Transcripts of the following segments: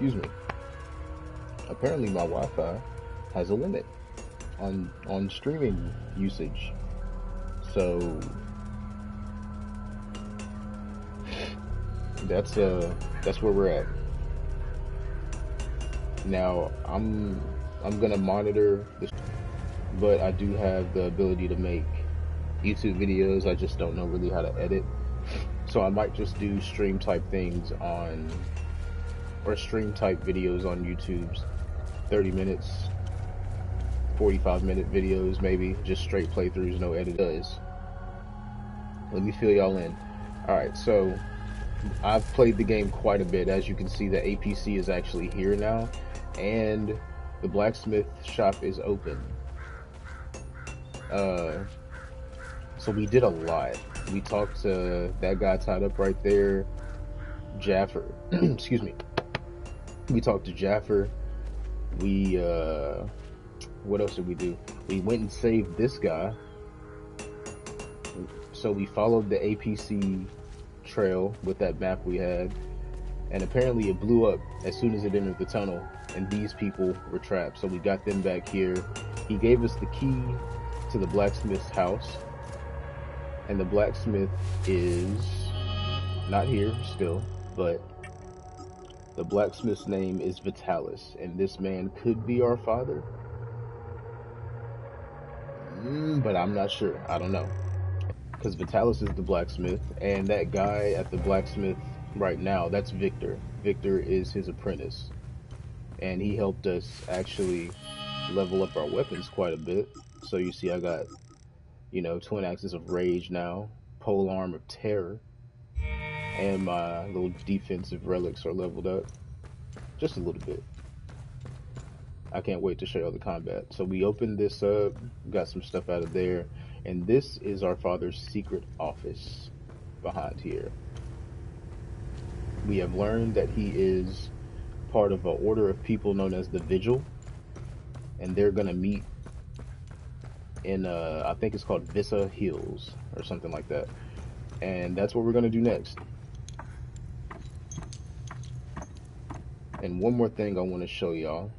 excuse me. Apparently my Wi-Fi has a limit on streaming usage. So that's where we're at. Now I'm gonna monitor this, but I do have the ability to make YouTube videos. I just don't know really how to edit. So I might just do stream type things or stream type videos on YouTube's 30 minutes, 45-minute videos, maybe just straight playthroughs, no edit. Let me fill y'all in. Alright, so I've played the game quite a bit. As you can see, the APC is actually here now, and the blacksmith shop is open. So we did a lot. We talked to that guy tied up right there, Jaffer. Excuse me. We talked to Jaffer. We, what else did we do? We went and saved this guy. So we followed the APC trail with that map we had, and apparently it blew up as soon as it entered the tunnel, and these people were trapped. So we got them back here. He gave us the key to the blacksmith's house, and the blacksmith is not here still, but the blacksmith's name is Vitalis, and this man could be our father, but I'm not sure. I don't know, because Vitalis is the blacksmith, and that guy at the blacksmith right now, that's Victor. Victor is his apprentice, and he helped us actually level up our weapons quite a bit. So you see I got, you know, twin axes of rage now, pole arm of terror, and my little defensive relics are leveled up just a little bit. I can't wait to show y'all the combat. So we opened this up, got some stuff out of there, and this is our father's secret office behind here. We have learned that he is part of an order of people known as the Vigil, and they're gonna meet in I think it's called Vissa Hills or something like that, and that's what we're gonna do next. And one more thing I want to show y'all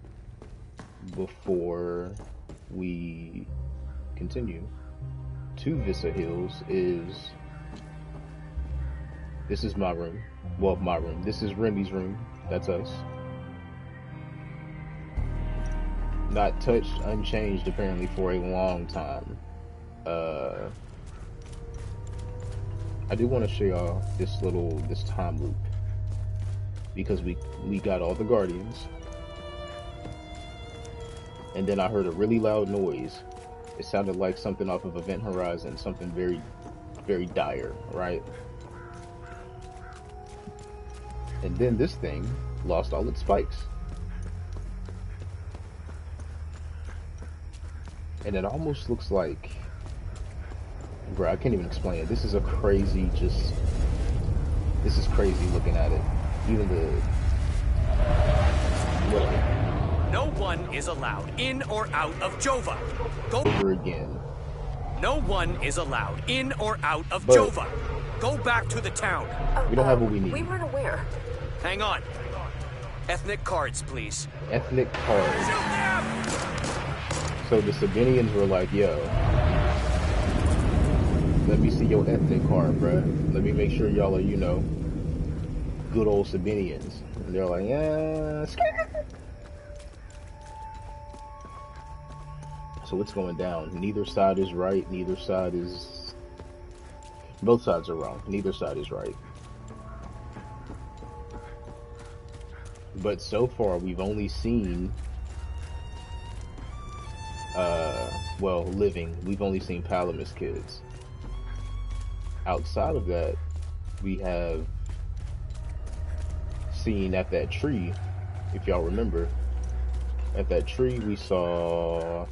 before we continue to Vissa Hills is, this is my room. Well, my room. This is Remy's room. That's us. Not touched, unchanged apparently for a long time. I do want to show y'all this time loop, because we got all the guardians, and then I heard a really loud noise. It sounded like something off of Event Horizon, something very, very dire, right? And then this thing lost all its spikes. And it almost looks like, bro, I can't even explain it. This is a crazy, this is crazy looking at it. Even whatever. No one is allowed in or out of Jova. Go over again. No one is allowed in or out of Jova. Go back to the town. We don't have what we need. We weren't aware. Hang on. Ethnic cards, please. Ethnic cards. So the Sabinians were like, yo, let me see your ethnic card, bruh. Let me make sure y'all are, you know, good old Sabinians. And they're like, yeah. So what's going down? Neither side is right. Neither side is... Both sides are wrong. Neither side is right. But so far, we've only seen... well, living. We've only seen Palamas kids. Outside of that, we have seen at that tree, if y'all remember, at that tree we saw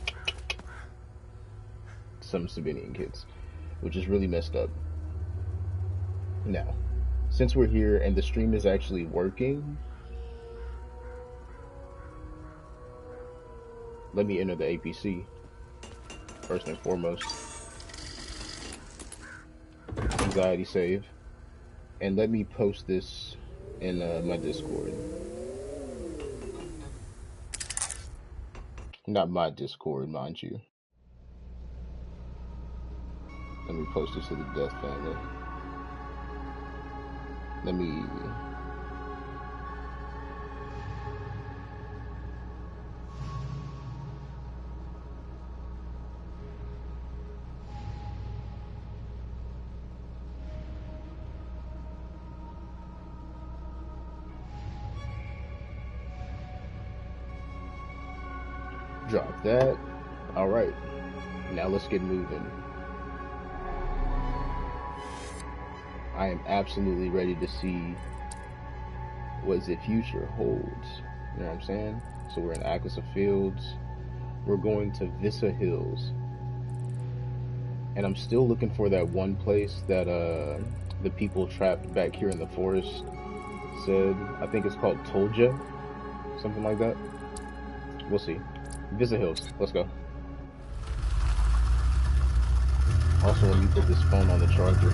some Sabinian kids, which is really messed up. Now, since we're here and the stream is actually working, let me enter the APC first and foremost. Anxiety save, and let me post this in my Discord. Not my Discord, mind you. Let me post this to the Death Family. Let me. Drop that. Alright. Now let's get moving. I am absolutely ready to see what the future holds. You know what I'm saying? So we're in Aquisa Fields. We're going to Vissa Hills. And I'm still looking for that one place that the people trapped back here in the forest said. I think it's called Tolja. Something like that. We'll see. Vissa Hills. Let's go. Also, let me put this phone on the charger.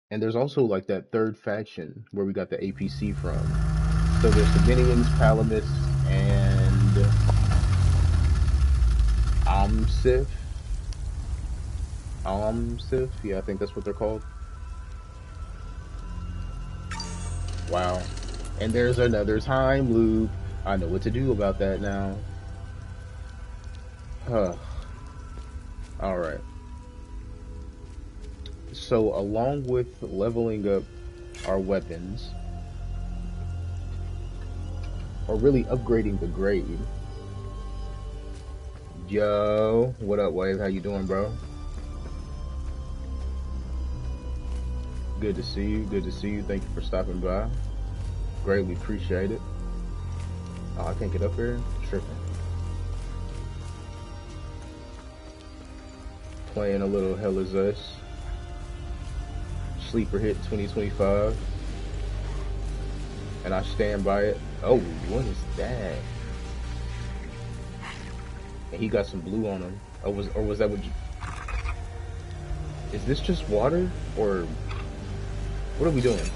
And there's also like that third faction where we got the APC from. So there's the Minions, Palamis, and Amsif. Amsif? Yeah, I think that's what they're called. Wow. And there's another time loop. I know what to do about that now. Huh. Alright. So along with leveling up our weapons, or really upgrading the grade. Yo, what up, Wave? How you doing, bro? Good to see you. Good to see you. Thank you for stopping by. Greatly appreciate it. Oh, I can't get up here? Tripping. Playing a little Hell Is Us. Sleeper Hit 2025. And I stand by it. Oh, what is that? And he got some blue on him. Or was that what you... Is this just water? Or... What are we doing?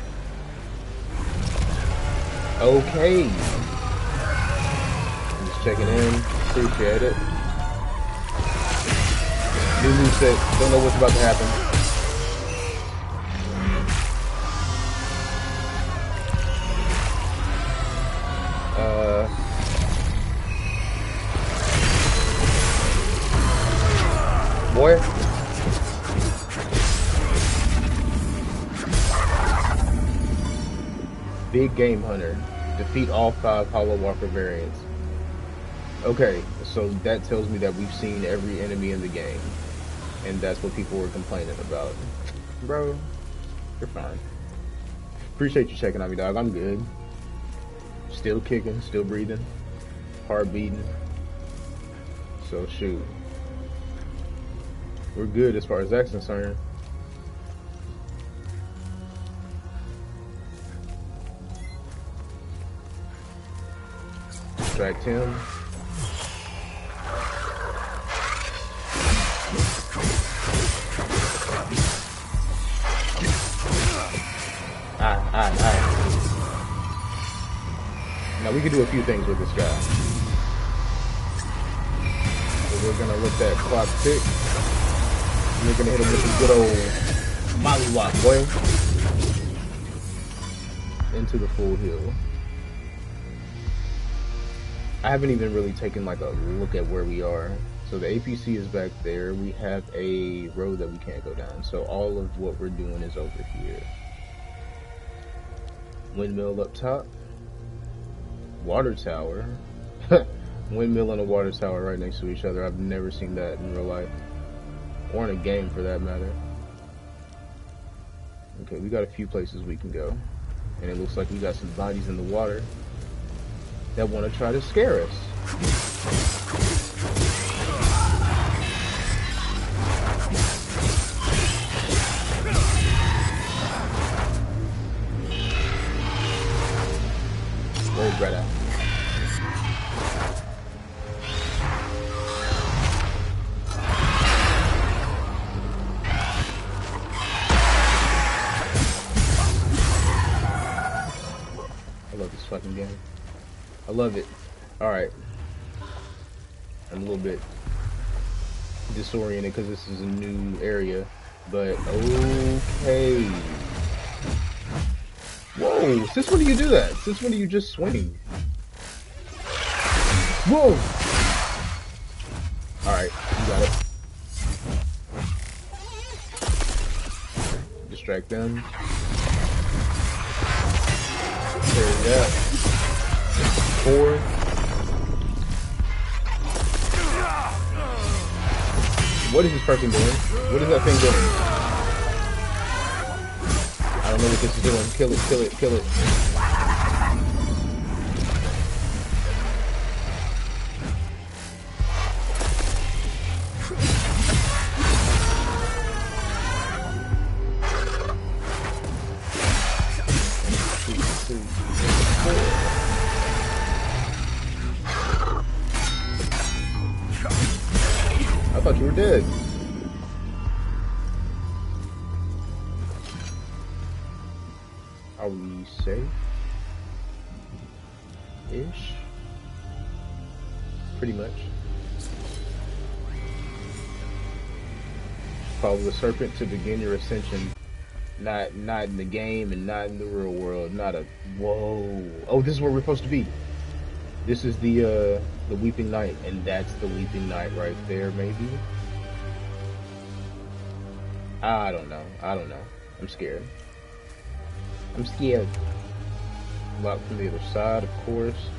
Okay. I'm just checking in. Appreciate it. New moveset. Don't know what's about to happen. Boy. Big Game Hunter. Defeat all 5 Hollow Walker variants. Okay, so that tells me that we've seen every enemy in the game. And that's what people were complaining about. Bro, you're fine. Appreciate you checking on me, dog. I'm good. Still kicking, still breathing. Heart beating. So, shoot. We're good as far as that's concerned. Distract him. Now we can do a few things with this guy. So we're gonna let that clock tick. And we're gonna hit him with some good old mollywop, boy. Into the full heal. I haven't even really taken like a look at where we are. So the APC is back there. We have a road that we can't go down. So all of what we're doing is over here. Windmill up top. Water tower. Windmill and a water tower right next to each other. I've never seen that in real life. Or in a game for that matter. Okay, we got a few places we can go. And it looks like we got some bodies in the water that want to try to scare us. Where's Brett at? fucking game. I love it. Alright. I'm a little bit disoriented because this is a new area. But, okay. Whoa! Since when do you do that? Since when do you just swing? Whoa! Alright, you got it. Distract them. There we go. 4. What is this person doing? What is that thing doing? I don't know what this is doing. Kill it, kill it, kill it. I thought you were dead. Are we safe-ish? Pretty much. Follow the serpent to begin your ascension. Not in the game and not in the real world. Not a whoa. Oh, this is where we're supposed to be. This is the Weeping Knight, and that's the Weeping Knight right there, maybe? I don't know. I'm scared. Locked from the other side, of course.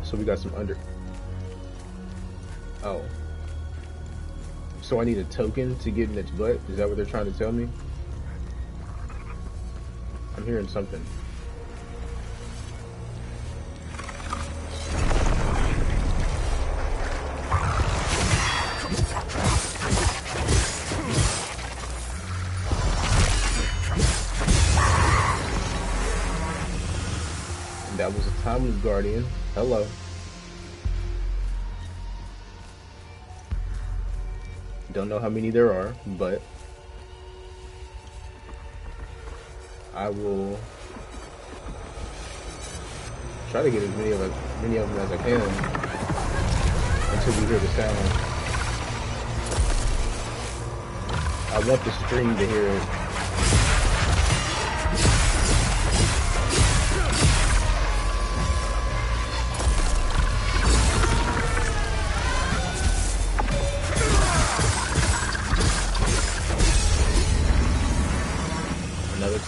So we got some under... Oh. So I need a token to get in its butt? Is that what they're trying to tell me? I'm hearing something. That was a timely guardian. Hello. Don't know how many there are, but I will try to get as many of them as I can until we hear the sound. I want the stream to hear it.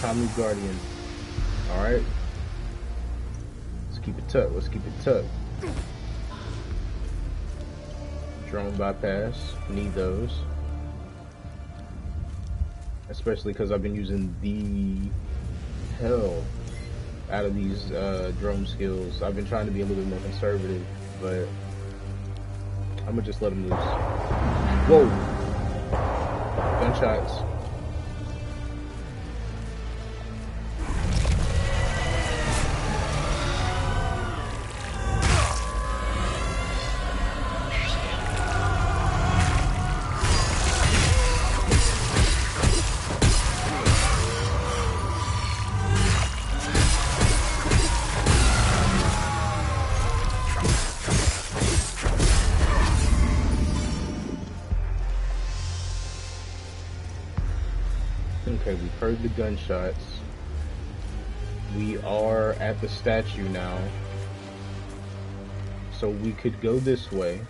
Timely guardian. Alright. Let's keep it tucked. Drone bypass. Need those. Especially because I've been using the hell out of these drone skills. I've been trying to be a little bit more conservative, but I'm gonna just let them loose. Whoa! Gunshots. Okay, we've heard the gunshots. We are at the statue now. So we could go this way.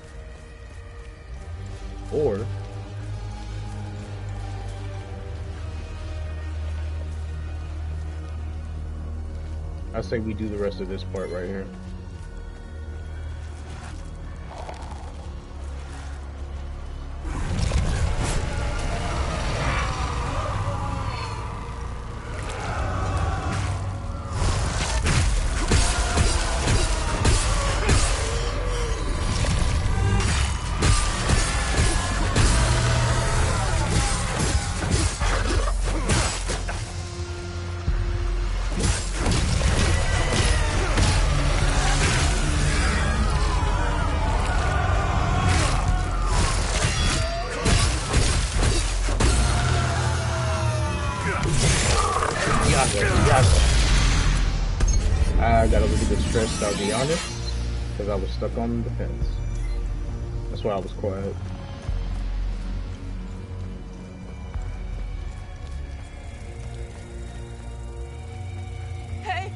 Or I say we do the rest of this part right here. I got a little bit stressed, I'll be honest, because I was stuck on the fence. That's why I was quiet. Hey!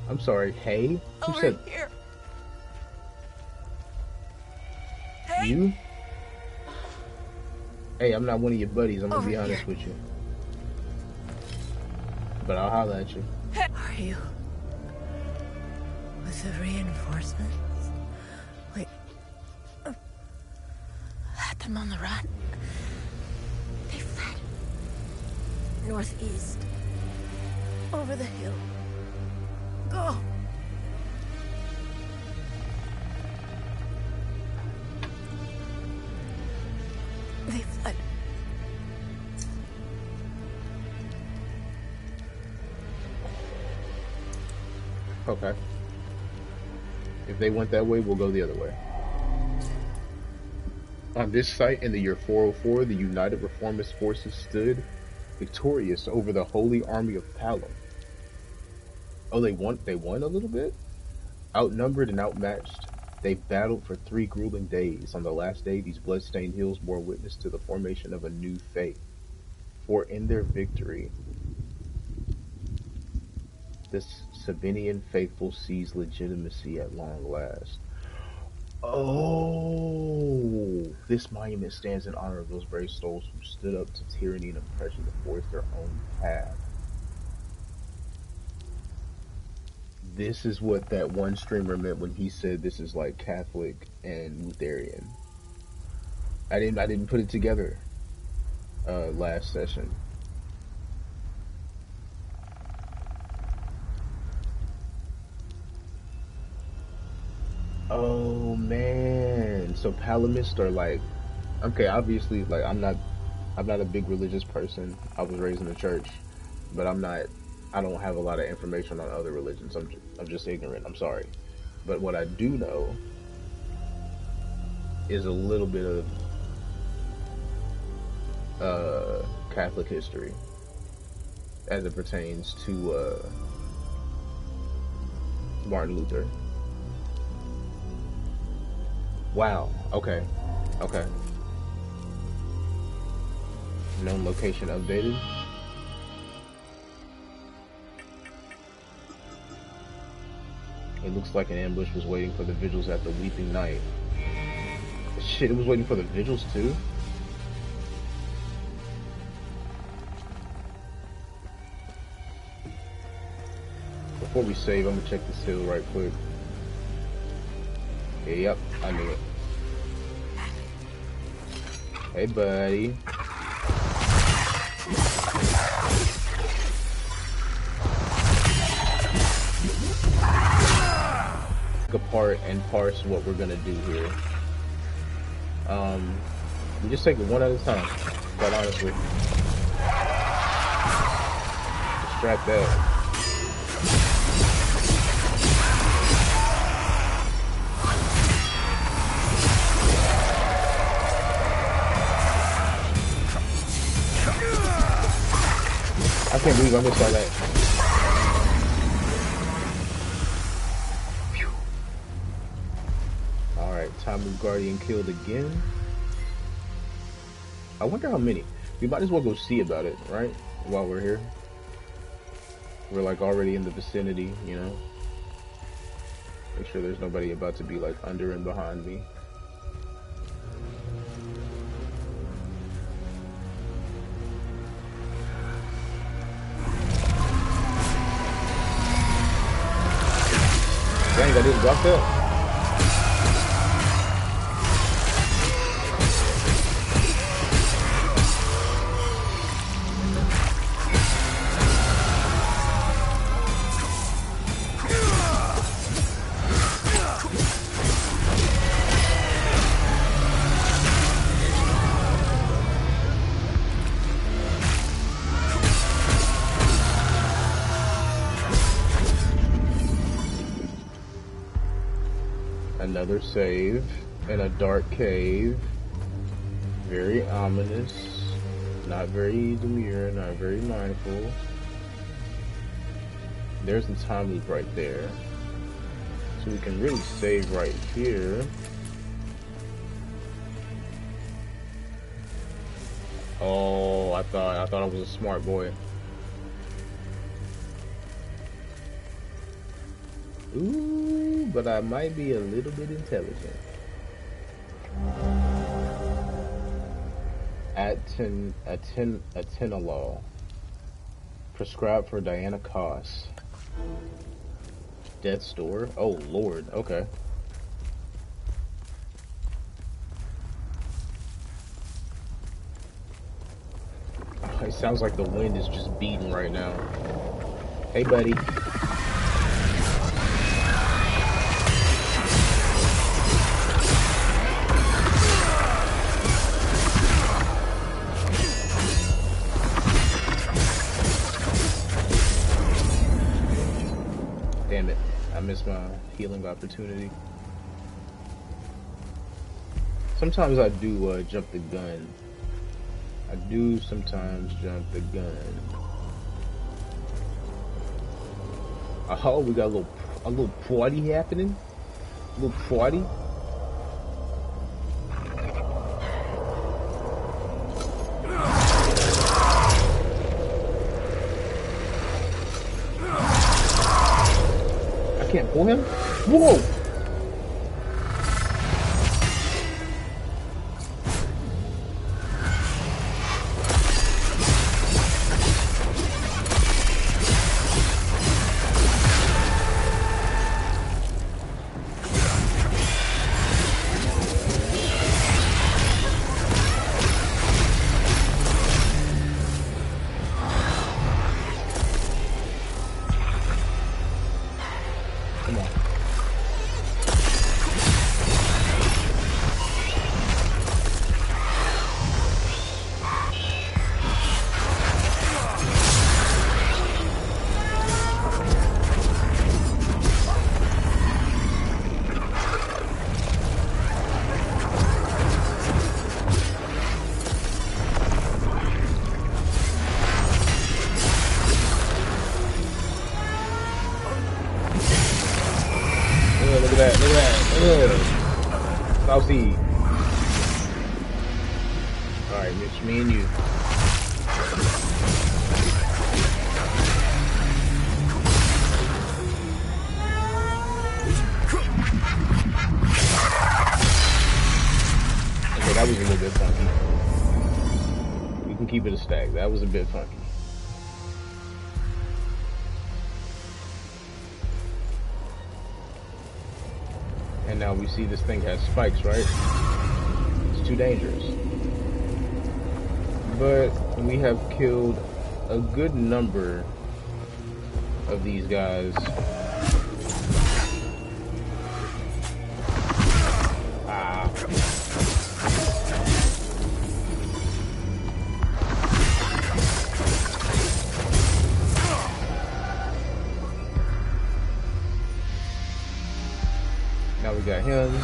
I'm sorry, hey? Who Over said here! Hey! you? Hey, I'm not one of your buddies, I'm gonna be Over honest here. with you. But I'll holler at you. Hey. Are you with the reinforcements? Wait. Had them on the run. They fled. Northeast. Over the hill. Go! They fled. Okay. If they went that way, we'll go the other way. On this site in the year 404, the United Reformist Forces stood victorious over the Holy Army of Palom. Oh, they won a little bit? Outnumbered and outmatched, they battled for 3 grueling days. On the last day, these blood-stained hills bore witness to the formation of a new faith. For in their victory, the Sabinian faithful sees legitimacy at long last. Oh, this monument stands in honor of those brave souls who stood up to tyranny and oppression to forge their own path. This is what that one streamer meant when he said this is like Catholic and Lutheran. I didn't put it together last session. Oh man, so Palomists are like, okay, obviously, like I'm not a big religious person. I was raised in the church, but I don't have a lot of information on other religions. I'm just ignorant. I'm sorry, but what I do know is a little bit of Catholic history as it pertains to Martin Luther. Wow. Okay. Okay. Known location updated. It looks like an ambush was waiting for the vigils at the Weeping Night. Shit, it was waiting for the vigils too? Before we save, I'm gonna check this hill right quick. Yep, I knew it. Hey, buddy. Apart and parse what we're gonna do here. We just take it one at a time, quite honestly. Distract that. I can't believe I missed all that. Alright, time of Guardian killed again. I wonder how many. We might as well go see about it, right? While we're here. We're like already in the vicinity, you know? Make sure there's nobody about to be like under and behind me. Dang, I didn't drop that. Another save in a dark cave. Very ominous. Not very demure, not very mindful. There's the time loop right there. So we can really save right here. Oh, I thought I was a smart boy. Ooh, but I might be a little bit intelligent. Atenolol. Prescribed for Diana Koss. Death's Door? Oh, Lord. Okay. Oh, it sounds like the wind is just beating right now. Hey, buddy. Damn it. I missed my healing opportunity. Sometimes I do jump the gun. I do sometimes jump the gun. Oh, we got a little party happening. A little party. I can't pull him. Whoa! Look at that. South CiD. Alright, Mitch, me and you. Okay, that was a little bit funky. We can keep it a stack. That was a bit funky. And now we see this thing has spikes, right? It's too dangerous. But we have killed a good number of these guys. Ah. Now we got him.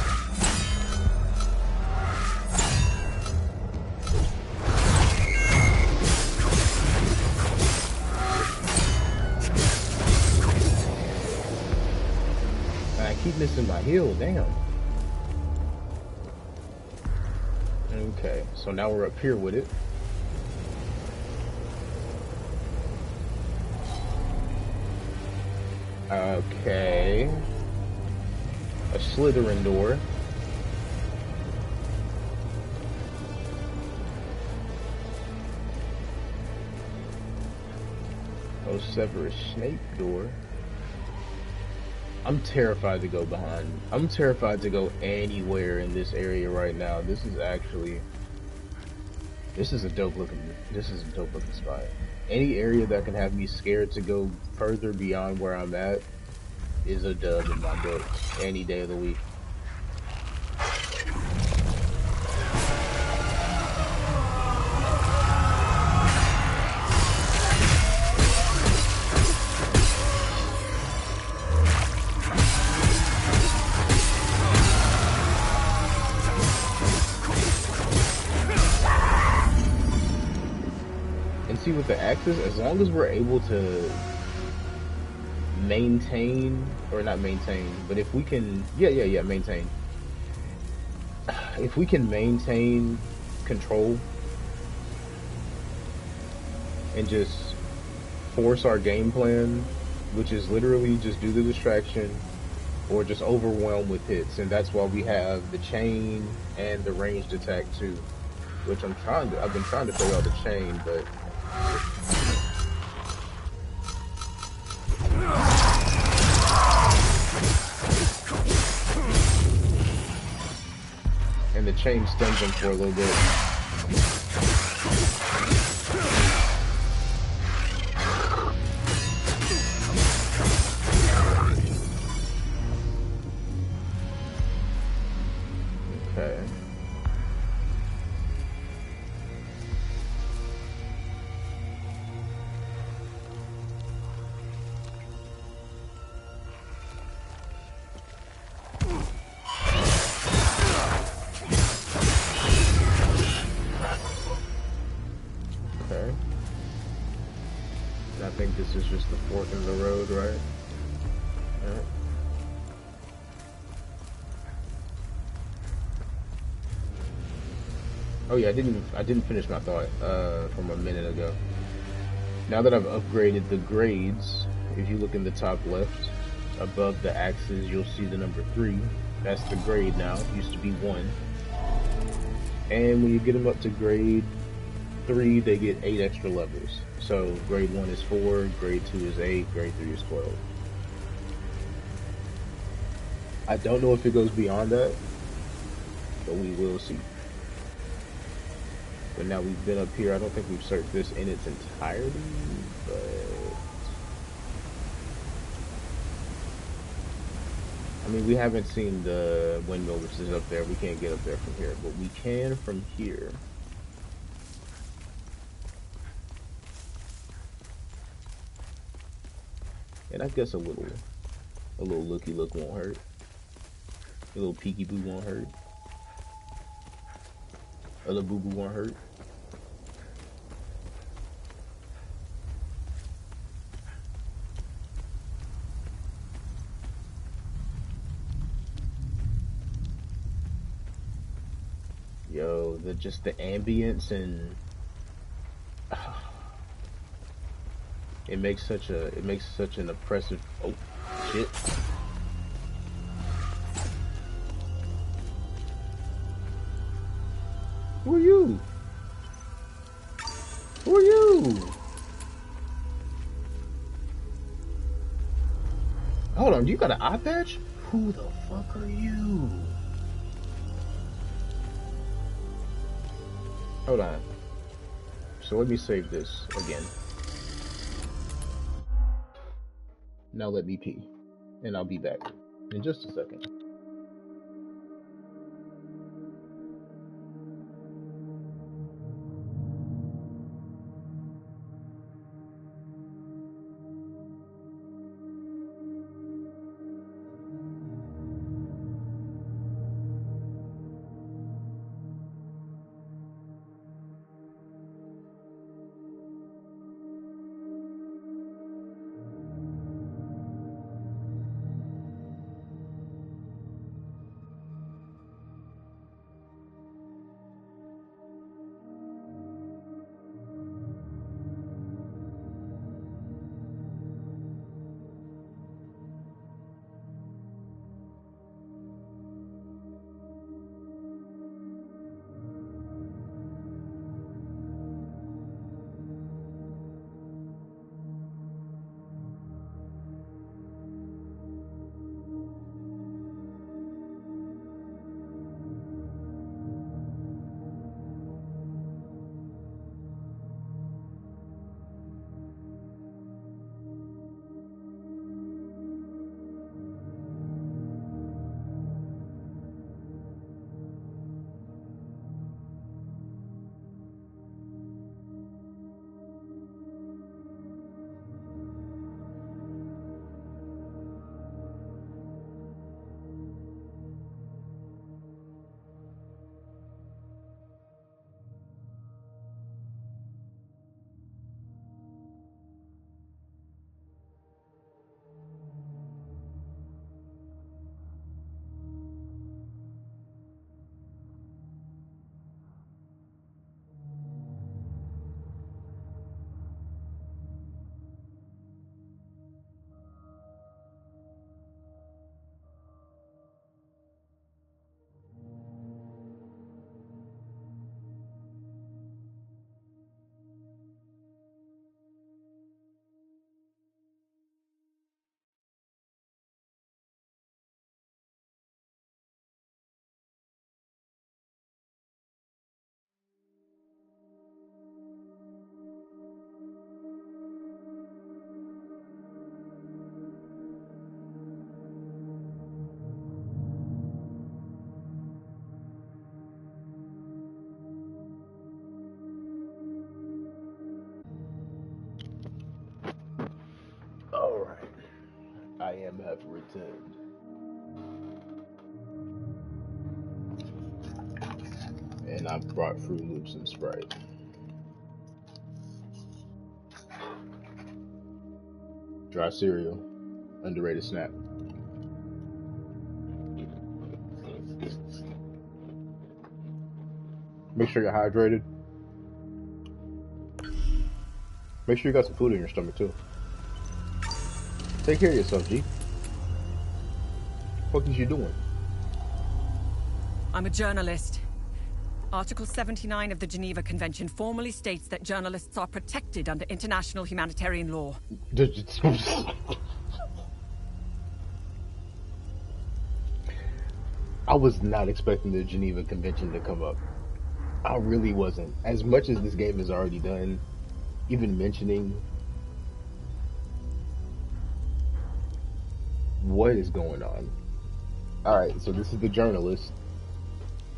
I keep missing my heal, damn. Okay, so now we're up here with it. Okay. A Slytherin door. Oh, Severus Snape door. I'm terrified to go behind. I'm terrified to go anywhere in this area right now. This is a dope looking spot. Any area that can have me scared to go further beyond where I'm at is a dub in my book any day of the week. see with the axes, as long as we're able to maintain, or not maintain, but if we can, yeah, maintain. If we can maintain control and just force our game plan, which is literally just do the distraction or just overwhelm with hits, and that's why we have the chain and the ranged attack too. Which I've been trying to show y'all the chain, but and the chain stuns them for a little bit. Okay. Okay. And I think this is just the fork in the road, right? Alright. Oh yeah, I didn't finish my thought from a minute ago. Now that I've upgraded the grades, if you look in the top left, above the axes, you'll see the number 3. That's the grade now. It used to be 1. And when you get them up to grade 3, they get 8 extra levels. So grade 1 is 4, grade 2 is 8, grade 3 is 12. I don't know if it goes beyond that, but we will see. But now we've been up here, I don't think we've searched this in its entirety, but I mean, we haven't seen the windmill, which is up there. We can't get up there from here, but we can from here. And I guess a little looky look won't hurt. A little peeky boo won't hurt. A little boo boo won't hurt. Yo, just the ambience and it makes such an oppressive. Oh shit. Who are you? Who are you? Hold on, you got an eye patch? Who the fuck are you? Hold on. So let me save this again. Now let me pee. And I'll be back in just a second. I am have returned. And I brought Fruit Loops and Sprite. Dry cereal. Underrated snack. Make sure you're hydrated. Make sure you got some food in your stomach too. Take care of yourself, G. What is you doing? I'm a journalist. Article 79 of the Geneva Convention formally states that journalists are protected under international humanitarian law. I was not expecting the Geneva Convention to come up. I really wasn't. As much as this game has already done, even mentioning what is going on. Alright, so this is the journalist.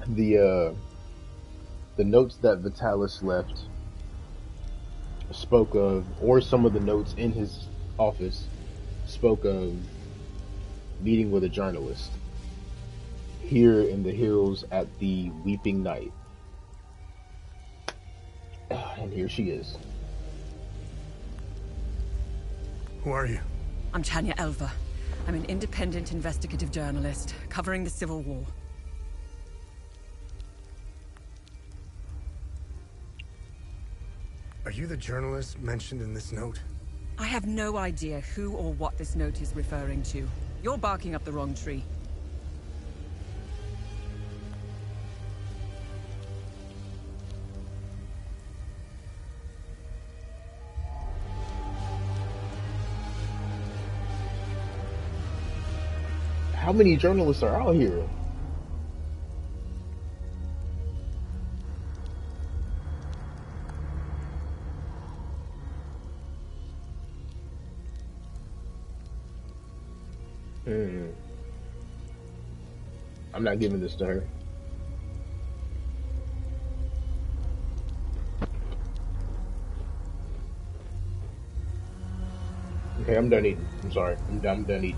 The notes that Vitalis left spoke of, or some of the notes in his office spoke of meeting with a journalist here in the hills at the Weeping Night. And here she is. Who are you? I'm Tanya Elva. I'm an independent investigative journalist covering the Civil War. Are you the journalist mentioned in this note? I have no idea who or what this note is referring to. You're barking up the wrong tree. How many journalists are out here? I'm not giving this to her. Okay, I'm done eating. I'm sorry. I'm done eating.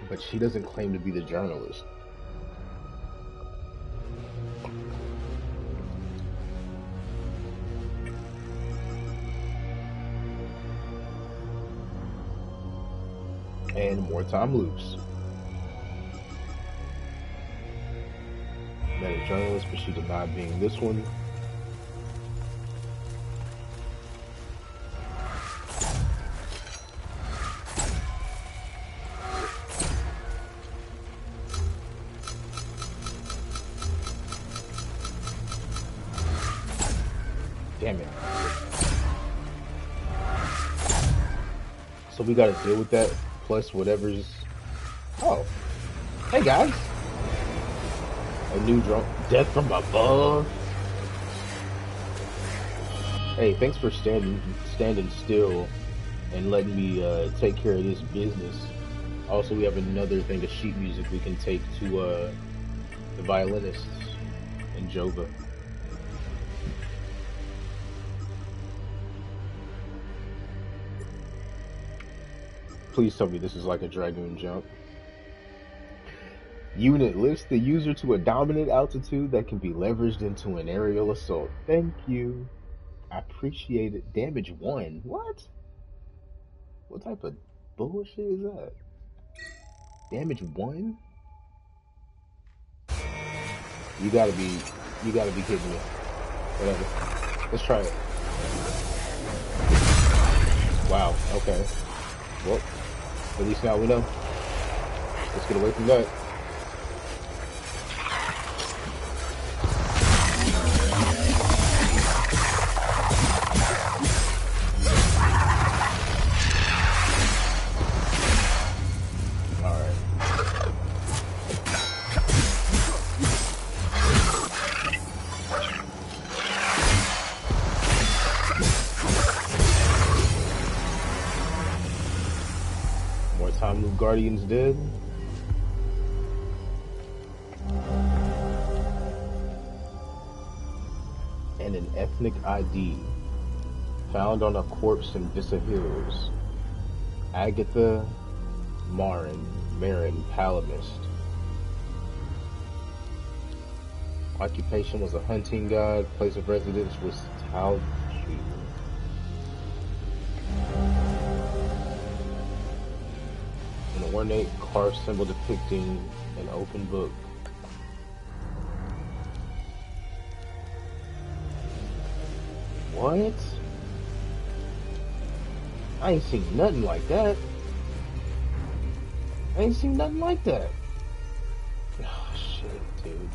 But she doesn't claim to be the journalist. And more time loops. Met a journalist, but she denied being this one. Damn it. So we gotta deal with that, plus whatever's... Oh. Hey guys. A new drone. Death from above. Hey, thanks for standing still and letting me take care of this business. Also, we have another thing of sheet music we can take to the violinists in Jova. Please tell me this is like a Dragoon jump. Unit lifts the user to a dominant altitude that can be leveraged into an aerial assault. Thank you. I appreciate it. Damage 1. What? What type of bullshit is that? Damage 1? You gotta be kidding me. Whatever. Let's try it. Wow, okay. Well, at least now we know. Let's get away from that. Guardians dead. ethnic ID found on a corpse in Vista Hills. Agatha Marin Palamist. Occupation was a hunting guide. Place of residence was Talju. An ornate carved symbol depicting an open book. What? I ain't seen nothing like that. I ain't seen nothing like that. Oh shit, dude.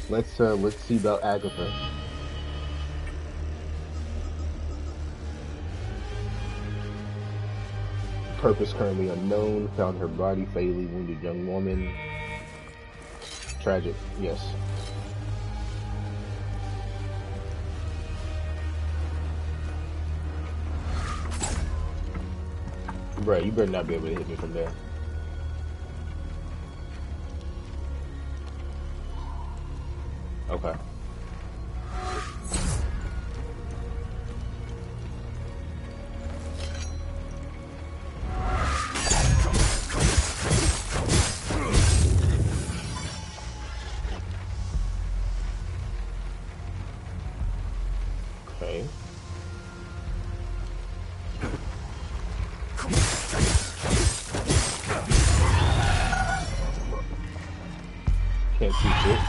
Let's see about Agatha. Purpose currently unknown. Found her body, fatally wounded young woman. Tragic, yes. Bruh, you better not be able to hit me from there. Okay. Okay. Can't see shit.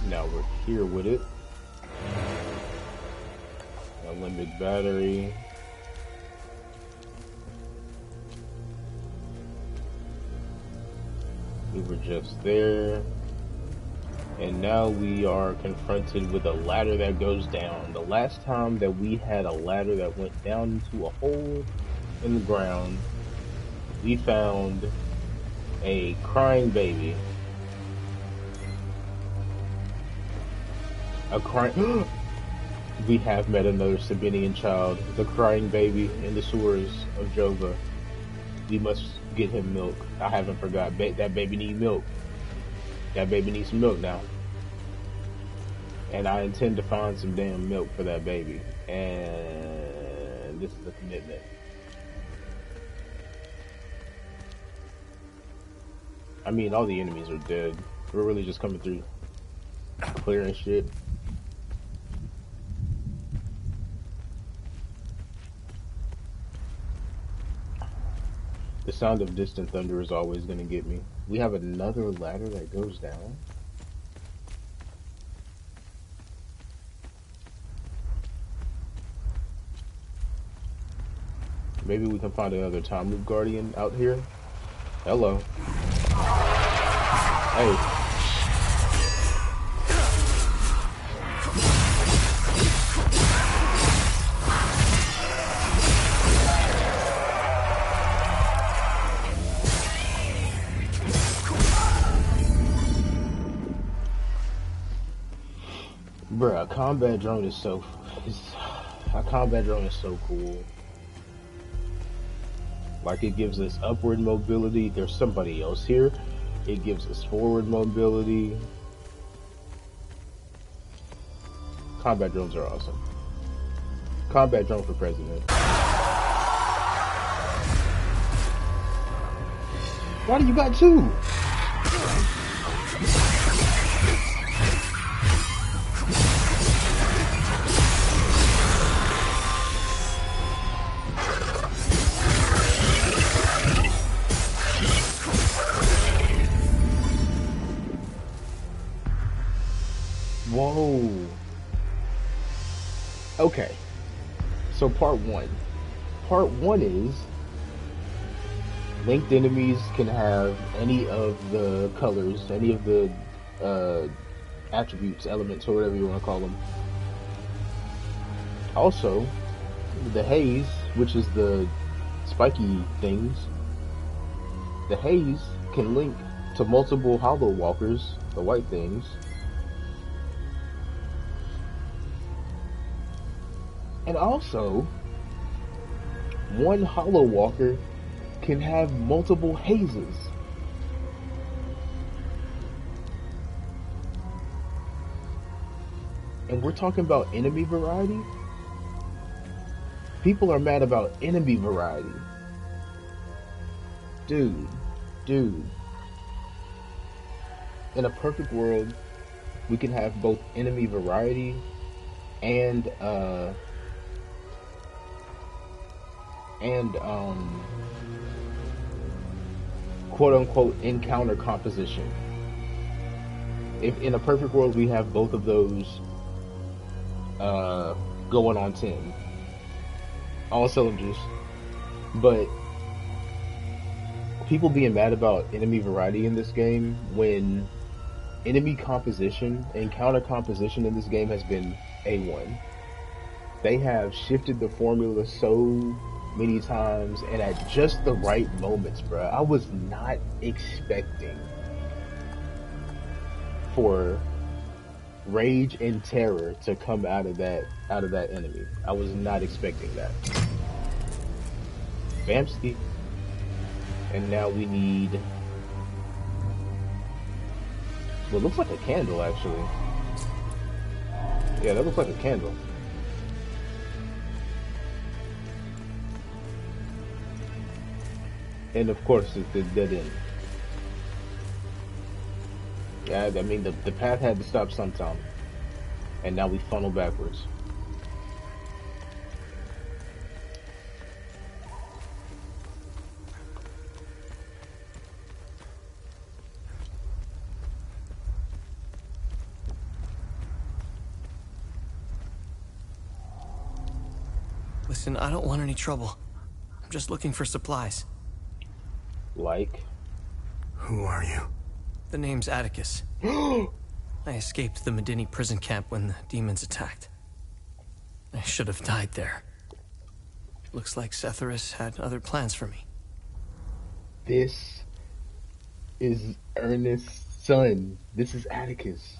Now we're here with it. Unlimited battery. We were just there. And now we are confronted with a ladder that goes down. The last time that we had a ladder that went down into a hole in the ground, we found a crying baby. A crying... We have met another Sabinian child, the crying baby in the sewers of Jova. We must get him milk. I haven't forgot. That baby needs milk. That baby needs some milk now. And I intend to find some damn milk for that baby. And this is a commitment. I mean, all the enemies are dead. We're really just coming through clearing shit. The sound of distant thunder is always going to get me. We have another ladder that goes down. Maybe we can find another time loop guardian out here. Hello. Hey. Bruh, a combat drone is so cool. Like, it gives us upward mobility. There's somebody else here. It gives us forward mobility. Combat drones are awesome. Combat drone for president. Why do you got two? Whoa. Okay. So part one. Part one is linked enemies can have any of the colors, any of the attributes, elements, or whatever you want to call them. Also, the haze, which is the spiky things, the haze can link to multiple hollow walkers, the white things. And also, one hollow walker can have multiple hazes. And we're talking about enemy variety? People are mad about enemy variety. Dude. In a perfect world, we can have both enemy variety and quote unquote encounter composition. If in a perfect world we have both of those going on 10, all cylinders. But people being mad about enemy variety in this game when enemy composition, encounter composition in this game has been A1. They have shifted the formula so many times and at just the right moments, bro. I was not expecting for rage and terror to come out of that enemy. I was not expecting that. Bamski. And now we need what looks like a candle, actually. Yeah, that looks like a candle. And of course, it's the dead end. Yeah, I mean, the path had to stop sometime. And now we funnel backwards. Listen, I don't want any trouble. I'm just looking for supplies. Like? Who are you? The name's Atticus. I escaped the Medini prison camp when the demons attacked. I should have died there. Looks like Setharus had other plans for me. This is Ernest's son. This is Atticus.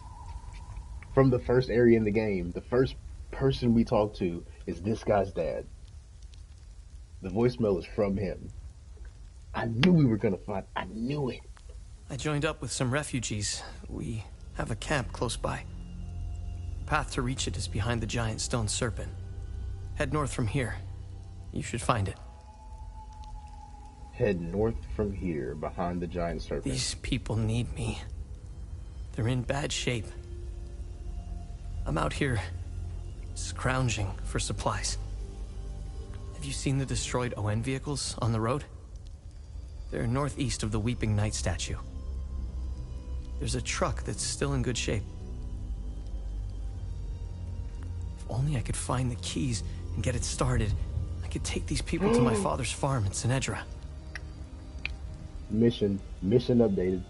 From the first area in the game, the first person we talk to is this guy's dad. The voicemail is from him. I knew we were gonna find. I knew it. I joined up with some refugees. We have a camp close by. The path to reach it is behind the giant stone serpent. Head north from here. You should find it. Head north from here, behind the giant serpent. These people need me. They're in bad shape. I'm out here scrounging for supplies. Have you seen the destroyed ON vehicles on the road? They're northeast of the Weeping Knight statue. There's a truck that's still in good shape. If only I could find the keys and get it started, I could take these people to my father's farm in Sinedra. Mission updated.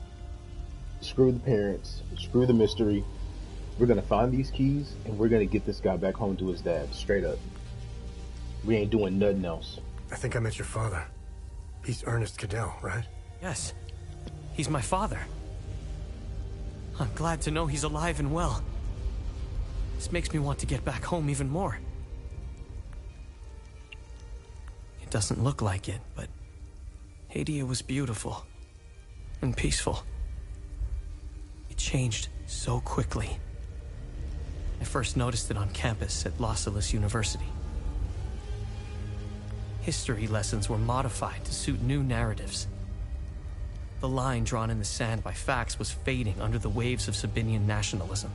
Screw the parents. Screw the mystery. We're gonna find these keys and we're gonna get this guy back home to his dad. Straight up. We ain't doing nothing else. I think I met your father. He's Ernest Cadell, right? Yes. He's my father. I'm glad to know he's alive and well. This makes me want to get back home even more. It doesn't look like it, but Hadia was beautiful and peaceful. It changed so quickly. I first noticed it on campus at Los Angeles University. History lessons were modified to suit new narratives. The line drawn in the sand by facts was fading under the waves of Sabinian nationalism.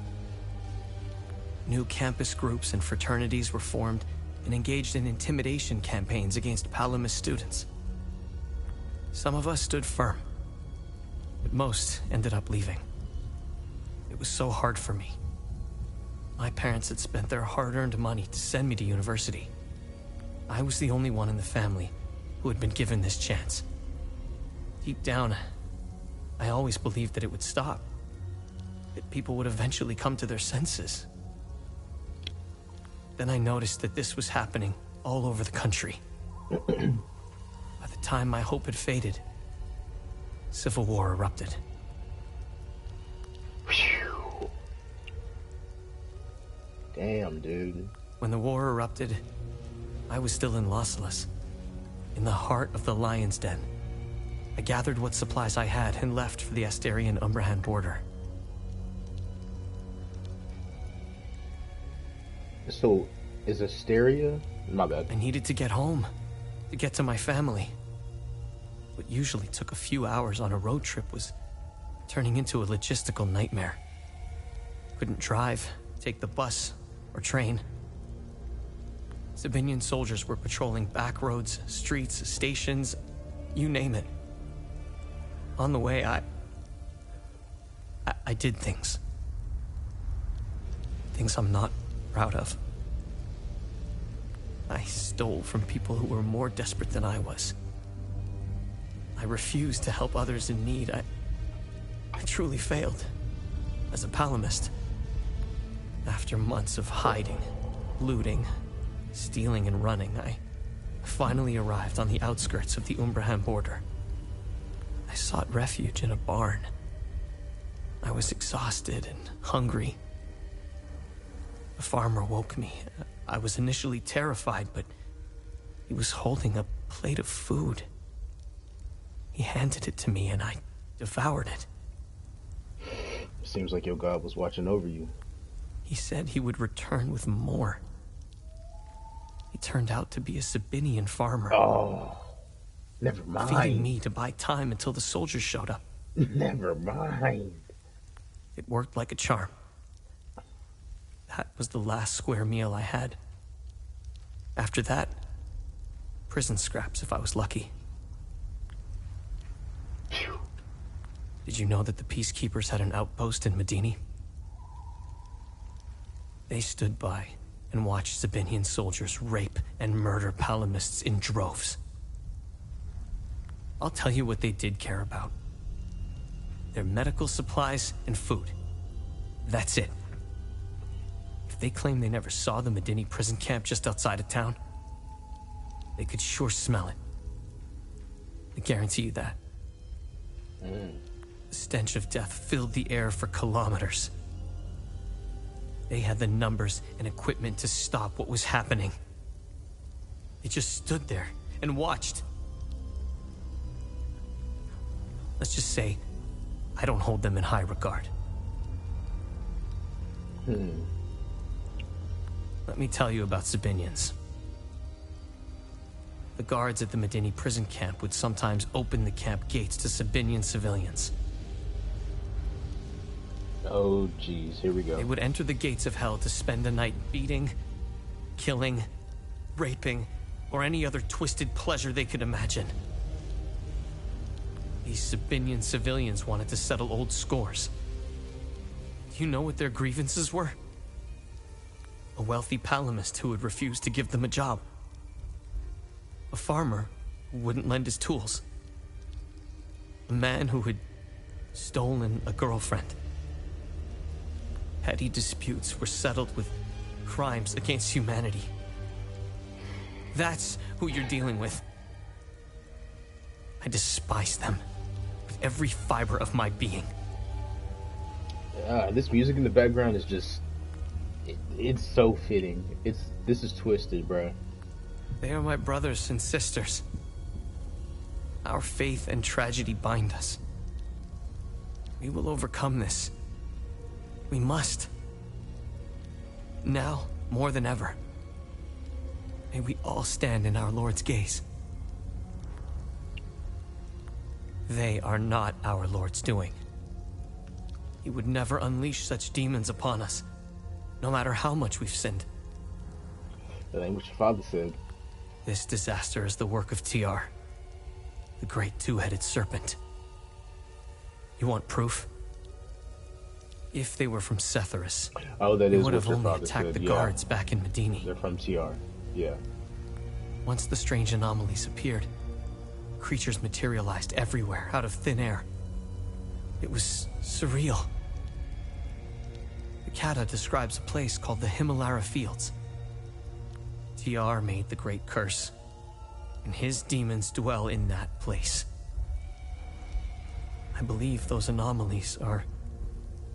New campus groups and fraternities were formed and engaged in intimidation campaigns against Palamas students. Some of us stood firm, but most ended up leaving. It was so hard for me. My parents had spent their hard-earned money to send me to university. I was the only one in the family who had been given this chance. Deep down, I always believed that it would stop. That people would eventually come to their senses. Then I noticed that this was happening all over the country. By the time my hope had faded, civil war erupted. Phew. Damn, dude. When the war erupted, I was still in Los Angeles, in the heart of the Lion's Den. I gathered what supplies I had and left for the Astarian-Umbrahan border. So, is Asteria? My bad. I needed to get home, to get to my family. What usually took a few hours on a road trip was turning into a logistical nightmare. Couldn't drive, take the bus, or train. Sabinian soldiers were patrolling back roads, streets, stations, you name it. On the way, I did things. Things I'm not proud of. I stole from people who were more desperate than I was. I refused to help others in need. I truly failed as a palamist. After months of hiding, looting, stealing, and running, I finally arrived on the outskirts of the Umbrahan border. I sought refuge in a barn. I was exhausted and hungry. A farmer woke me. I was initially terrified, but he was holding a plate of food. He handed it to me, and I devoured it. Seems like your God was watching over you. He said he would return with more. He turned out to be a Sabinian farmer. Oh, never mind. Feeding me to buy time until the soldiers showed up. Never mind. It worked like a charm. That was the last square meal I had. After that, prison scraps if I was lucky. Phew. Did you know that the peacekeepers had an outpost in Medini? They stood by and watched Sabinian soldiers rape and murder palamists in droves. I'll tell you what they did care about. Their medical supplies and food. That's it. If they claim they never saw the Medini prison camp just outside of town, they could sure smell it. I guarantee you that. The stench of death filled the air for kilometers. They had the numbers and equipment to stop what was happening. They just stood there and watched. Let's just say, I don't hold them in high regard. Let me tell you about Sabinians. The guards at the Medini prison camp would sometimes open the camp gates to Sabinian civilians. Oh, geez, here we go. They would enter the gates of hell to spend the night beating, killing, raping, or any other twisted pleasure they could imagine. These Sabinian civilians wanted to settle old scores. Do you know what their grievances were? A wealthy palamist who would refuse to give them a job. A farmer who wouldn't lend his tools. A man who had stolen a girlfriend. Petty disputes were settled with crimes against humanity. That's who you're dealing with. I despise them with every fiber of my being. This music in the background is just... It's so fitting. This is twisted, bruh. They are my brothers and sisters. Our faith and tragedy bind us. We will overcome this. We must. Now, more than ever. May we all stand in our Lord's gaze. They are not our Lord's doing. He would never unleash such demons upon us, no matter how much we've sinned. That ain't what your father said. This disaster is the work of TR, the great two-headed serpent. You want proof? If they were from Setharis, Oh, that they is would what have your only father attacked said. the Yeah, guards back in Medini. they're from TR. Yeah. Once the strange anomalies appeared, creatures materialized everywhere out of thin air. It was surreal. The Kata describes a place called the Himalara Fields. TR made the Great Curse, and his demons dwell in that place. I believe those anomalies are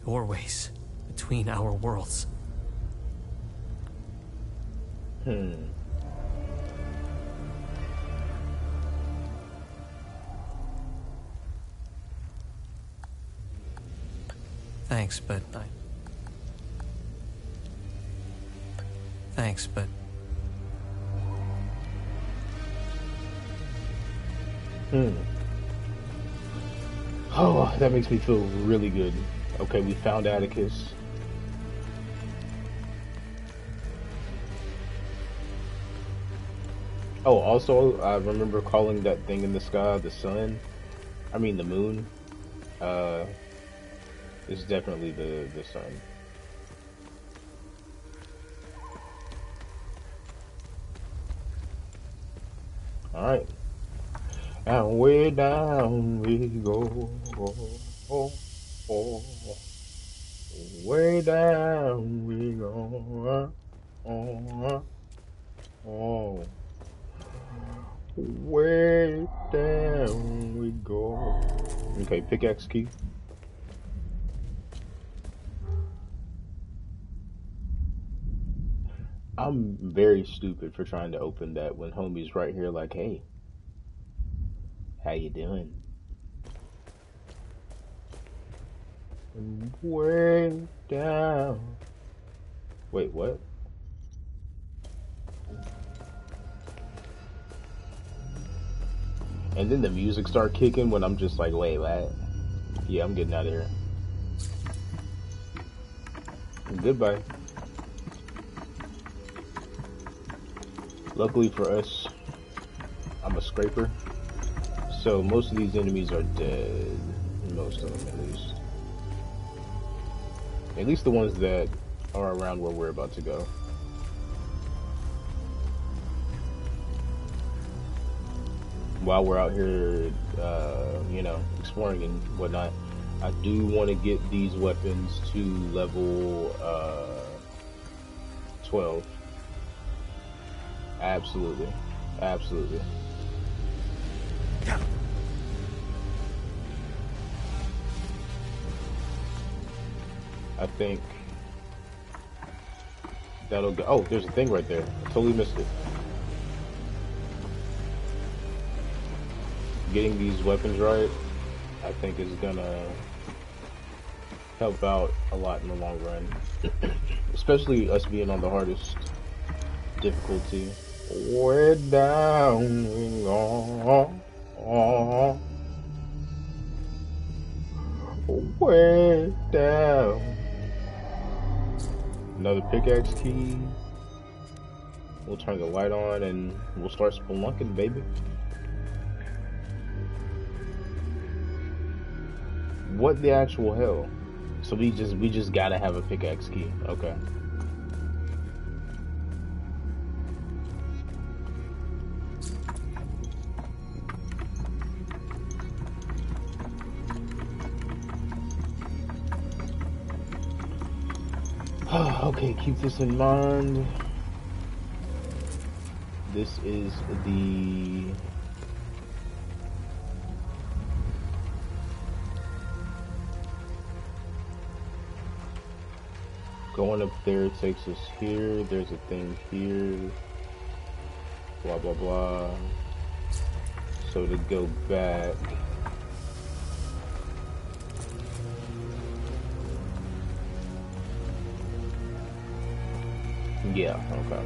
doorways between our worlds. Thanks, but Thanks, but... Oh, that makes me feel really good. Okay, we found Atticus. Oh, also, I remember calling that thing in the sky the sun. I mean the moon. It's definitely the sun. Alright. And way down we go. Way down we go. Way down we go. Okay, pickaxe key. I'm very stupid for trying to open that when homie's right here like, hey, how you doing? Way down. Wait, what? And then the music start kicking when I'm just like, wait, what? Yeah, I'm getting out of here. Goodbye. Luckily for us, I'm a scraper. So most of these enemies are dead. Most of them, at least. At least the ones that are around where we're about to go. While we're out here, you know, exploring and whatnot, I do want to get these weapons to level 12. Absolutely. Absolutely. I think that'll go. Oh, there's a thing right there. I totally missed it. Getting these weapons right, I think is gonna help out a lot in the long run. Especially us being on the hardest difficulty. Way down we go. Way down. Another pickaxe key. We'll turn the light on and we'll start spelunking, baby. What the actual hell? So we just gotta have a pickaxe key. Okay. Okay, keep this in mind. This is the going up there takes us here. There's a thing here. Blah blah blah. So to go back, yeah, okay.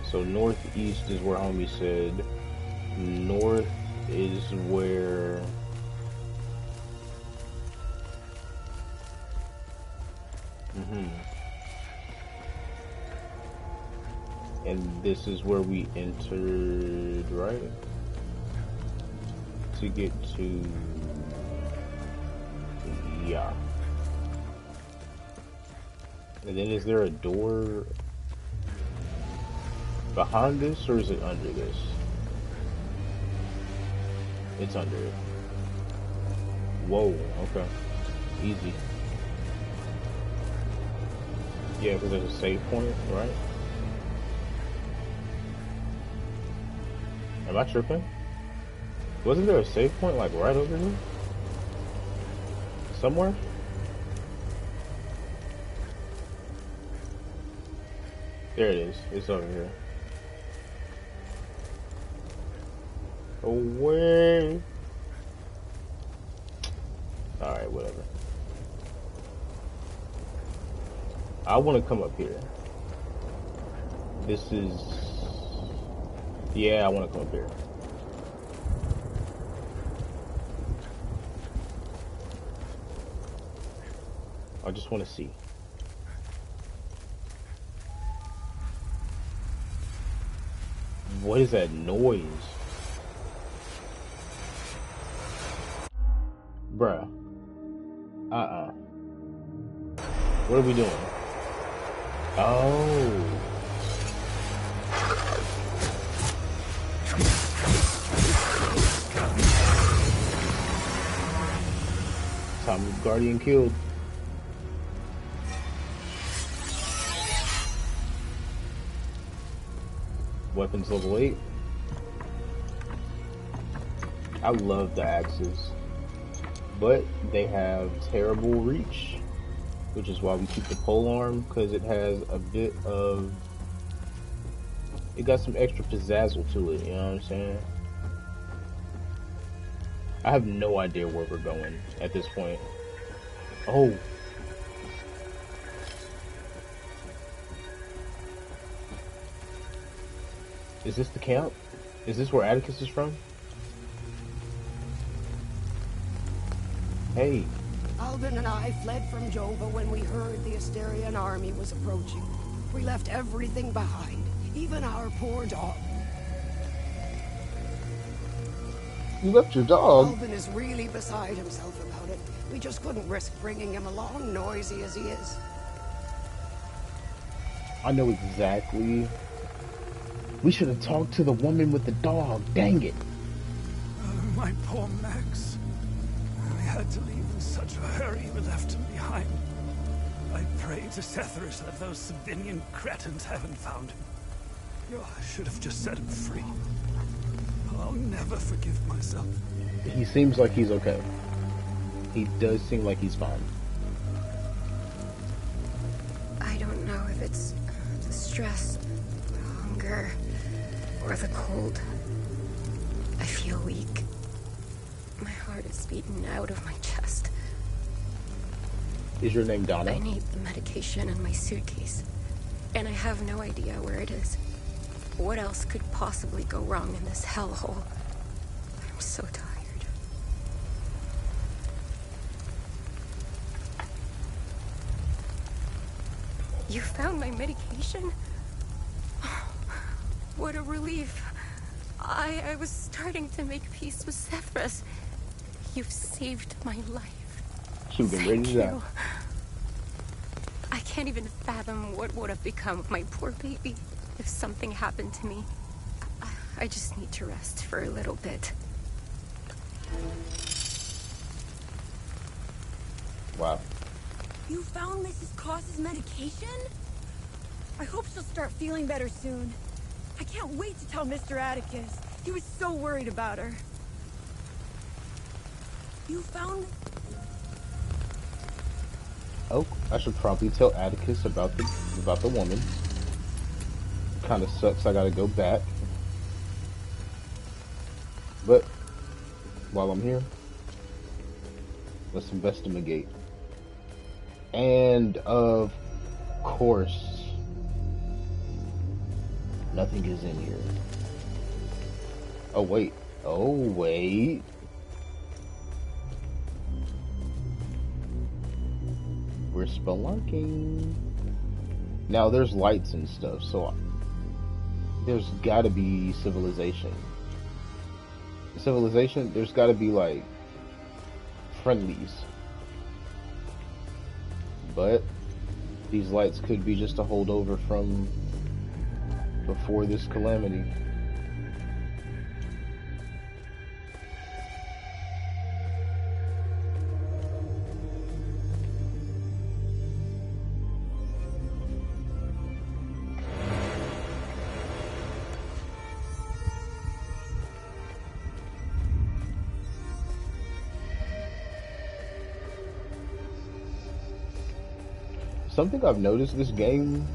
So northeast is where homie said. North is where and this is where we entered, right? To get to, yeah. And then is there a door behind this, or is it under this? It's under it. Whoa, okay. Easy. Yeah, because there's a save point, right? Am I tripping? Wasn't there a save point like right over here? Somewhere? There it is. It's over here. Away. Alright, whatever. I want to come up here. This is... Yeah, I want to come up here. I just want to see. What is that noise? Bruh. What are we doing? Oh. Tommy's Guardian killed. Weapons level 8. I love the axes, but they have terrible reach, which is why we keep the pole arm, because it has a bit of, it got some extra pizzazzle to it, you know what I'm saying? I have no idea where we're going at this point. Oh. Is this the camp? Is this where Atticus is from? Hey. Albin and I fled from Jova when we heard the Asterian army was approaching. We left everything behind, even our poor dog. You left your dog? Albin is really beside himself about it. We just couldn't risk bringing him along, noisy as he is. I know exactly. We should have talked to the woman with the dog. Dang it. Oh, my poor Max. We had to leave in such a hurry we left him behind. I pray to Setherus that those Sabinian cretins haven't found him. Oh, I should have just set him free. I'll never forgive myself. He seems like he's okay. He does seem like he's fine. I don't know if it's the stress, the hunger, or the cold. I feel weak. My heart is beaten out of my chest. Is your name Donna? I need the medication in my suitcase, and I have no idea where it is. What else could possibly go wrong in this hellhole? I'm so tired. You found my medication? What a relief. I was starting to make peace with Setherus. You've saved my life. She was ready to die. I can't even fathom what would have become of my poor baby if something happened to me. I just need to rest for a little bit. Wow. You found Mrs. Cross's medication? I hope she'll start feeling better soon. I can't wait to tell Mr. Atticus. He was so worried about her. You found... Oh, I should probably tell Atticus about the woman. Kind of sucks. I gotta go back. But while I'm here, let's investigate. And of course, nothing is in here. Oh wait. Oh wait. We're spelunking. Now there's lights and stuff, so there's gotta be civilization. Civilization, there's gotta be like friendlies. But these lights could be just a holdover from before this calamity. something I've noticed this game,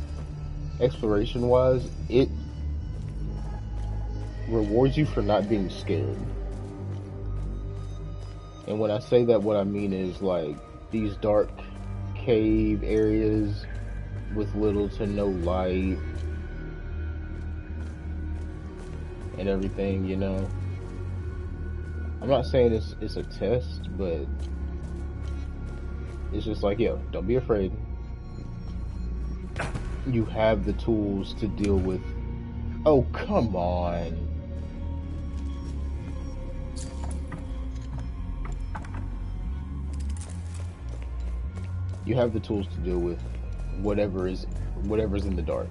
exploration wise, it rewards you for not being scared. And when I say that, what I mean is like these dark cave areas with little to no light and everything, you know. I'm not saying it's a test, but it's just like, yo, don't be afraid. You have the tools to deal with. Oh, come on. You have the tools to deal with whatever's in the dark.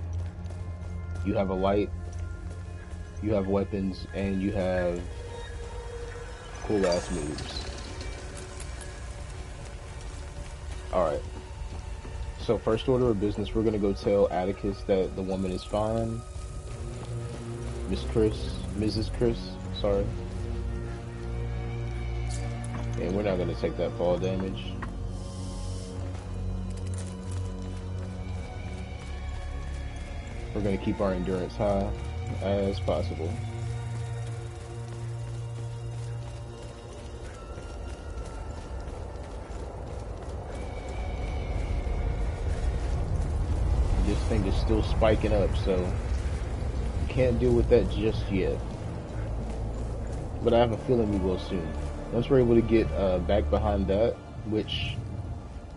You have a light, you have weapons, and you have cool ass moves. Alright. So first order of business, we're gonna go tell Atticus that the woman is fine. Mrs. Chris, sorry. And we're not gonna take that fall damage. We're going to keep our endurance high as possible. This thing is still spiking up, so can't deal with that just yet. But I have a feeling we will soon. Once we're able to get back behind that, which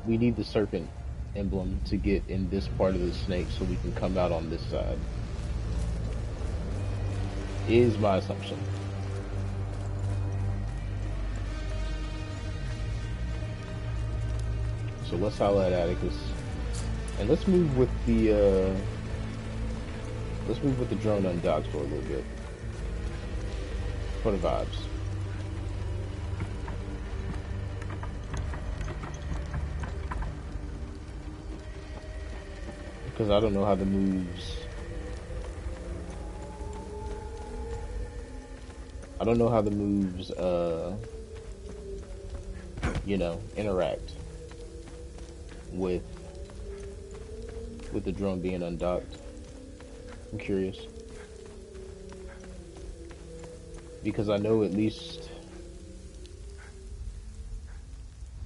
we need the serpent emblem to get in this part of the snake so we can come out on this side, is my assumption. So let's holler at Atticus, and let's move with the drone undocked for a little bit for the vibes. Because I don't know how the moves. You know, interact with the drone being undocked. I'm curious. Because I know at least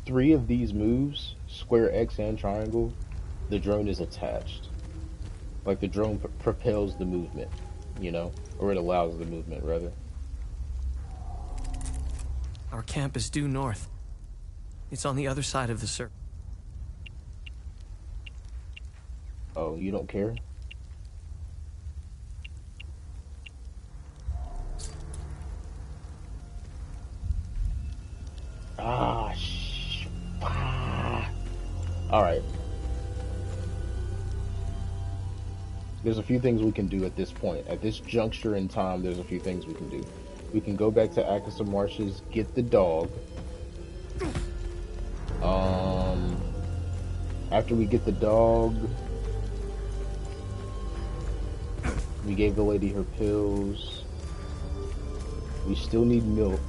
3 of these moves, square, X, and triangle, the drone is attached. Like the drone propels the movement, you know? Or it allows the movement, rather. Our camp is due north. It's on the other side of the circle. Oh, you don't care? Alright. There's a few things we can do at this point. At this juncture in time, there's a few things we can do. We can go back to Akasa Marshes, get the dog. After we get the dog, we gave the lady her pills. We still need milk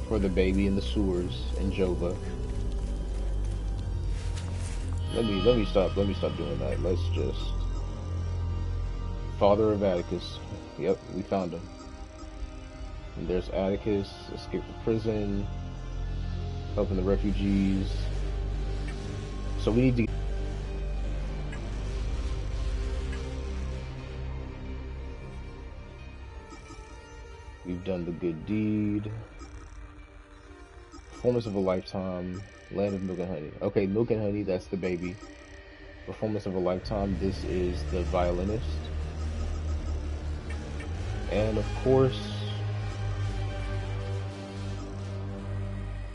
for the baby in the sewers in Jova. Let me stop doing that. Let's just Father of Atticus. Yep, we found him. And there's Atticus, escaped from prison, helping the refugees. So we need to. We've done the good deed. Performance of a lifetime. Land of milk and honey. Okay, milk and honey, that's the baby. Performance of a lifetime, this is the violinist. And of course,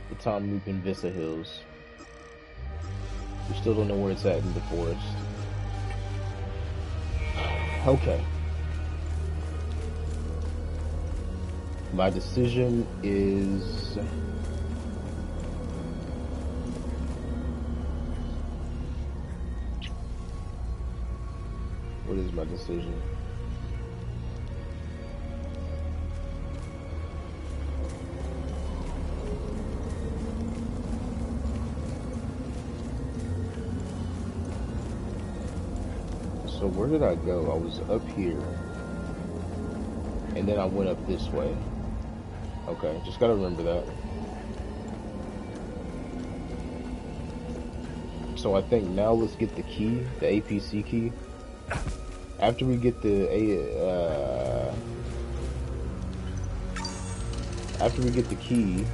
the time loop in Vista Hills. We still don't know where it's at in the forest. Okay. My decision is... What is my decision? So where did I go? I was up here. And then I went up this way. Okay, just gotta remember that. So I think now let's get the key, the APC key. After we get the after we get the key,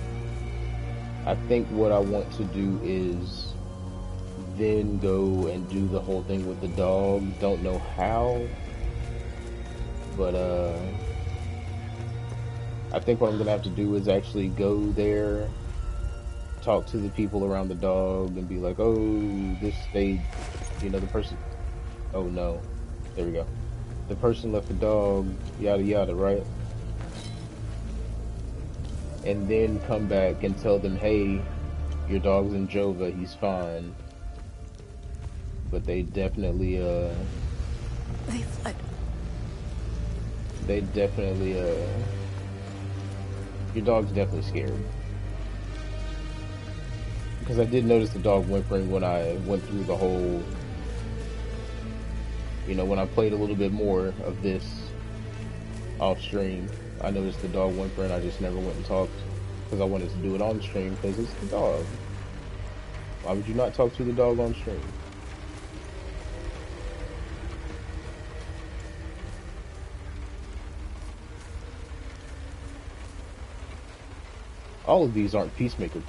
I think what I want to do is then go and do the whole thing with the dog. Don't know how, but I think what I'm gonna have to do is actually go there, talk to the people around the dog, and be like, oh, the person, oh no, there we go. The person left the dog, yada yada, right? And then come back and tell them, hey, your dog's in Jova, he's fine. But they definitely, They fled. They definitely, your dog's definitely scared. Because I did notice the dog whimpering when I went through the whole, when I played a little bit more of this off stream. I noticed the dog whimpering. I just never went and talked because I wanted to do it on stream because it's the dog. Why would you not talk to the dog on stream? All of these aren't Peacemaker.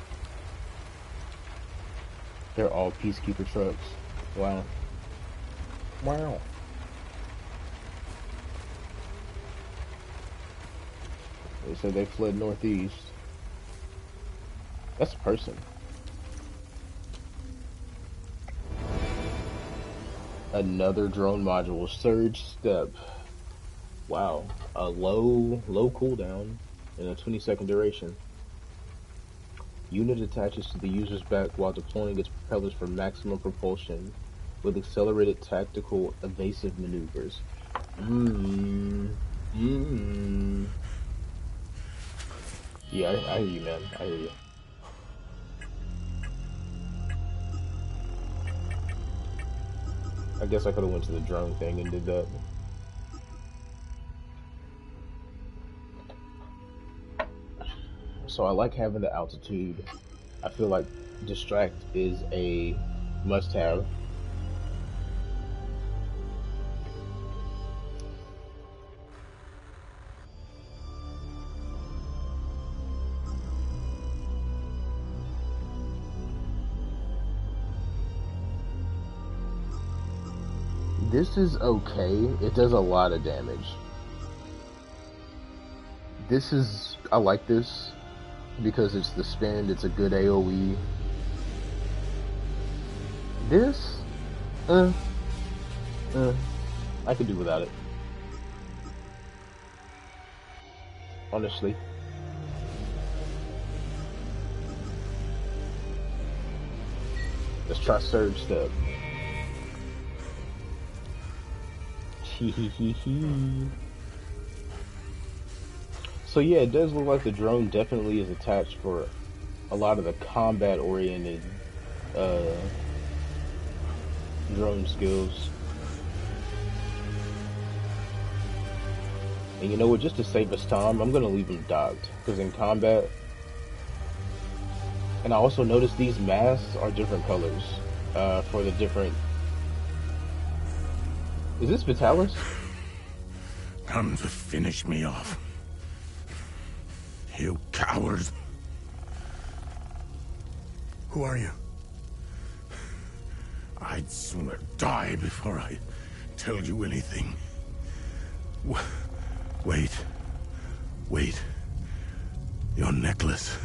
They're all Peacekeeper trucks. Wow. Wow. They said they fled northeast. That's a person. Another drone module. Surge step. Wow. A low cooldown and a 20-second duration. Unit attaches to the user's back while deploying its propellers for maximum propulsion with accelerated tactical evasive maneuvers. Yeah, I hear you, man. I hear you. I guess I could have went to the drone thing and did that. So I like having the altitude. I feel like distract is a must-have. This is okay. It does a lot of damage. I like this because it's the spin, it's a good AoE. This, I could do without it. Honestly. Let's try Surge Step. So yeah, it does look like the drone definitely is attached for a lot of the combat-oriented drone skills. And you know what, just to save us time, I'm gonna leave them docked, because in combat, and I also noticed these masks are different colors for the different. Is this Vitalis? Come to finish me off. You coward. Who are you? I'd sooner die before I tell you anything. Wait. Wait. Your necklace.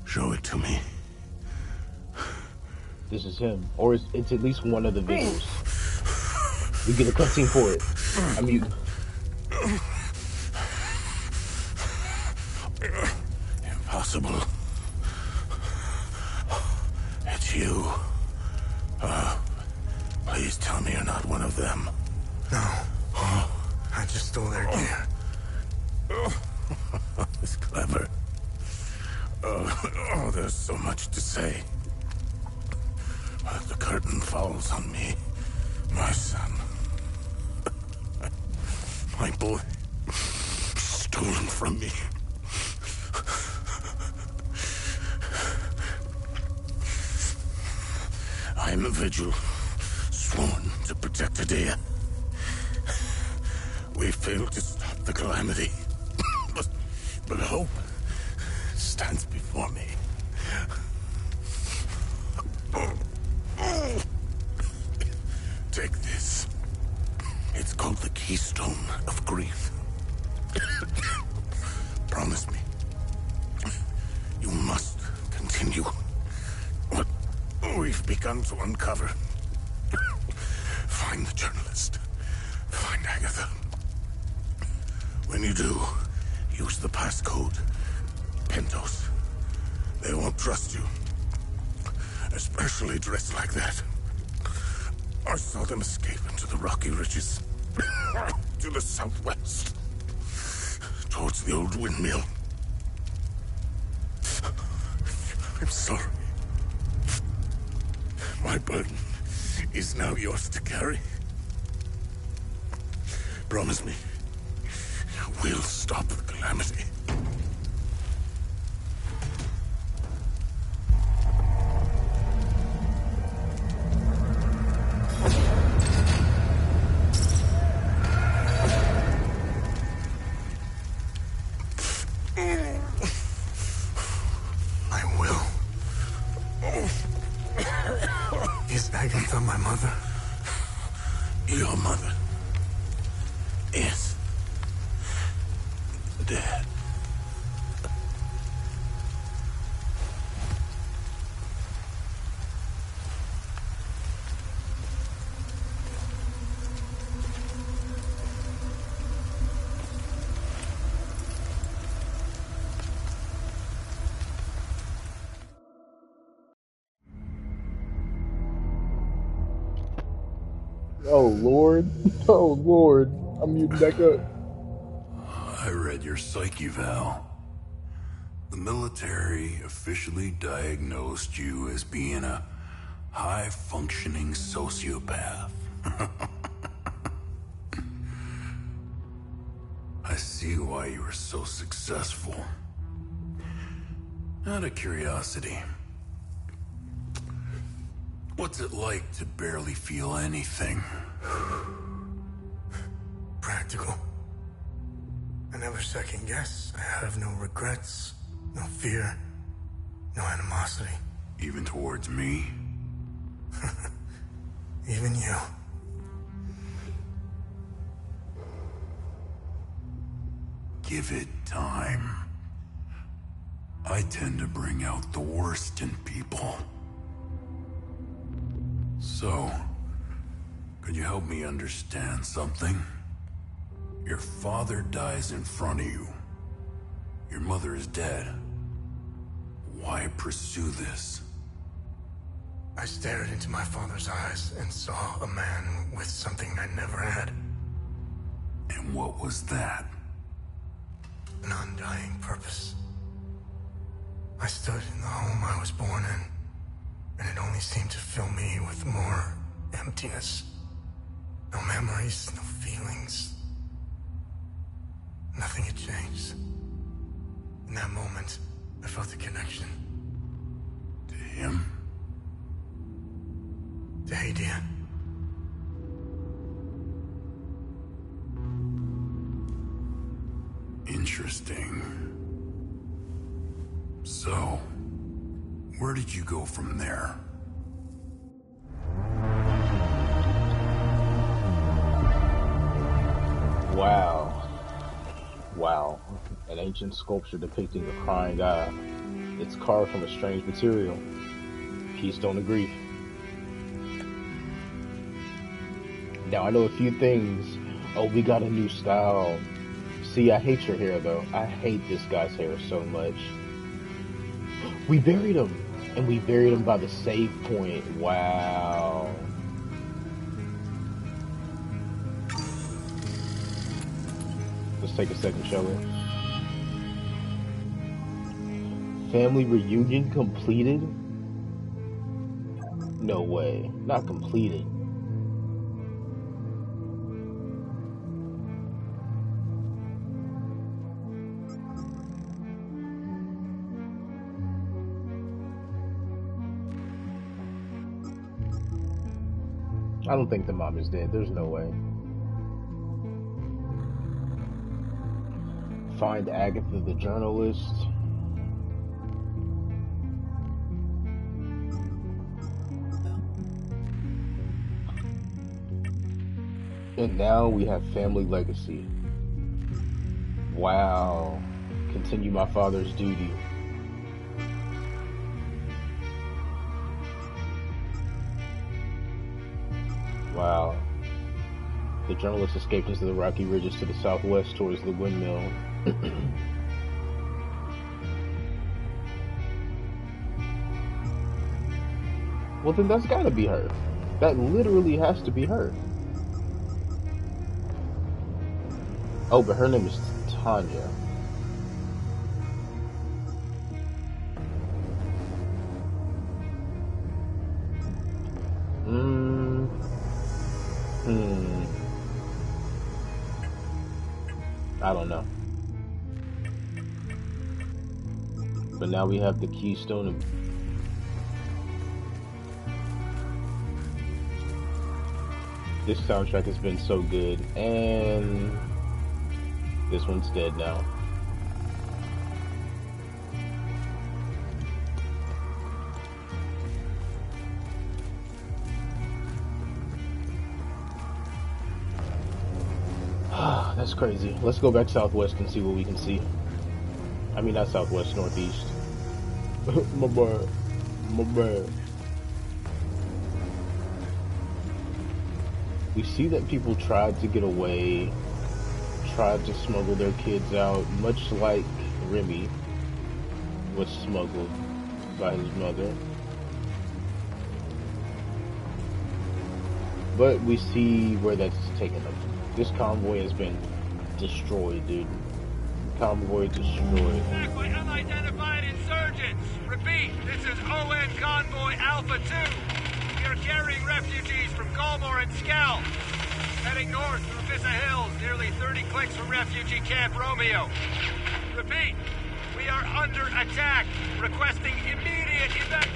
Show it to me. This is him. Or it's at least one of the videos. We get a cutscene for it. I mean, impossible. It's you. Please tell me you're not one of them. No. I just stole their gear. It's clever. There's so much to say. But the curtain falls on me. my boy stolen from me. I am a vigil, sworn to protect Adea. We failed to stop the calamity, but hope stands before me. Take this. It's called the Keystone of Grief. Promise me, you must continue what we've begun to uncover. Find the journalist. Find Agatha. When you do, use the passcode. Pentos. They won't trust you. Especially dressed like that. I saw them escape into the rocky ridges. To the southwest. Towards the old windmill. I'm sorry. My burden is now yours to carry. Promise me, we'll stop the calamity. Is Agatha my mother? Your mother is dead. Oh Lord, oh Lord, I'm muting back up. I read your psyche val. The military officially diagnosed you as being a high-functioning sociopath. I see why you were so successful. Out of curiosity, what's it like to barely feel anything? Practical. I never second guess. I have no regrets, no fear, no animosity. Even towards me? Even you. Give it time. I tend to bring out the worst in people. So, could you help me understand something? Your father dies in front of you. Your mother is dead. Why pursue this? I stared into my father's eyes and saw a man with something I never had. And what was that? An undying purpose. I stood in the home I was born in, and it only seemed to fill me with more emptiness. No memories, no feelings. Nothing had changed. In that moment, I felt a connection. To him? To Hadia. Interesting. So, where did you go from there? Wow. Wow. An ancient sculpture depicting a crying eye. It's carved from a strange material. Keystone of Grief. Now I know a few things. Oh, we got a new style. See, I hate your hair though. I hate this guy's hair so much. We buried him. And we buried him by the save point. Wow. Let's take a second, shall we? Family reunion completed? No way. Not completed. I don't think the mom is dead. There's no way. Find Agatha the journalist. And now we have family legacy. Wow. Continue my father's duty. Wow. The journalist escaped into the rocky ridges to the southwest towards the windmill. Well, then that's gotta be her. That literally has to be her. Oh, but her name is Tanya. I don't know. But now we have the keystone of... This soundtrack has been so good, and this one's dead now. That's crazy. Let's go back southwest and see what we can see. I mean, not southwest, northeast. My bad. My bad. We see that people tried to get away, tried to smuggle their kids out, much like Remy was smuggled by his mother. But we see where that's taken them. This convoy has been destroyed, dude. Convoy destroyed. Attack by unidentified insurgents. Repeat, this is ON Convoy Alpha 2. We are carrying refugees from Galmore and Skell. Heading north through Vista Hills, nearly 30 clicks from refugee camp Romeo. Repeat, we are under attack. Requesting immediate evacuation.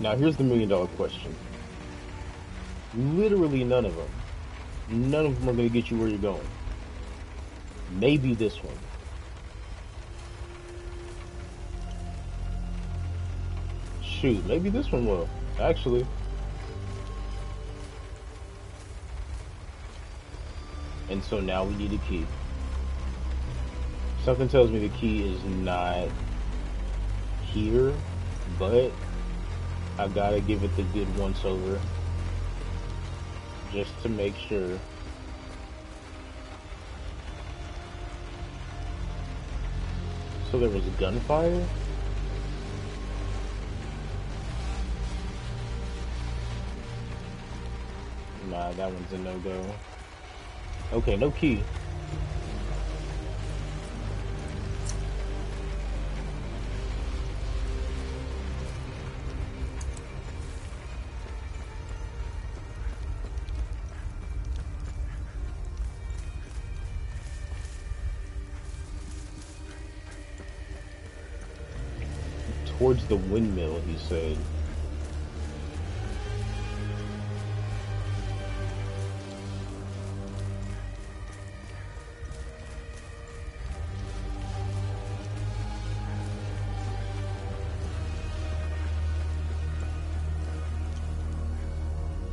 Now here's the $1 million question. Literally none of them. None of them are going to get you where you're going. Maybe this one. Shoot, maybe this one will, actually. And so now we need a key. Something tells me the key is not here, but I gotta give it the good once over, just to make sure. So there was gunfire? Nah, that one's a no-go. Okay, no key. Towards the windmill, he said.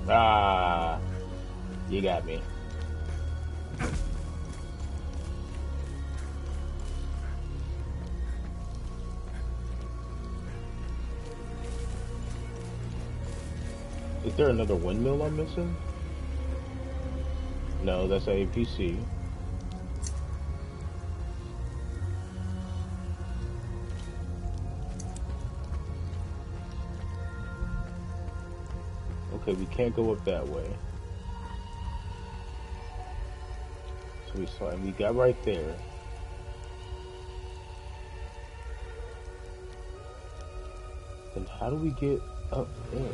Ah, you got me. Is there another windmill I'm missing? No, that's a APC. Okay, we can't go up that way. So we saw, and we got right there. Then how do we get up there?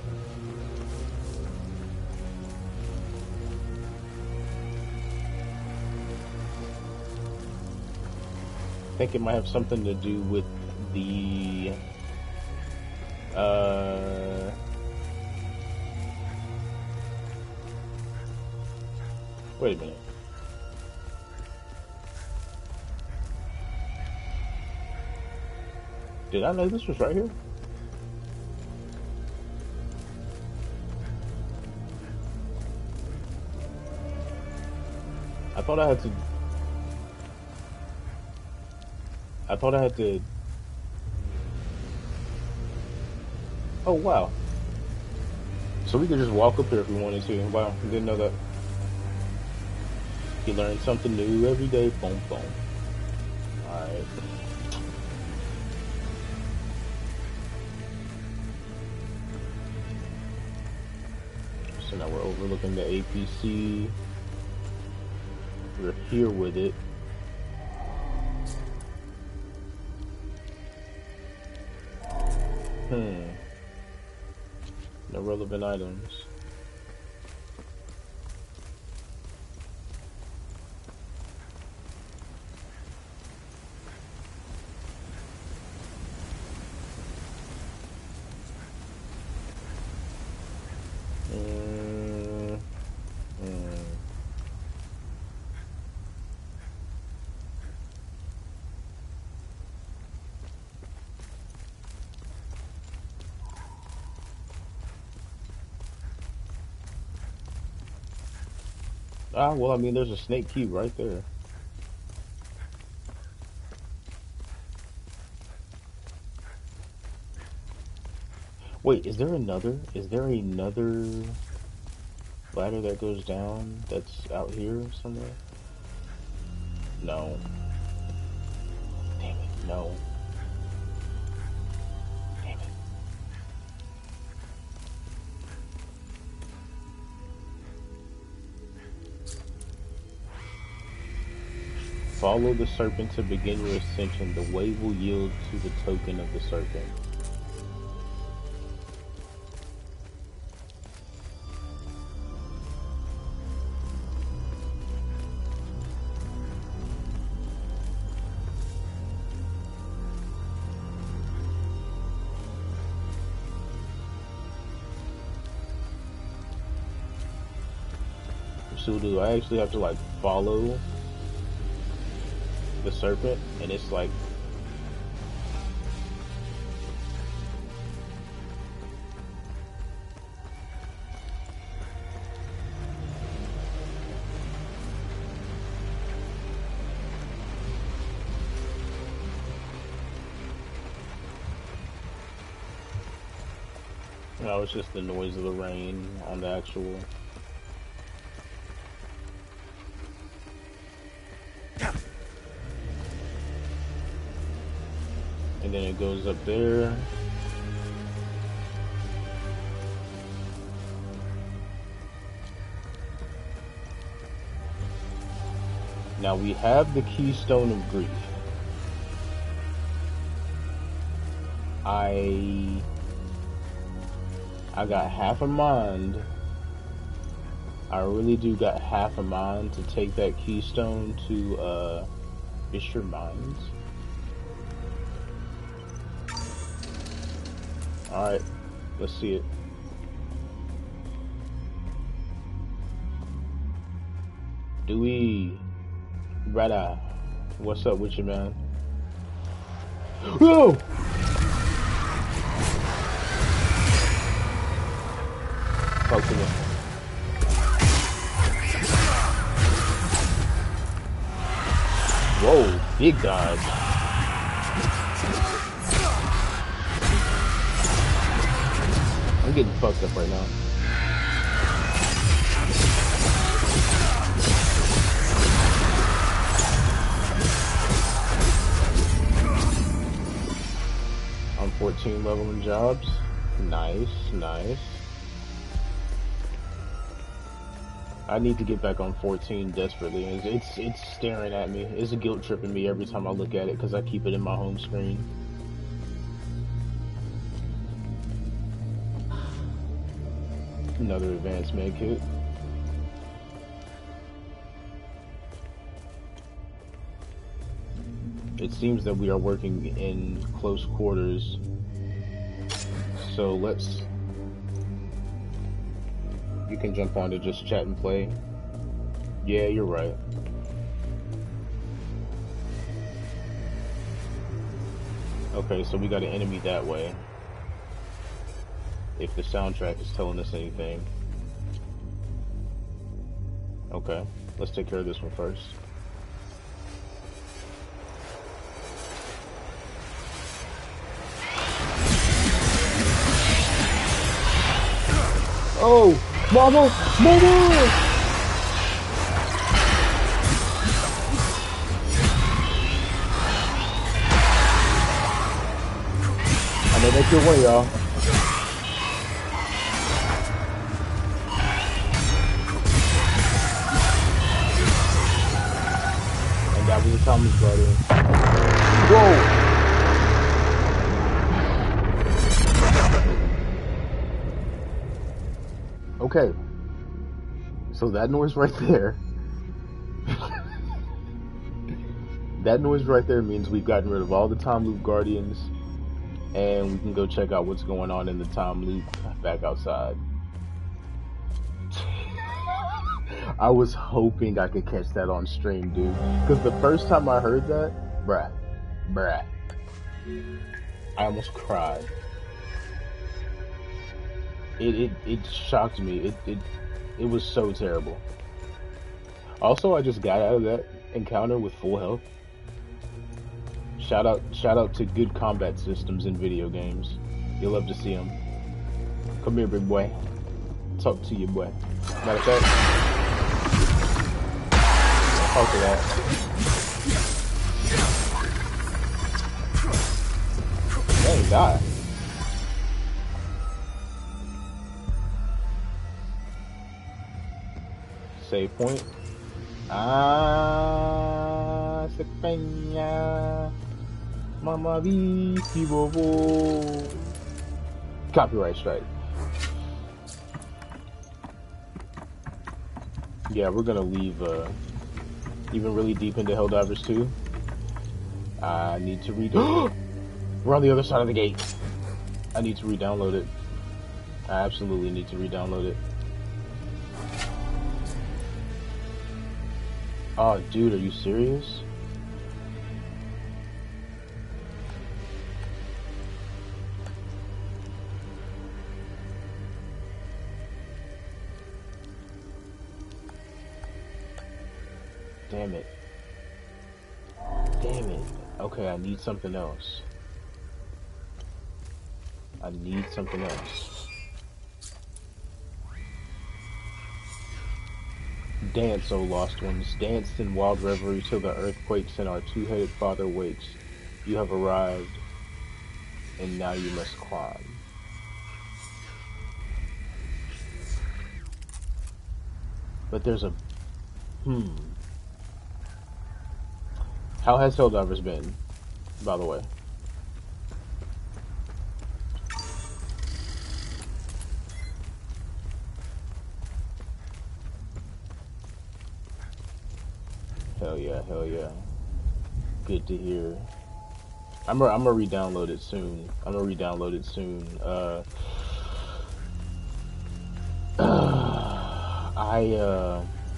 think it might have something to do with the wait a minute. Did I know this was right here? I thought I had to. Oh, wow. So we could just walk up here if we wanted to. Wow, didn't know that. You learn something new every day. Boom, boom. Alright. So now we're overlooking the APC. We're here with it. No relevant items. Ah, well, I mean, there's a snake cube right there. Wait, is there another ladder that goes down that's out here somewhere? No. Damn it, no. Damn it. Follow the serpent to begin your ascension. The way will yield to the token of the serpent. So do I actually have to like follow the serpent? And it's like no, it's just the noise of the rain on the actual. And then it goes up there. Now we have the keystone of grief. I got half a mind. I really do got half a mind to take that keystone to Fisher Mines. Alright, let's see it. Dewey, brother, what's up with you, man? Whoa! Talk to me. Whoa, big dodge. I'm getting fucked up right now. I'm 14 level in jobs. Nice, nice. I need to get back on 14 desperately. It's staring at me. It's a guilt tripping me every time I look at it because I keep it in my home screen. Another advanced med kit. It seems that we are working in close quarters. So let's... You can jump on to just chat and play. Yeah, you're right. Okay, so we got an enemy that way. If the soundtrack is telling us anything. Okay, let's take care of this one first. Oh, mama, mama! I know that's your way, y'all. And that was a Thomas brother. Whoa! Okay, so that noise right there, that noise right there means we've gotten rid of all the time loop guardians, and we can go check out what's going on in the time loop back outside. I was hoping I could catch that on stream, dude, because the first time I heard that, bruh, I almost cried. It shocked me. It was so terrible. Also, I just got out of that encounter with full health. Shout out to good combat systems in video games. You'll love to see them. Come here, big boy. Talk to you, boy. Matter of fact, talk to that. Dang, die. Save point. Ah, se peña. Mama vici bobo. Copyright strike. Yeah, we're gonna leave, even really deep into Helldivers 2. I need to read. We're on the other side of the gate. I need to re-download it. I absolutely need to re-download it. Oh, dude, are you serious? Damn it. Damn it. Okay, I need something else. I need something else. Dance, O lost ones, dance in wild reverie till the earth quakes and our two-headed father wakes. You have arrived, and now you must climb. But there's a... How has Helldivers been, by the way? Hell yeah, hell yeah. Good to hear. I'm gonna re-download it soon.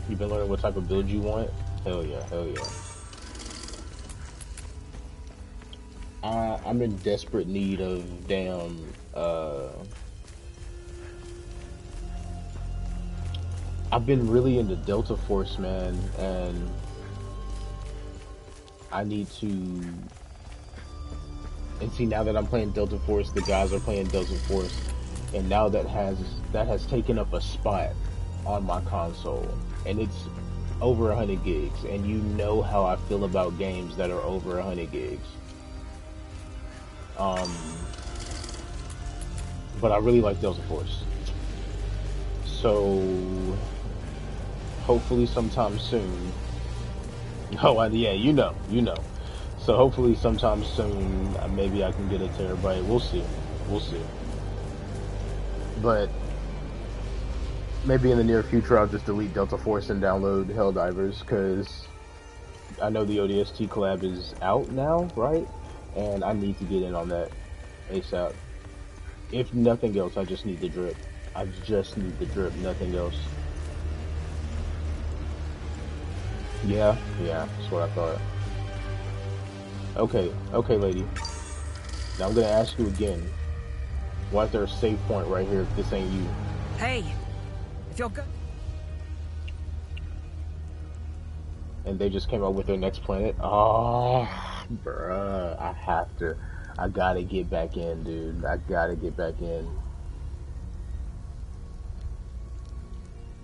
You've been learning what type of build you want? Hell yeah, hell yeah. I'm in desperate need of damn, I've been really into Delta Force, man, and I need to, and see, now that I'm playing Delta Force, the guys are playing Delta Force, and now that has taken up a spot on my console, and it's over 100 gigs, and you know how I feel about games that are over 100 gigs. But I really like Delta Force. So, hopefully sometime soon. Oh, yeah, you know. So hopefully sometime soon, maybe I can get a terabyte. We'll see. But maybe in the near future, I'll just delete Delta Force and download Helldivers, because I know the ODST collab is out now, right? And I need to get in on that ASAP. If nothing else, I just need the drip. I just need the drip, nothing else. Yeah, that's what I thought. Okay, lady. Now I'm gonna ask you again. Why is there a save point right here if this ain't you? Hey, if you're good. And they just came out with their next planet. Oh, bruh, I gotta get back in, dude. I gotta get back in.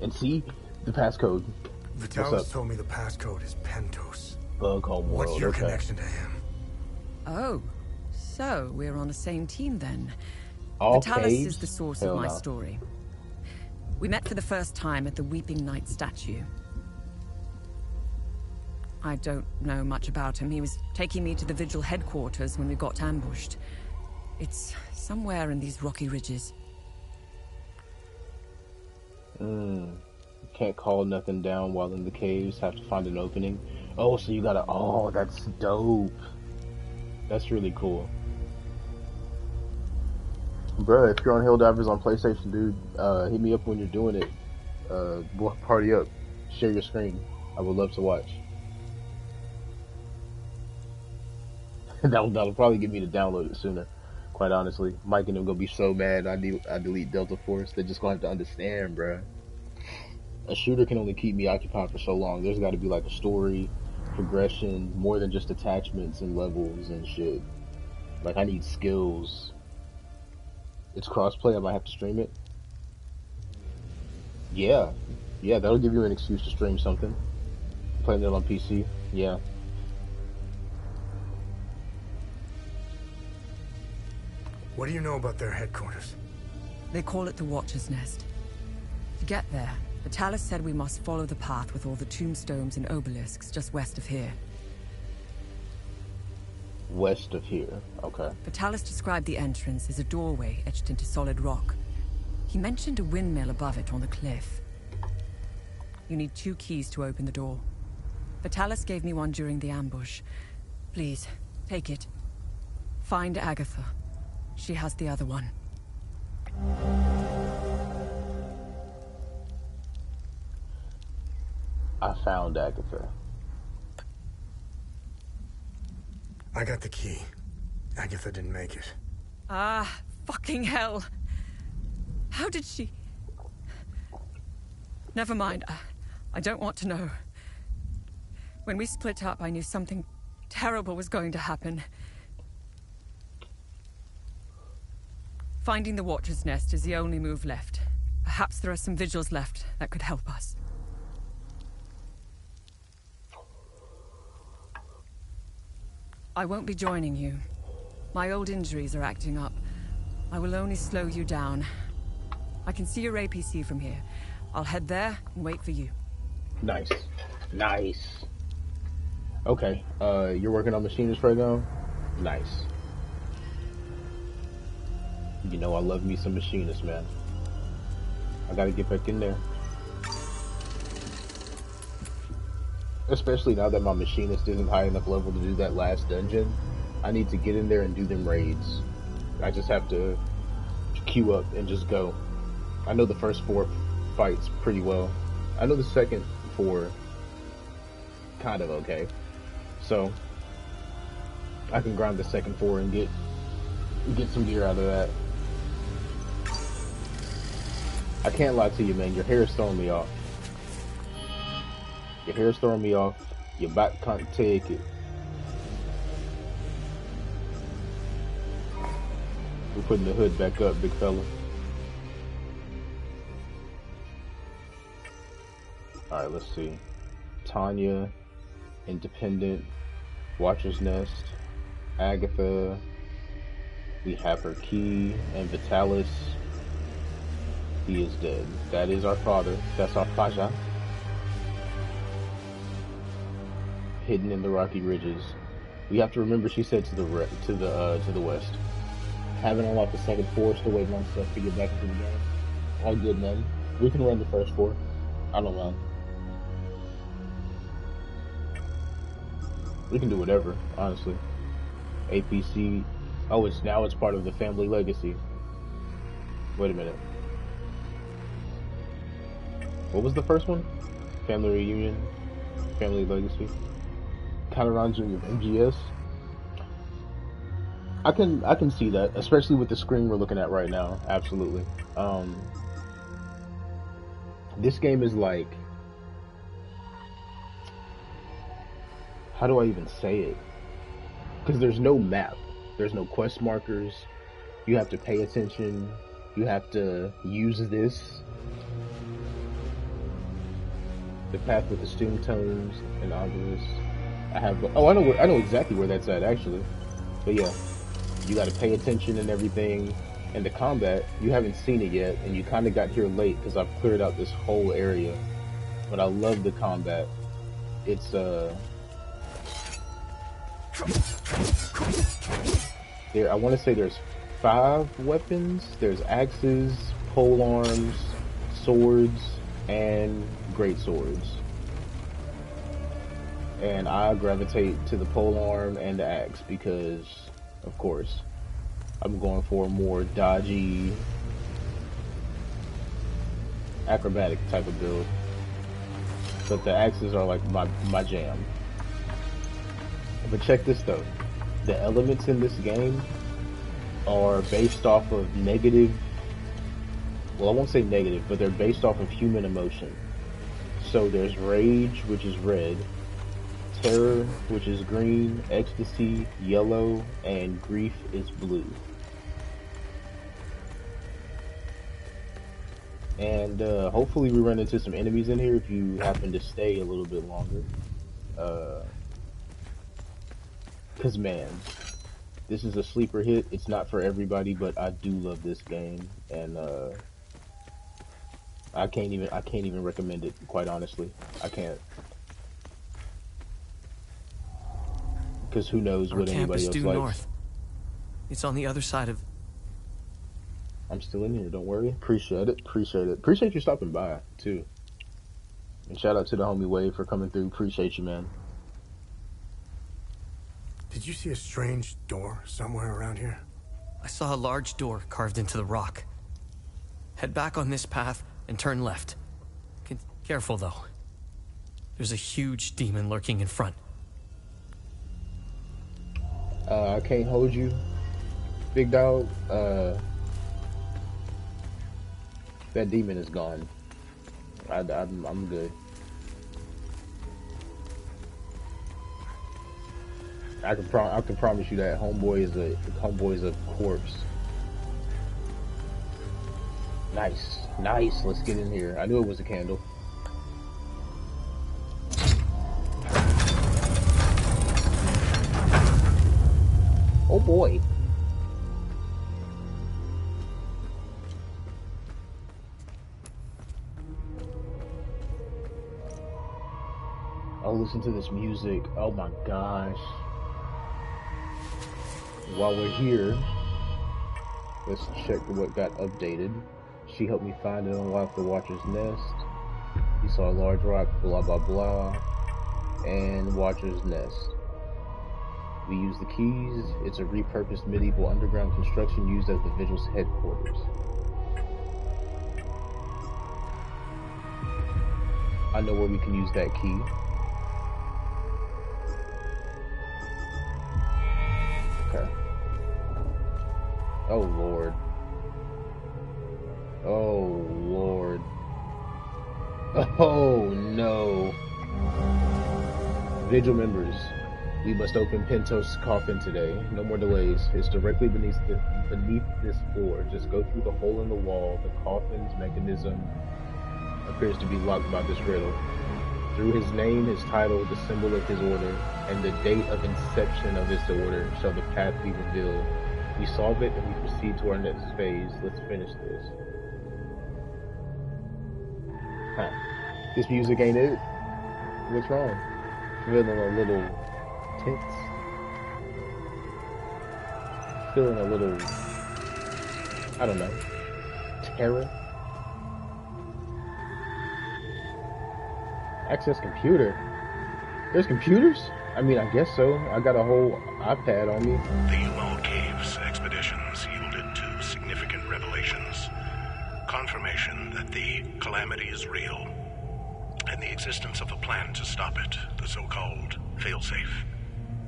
And see the passcode. Vitalis told me the passcode is Pentos. Bug Home World. What's your connection to him? Oh, so we're on the same team then. All Vitalis caves? is the source Hell of my no. story. We met for the first time at the Weeping Knight statue. I don't know much about him. He was taking me to the Vigil headquarters when we got ambushed. It's somewhere in these rocky ridges. Can't call nothing down while in the caves. Have to find an opening. Oh, so you gotta. Oh, that's dope. That's really cool. Bruh, if you're on Helldivers on PlayStation, dude, hit me up when you're doing it. We'll party up. Share your screen. I would love to watch. That'll probably get me to download it sooner. Quite honestly, Mike and them gonna be so mad. I delete Delta Force. They're just gonna have to understand, bruh. A shooter can only keep me occupied for so long. There's got to be like a story, progression, more than just attachments and levels and shit. Like I need skills. It's crossplay. I might have to stream it. Yeah, that'll give you an excuse to stream something. Playing it on PC. Yeah. What do you know about their headquarters? They call it the Watcher's Nest. To get there, Vitalis said we must follow the path with all the tombstones and obelisks just west of here. West of here, okay. Vitalis described the entrance as a doorway etched into solid rock. He mentioned a windmill above it on the cliff. You need 2 keys to open the door. Vitalis gave me one during the ambush. Please, take it. Find Agatha. She has the other one. I found Agatha. I got the key. Agatha didn't make it. Ah, fucking hell. How did she... Never mind. I don't want to know. When we split up, I knew something terrible was going to happen. Finding the Watcher's Nest is the only move left. Perhaps there are some vigils left that could help us. I won't be joining you. My old injuries are acting up. I will only slow you down. I can see your APC from here. I'll head there and wait for you. Nice. Okay, you're working on machinists right now? Nice. You know I love me some machinists, man. I gotta get back in there. Especially now that my machinist isn't high enough level to do that last dungeon. I need to get in there and do them raids. I just have to queue up and just go. I know the first 4 fights pretty well. I know the second 4 kind of okay. So I can grind the second 4 and get some gear out of that. I can't lie to you, man. Your hair is throwing me off. Your hair's throwing me off. Your back can't take it. We're putting the hood back up, big fella. Alright, let's see. Tanya, Independent, Watcher's Nest, Agatha. We have her key, and Vitalis. He is dead. That is our father. That's our Faja. Hidden in the rocky ridges. We have to remember she said to the west. Haven't unlocked the second 4, still waiting on stuff to get back into the game. All good, man. We can run the first 4. I don't mind. We can do whatever, honestly. APC. Oh, it's part of the family legacy. Wait a minute. What was the first one? Family reunion, family legacy. Counter-Rhymes of MGS. I can see that, especially with the screen we're looking at right now. Absolutely. This game is like, how do I even say it? Because there's no map, there's no quest markers. You have to pay attention. You have to use this. The path with the sting tones and obelisk. I know exactly where that's at actually. But yeah, you got to pay attention and everything. And the combat, you haven't seen it yet, and you kind of got here late because I've cleared out this whole area. But I love the combat. It's there. I want to say there's 5 weapons. There's axes, pole arms, swords, and great swords. And I gravitate to the pole arm and the axe because, of course, I'm going for a more dodgy, acrobatic type of build. But the axes are like my jam. But check this though. The elements in this game are based off of negative, well, I won't say negative, but they're based off of human emotion. So there's rage, which is red, terror, which is green, ecstasy, yellow, and grief is blue. And hopefully we run into some enemies in here if you happen to stay a little bit longer. Cause man, this is a sleeper hit. It's not for everybody, but I do love this game, and I can't even recommend it, quite honestly. I can't. Because who knows what anybody else likes. North. It's on the other side of... I'm still in here, don't worry. Appreciate it. Appreciate you stopping by, too. And shout out to the homie Wave for coming through. Appreciate you, man. Did you see a strange door somewhere around here? I saw a large door carved into the rock. Head back on this path and turn left. Careful, though. There's a huge demon lurking in front. I can't hold you, big dog. That demon is gone. I'm good. I can promise you that homeboy is a corpse. Nice. Let's get in here. I knew it was a candle. Oh boy. Oh, listen to this music. Oh my gosh. While we're here, let's check what got updated. She helped me find and unlock the Watcher's Nest. You saw a large rock, blah blah blah. And Watcher's Nest. We use the keys. It's a repurposed medieval underground construction used as the Vigil's headquarters. I know where we can use that key. Okay. Oh Lord. Oh Lord. Oh no. Vigil members, we must open Pentos' coffin today. No more delays. It's directly beneath this floor. Just go through the hole in the wall. The coffin's mechanism appears to be locked by this riddle. Through his name, his title, the symbol of his order, and the date of inception of his order shall the path be revealed. We solve it and we proceed to our next phase. Let's finish this. Huh. This music ain't it? What's wrong? Feeling a little tense. Feeling a little, I don't know, terror. Access computer. There's computers? I mean, I guess so. I got a whole iPad on me. The Umal Caves expeditions yielded two significant revelations. Confirmation that the calamity is real, and the existence of a plan to stop it, the so-called failsafe.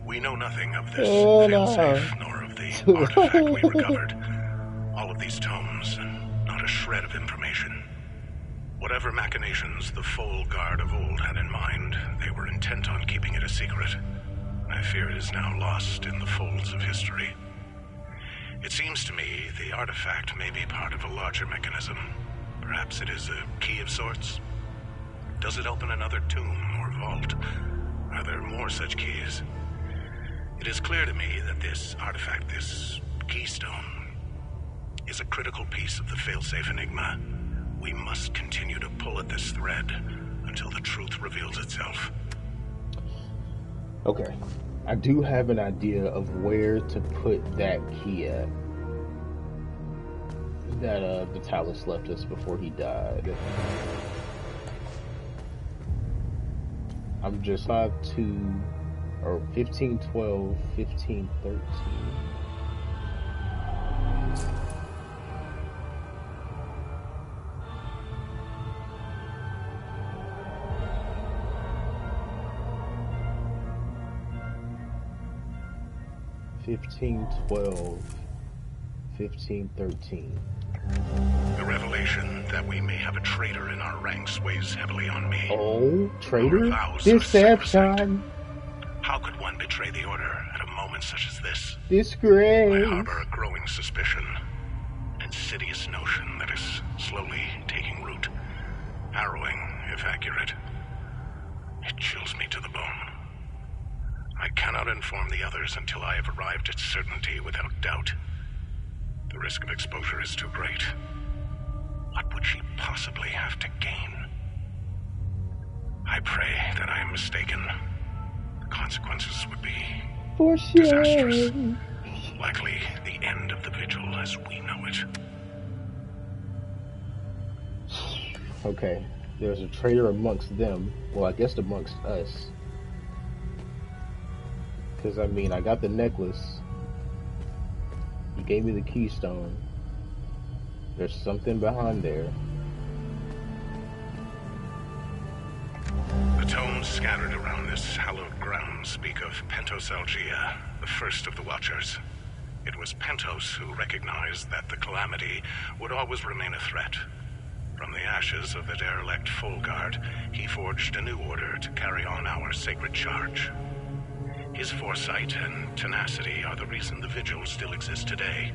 We know nothing of this failsafe, nor of the artifact we recovered. All of these tomes, and not a shred of information. Whatever machinations the Foal Guard of old had in mind, they were intent on keeping it a secret. I fear it is now lost in the folds of history. It seems to me the artifact may be part of a larger mechanism. Perhaps it is a key of sorts. Does it open another tomb or vault? Are there more such keys? It is clear to me that this artifact, this keystone, is a critical piece of the failsafe enigma. We must continue to pull at this thread until the truth reveals itself. Okay. I do have an idea of where to put that key at. That Vitalis left us before he died. I'm just 5'2", or 1512, 1513. The revelation that we may have a traitor in our ranks weighs heavily on me. Oh, traitor? Deception! How could one betray the Order at a moment such as this? Disgrace! I harbor a growing suspicion, an insidious notion that is slowly taking root. Harrowing, if accurate. It chills me to the bone. I cannot inform the others until I have arrived at certainty without doubt. The risk of exposure is too great. What would she possibly have to gain? I pray that I am mistaken. The consequences would be disastrous. Likely the end of the vigil as we know it. Okay, there's a traitor amongst them. Well, I guess amongst us. Because, I mean, I got the necklace. You gave me the keystone. There's something behind there. The tomes scattered around this hallowed ground speak of Pentos Algia, the first of the Watchers. It was Pentos who recognized that the calamity would always remain a threat. From the ashes of the derelict Foal Guard, he forged a new order to carry on our sacred charge. His foresight and tenacity are the reason the Vigil still exists today.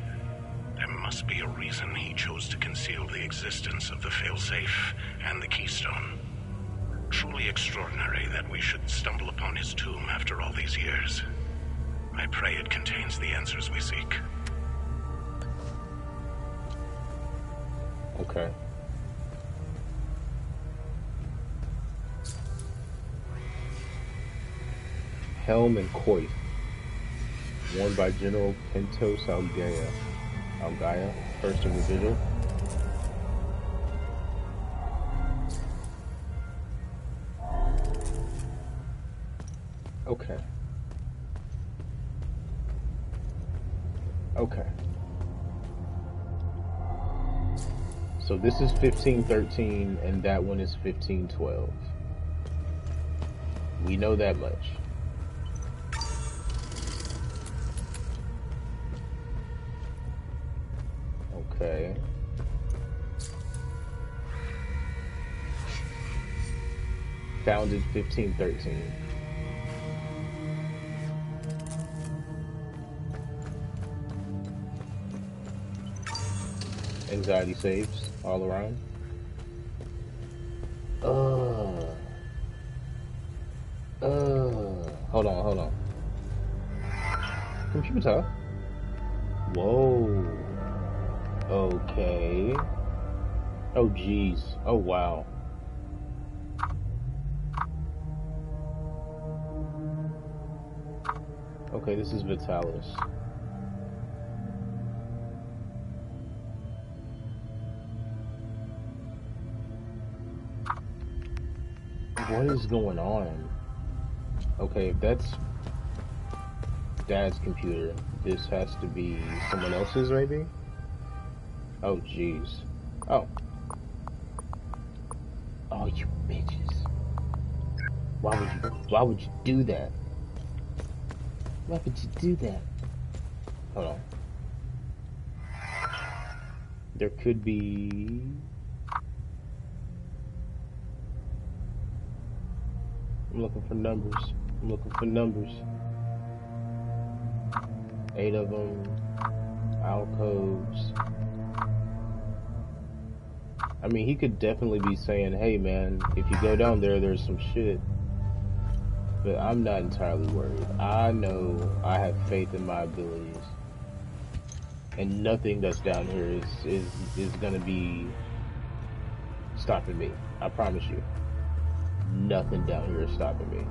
There must be a reason he chose to conceal the existence of the failsafe and the keystone. Truly extraordinary that we should stumble upon his tomb after all these years. I pray it contains the answers we seek. Okay. Helm and coif, worn by General Pentos Algaia, first of the Vigil. Okay. Okay. So this is 1513 and that one is 1512. We know that much. Okay. Founded 1513. Anxiety saves all around. Hold on. Computer. Whoa. Okay. Oh, jeez. Oh, wow. Okay, this is Vitalis. What is going on? Okay, if that's Dad's computer, this has to be someone else's, maybe? Oh, jeez. Oh. Oh, you bitches. Why would you do that? Why would you do that? Hold on. There could be... I'm looking for numbers. I'm looking for numbers. 8 of them. Alcoves. I mean, he could definitely be saying, hey man, if you go down there, there's some shit. But I'm not entirely worried. I know I have faith in my abilities. And nothing that's down here is gonna be stopping me. I promise you. Nothing down here is stopping me.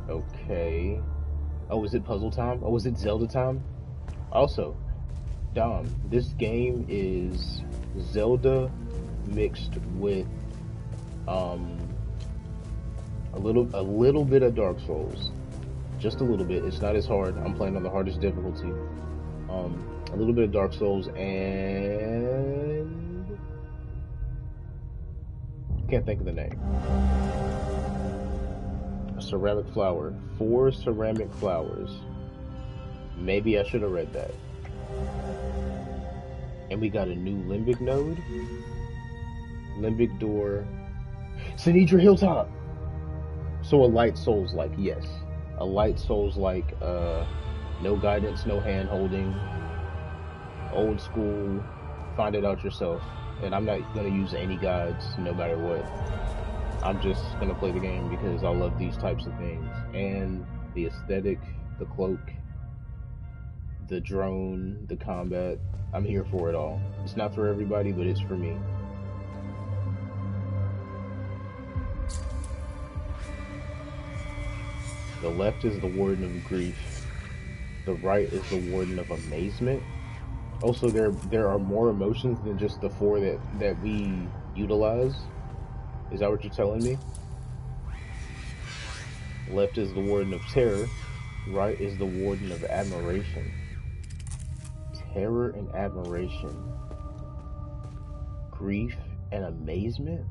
Okay. Oh, is it puzzle time? Oh, is it Zelda time? Also, Dom, this game is Zelda mixed with a little bit of Dark Souls. Just a little bit. It's not as hard. I'm playing on the hardest difficulty. A little bit of Dark Souls and can't think of the name. A ceramic flower. 4 ceramic flowers. Maybe I should have read that. And we got a new limbic node. Limbic door. Sinedra Hilltop! So a light souls like, yes. A light souls like, no guidance, no hand holding. Old school, find it out yourself. And I'm not gonna use any guides, no matter what. I'm just gonna play the game because I love these types of things. And the aesthetic, the cloak, the drone, the combat. I'm here for it all. It's not for everybody, but it's for me. The left is the Warden of Grief. The right is the Warden of Amazement. Also, there are more emotions than just the 4 that we utilize. Is that what you're telling me? Left is the Warden of Terror. Right is the Warden of Admiration. Terror and admiration. Grief and amazement?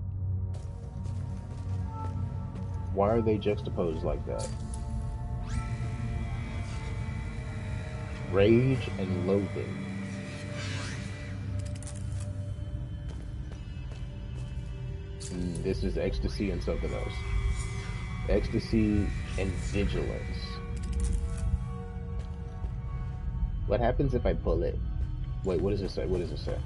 Why are they juxtaposed like that? Rage and loathing. This is ecstasy and something else. Ecstasy and vigilance. What happens if I pull it? Wait, what does it say? What does it say?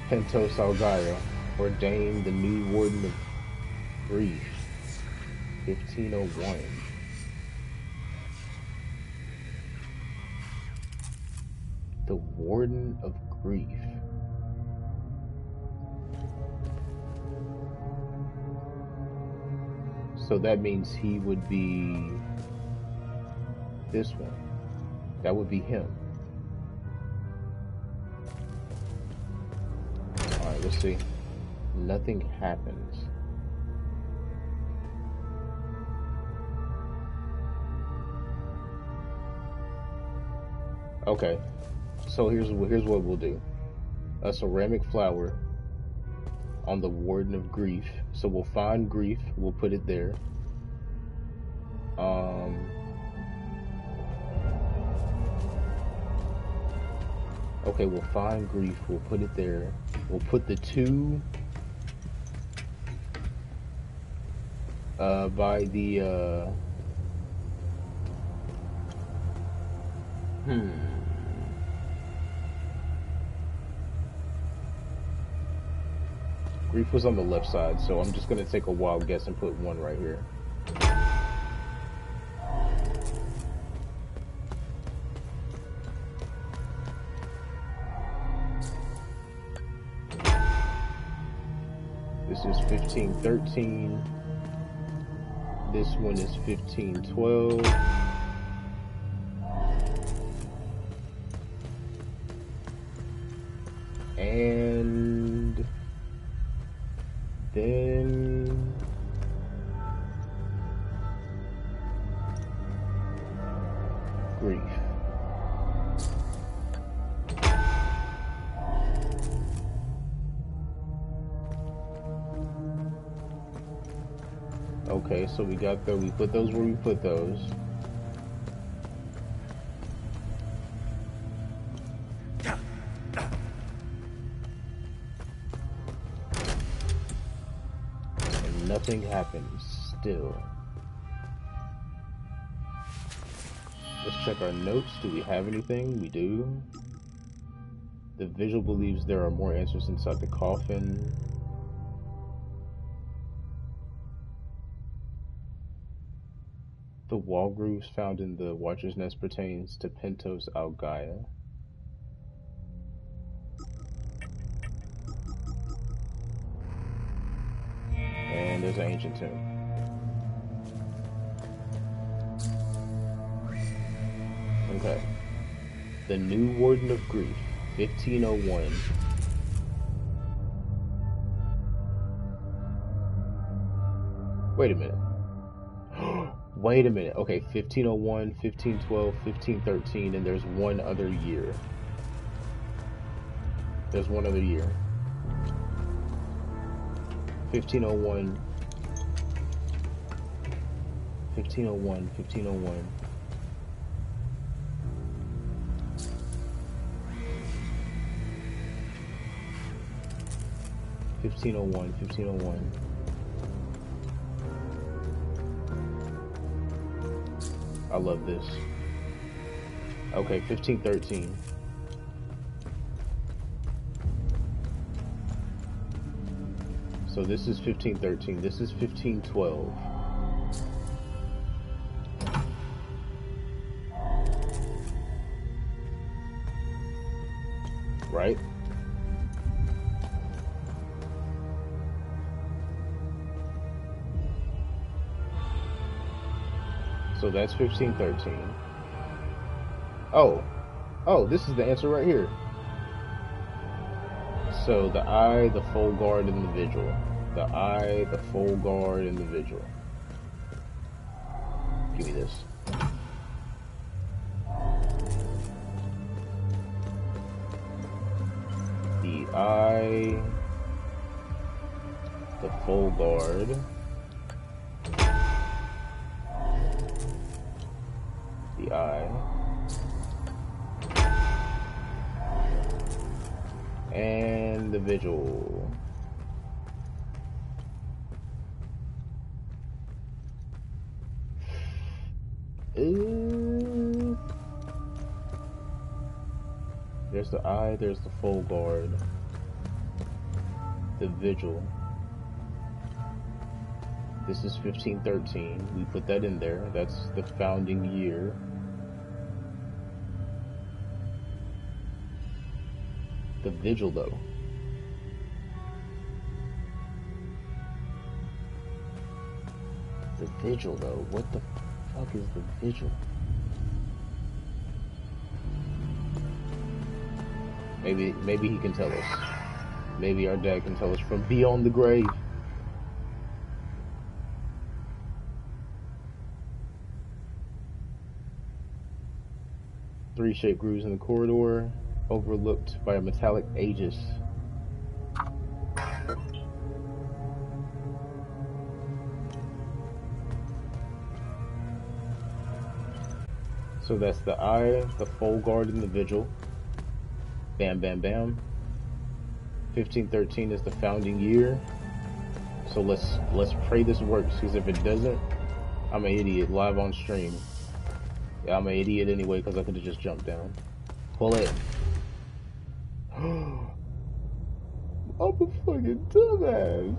Pento Salgaio, ordained the new Warden of Grief. 1501. The Warden of Grief. So that means he would be this one. That would be him. Alright, let's see. Nothing happens. Okay. So here's what we'll do. A ceramic flower on the Warden of Grief. So we'll find Grief, we'll put it there. Okay, we'll find Grief, we'll put it there. We'll put the 2 by the Grief was on the left side, so I'm just gonna take a wild guess and put 1 right here. This is 1513. This one is 1512. And then Grief. Okay, so we got we put those where we put those. And nothing happens still. Let's check our notes. Do we have anything? We do. The Vigil believes there are more answers inside the coffin. The wall grooves found in the Watcher's Nest pertains to Pentos Algaia. And there's an ancient tomb. Okay. The new Warden of Grief, 1501. Wait a minute. Wait a minute. Okay, 1501, 1512, 1513, and there's one other year. There's one other year. 1501. 1501, 1501. I love this. Okay, 1513. So this is 1513. This is 1512. Right? So that's 1513. Oh, this is the answer right here. So the Eye, the Full Guard, and the Vigil. The Eye, the Full Guard, and the Vigil. Give me this. The Eye, the Full Guard, the Eye, and the Vigil. There's the Eye, there's the Full Guard, the Vigil. This is 1513. We put that in there. That's the founding year. The Vigil, though. The Vigil, though. What the fuck is the Vigil? Maybe he can tell us. Maybe our dad can tell us from beyond the grave. Three shaped grooves in the corridor, overlooked by a metallic aegis. So that's the Eye, the Full Guard, and the Vigil. Bam, bam, bam. 1513 is the founding year. So let's pray this works, because if it doesn't, I'm an idiot live on stream. Yeah, I'm an idiot anyway, because I could have just jumped down. Pull it. I'm a fucking dumbass.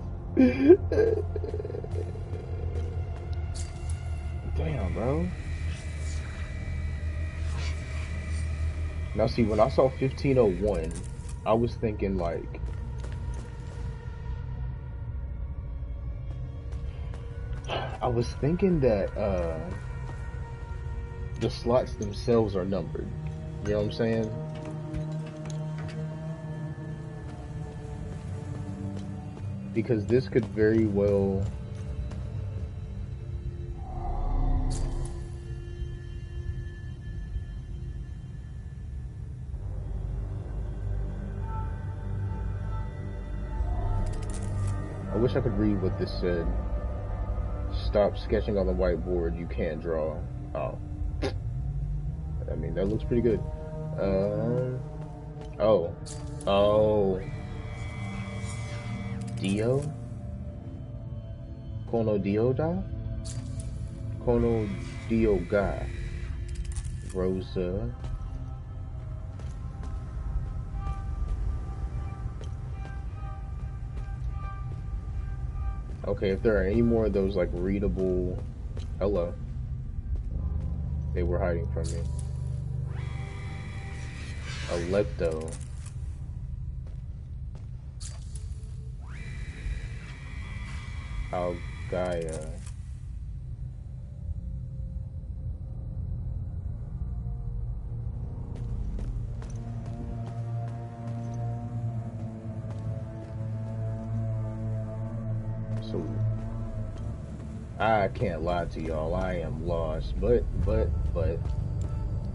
Damn, bro. Now see, when I saw 1501, I was thinking like, that the slots themselves are numbered. You know what I'm saying? Because this could very well wish I could read what this said. Stop sketching on the whiteboard. You can't draw. Oh. I mean, that looks pretty good. Oh. Oh. Dio? Kono Dio da? Kono Dio ga. Rosa. Okay, if there are any more of those, like, readable... Hello. They were hiding from me. Electo. Algaia. So, I can't lie to y'all, I am lost, but,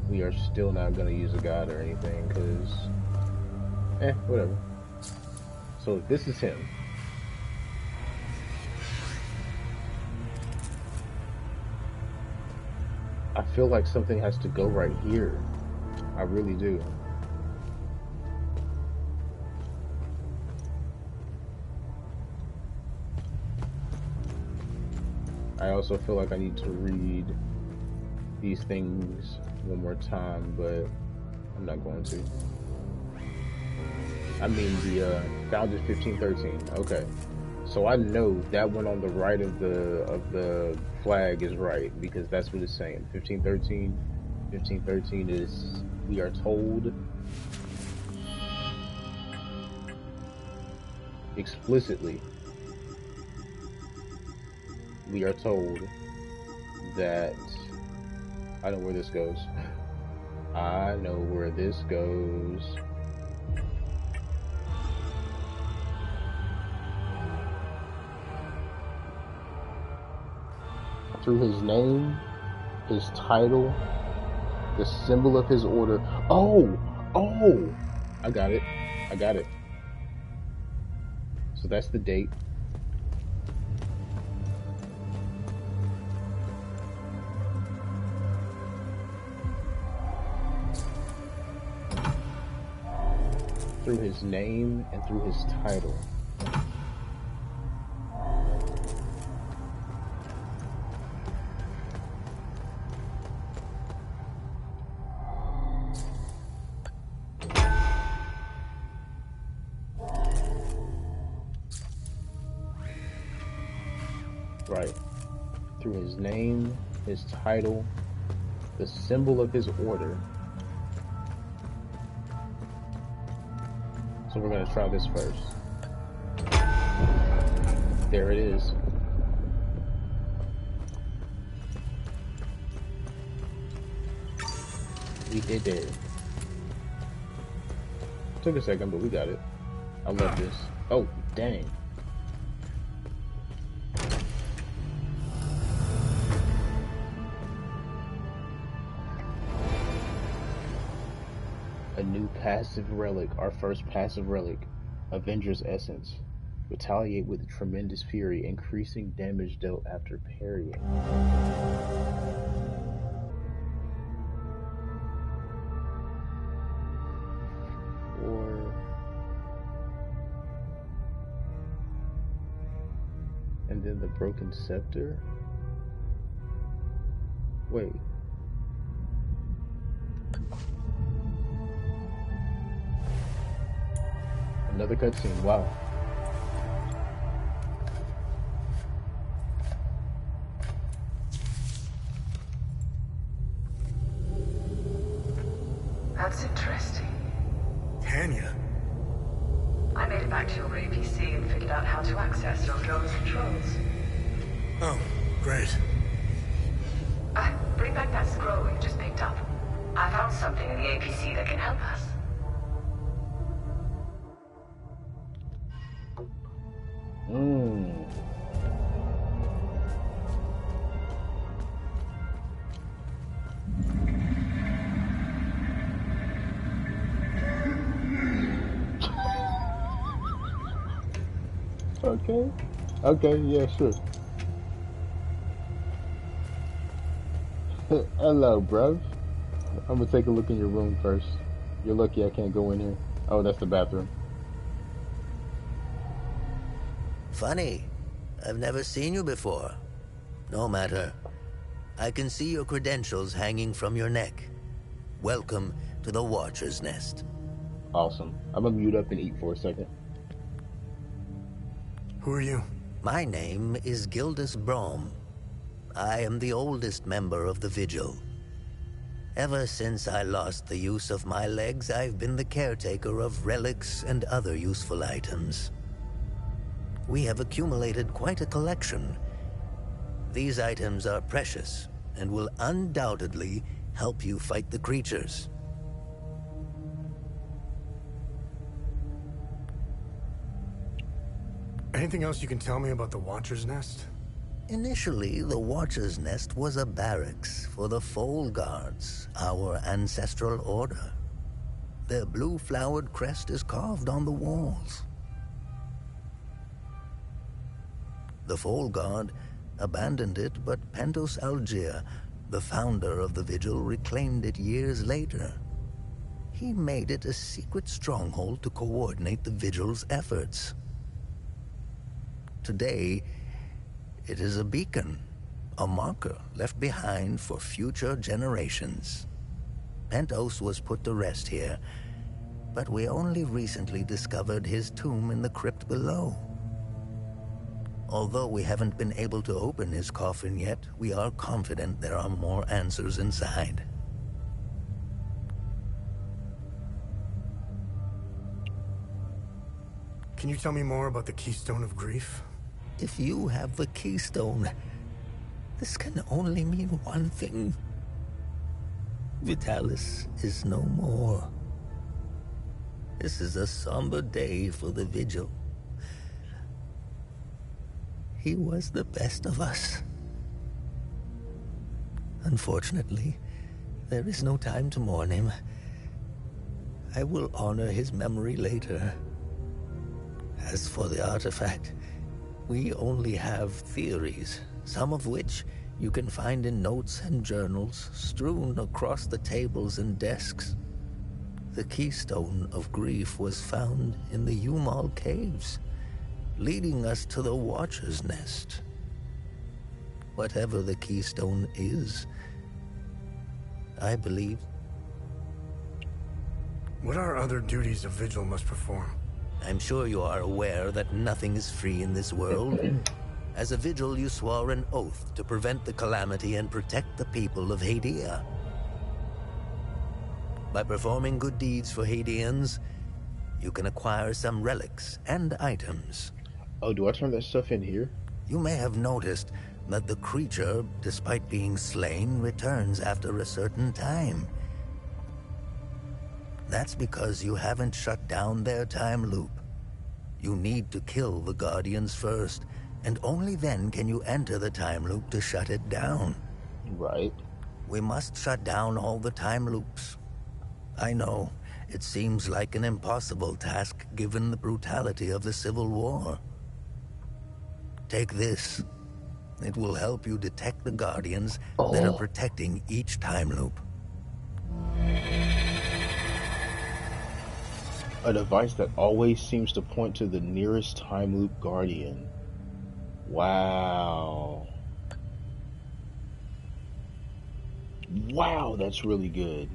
we are still not gonna use a god or anything, cause, whatever. So, this is him. I feel like something has to go right here. I really do. I also feel like I need to read these things one more time, but I'm not going to. I mean, the founded 1513. Okay, so I know that one on the right of the flag is right, because that's what it's saying. 1513. 1513 is, we are told explicitly. We are told that, I know where this goes. I know where this goes. Through his name, his title, the symbol of his order. Oh! I got it. So that's the date. Through his name and through his title. Right. Through his name, his title, the symbol of his order. So we're gonna try this first. There it is. We did it. Took a second, but we got it. I love this. Oh, dang. A new passive relic, our first passive relic, Avenger's Essence. Retaliate with tremendous fury, increasing damage dealt after parrying. And then the broken scepter? Wait. Another cutscene, wow. That's interesting. Tanya? I made it back to your APC and figured out how to access your drone's controls. Oh, great. Bring back that scroll you just picked up. I found something in the APC that can help us. Okay. Okay, yeah, sure. Hello, bruv. I'm gonna take a look in your room first. You're lucky I can't go in here. Oh, that's the bathroom. Funny. I've never seen you before. No matter. I can see your credentials hanging from your neck. Welcome to the Watcher's Nest. Awesome. I'm gonna mute up and eat for a second. Who are you? My name is Gildas Brom. I am the oldest member of the Vigil. Ever since I lost the use of my legs, I've been the caretaker of relics and other useful items. We have accumulated quite a collection. These items are precious and will undoubtedly help you fight the creatures. Anything else you can tell me about the Watcher's Nest? Initially, the Watcher's Nest was a barracks for the Foal Guards, our ancestral order. Their blue-flowered crest is carved on the walls. The Foal Guard abandoned it, but Pentos Algier, the founder of the Vigil, reclaimed it years later. He made it a secret stronghold to coordinate the Vigil's efforts. Today, it is a beacon, a marker left behind for future generations. Pentos was put to rest here, but we only recently discovered his tomb in the crypt below. Although we haven't been able to open his coffin yet, we are confident there are more answers inside. Can you tell me more about the Keystone of Grief? If you have the keystone, this can only mean one thing. Vitalis is no more. This is a somber day for the Vigil. He was the best of us. Unfortunately, there is no time to mourn him. I will honor his memory later. As for the artifact, we only have theories, some of which you can find in notes and journals strewn across the tables and desks. The Keystone of Grief was found in the Umal Caves, leading us to the Watcher's Nest. Whatever the Keystone is, I believe... What are other duties a Vigil must perform? I'm sure you are aware that nothing is free in this world. As a Vigil, you swore an oath to prevent the calamity and protect the people of Hadia. By performing good deeds for Hadians, you can acquire some relics and items. Oh, do I turn that stuff in here? You may have noticed that the creature, despite being slain, returns after a certain time. That's because you haven't shut down their time loop. You need to kill the Guardians first, and only then can you enter the time loop to shut it down. Right. We must shut down all the time loops. I know, it seems like an impossible task given the brutality of the Civil War. Take this. It will help you detect the Guardians that are protecting each time loop. A device that always seems to point to the nearest time loop Guardian. Wow. Wow, that's really good.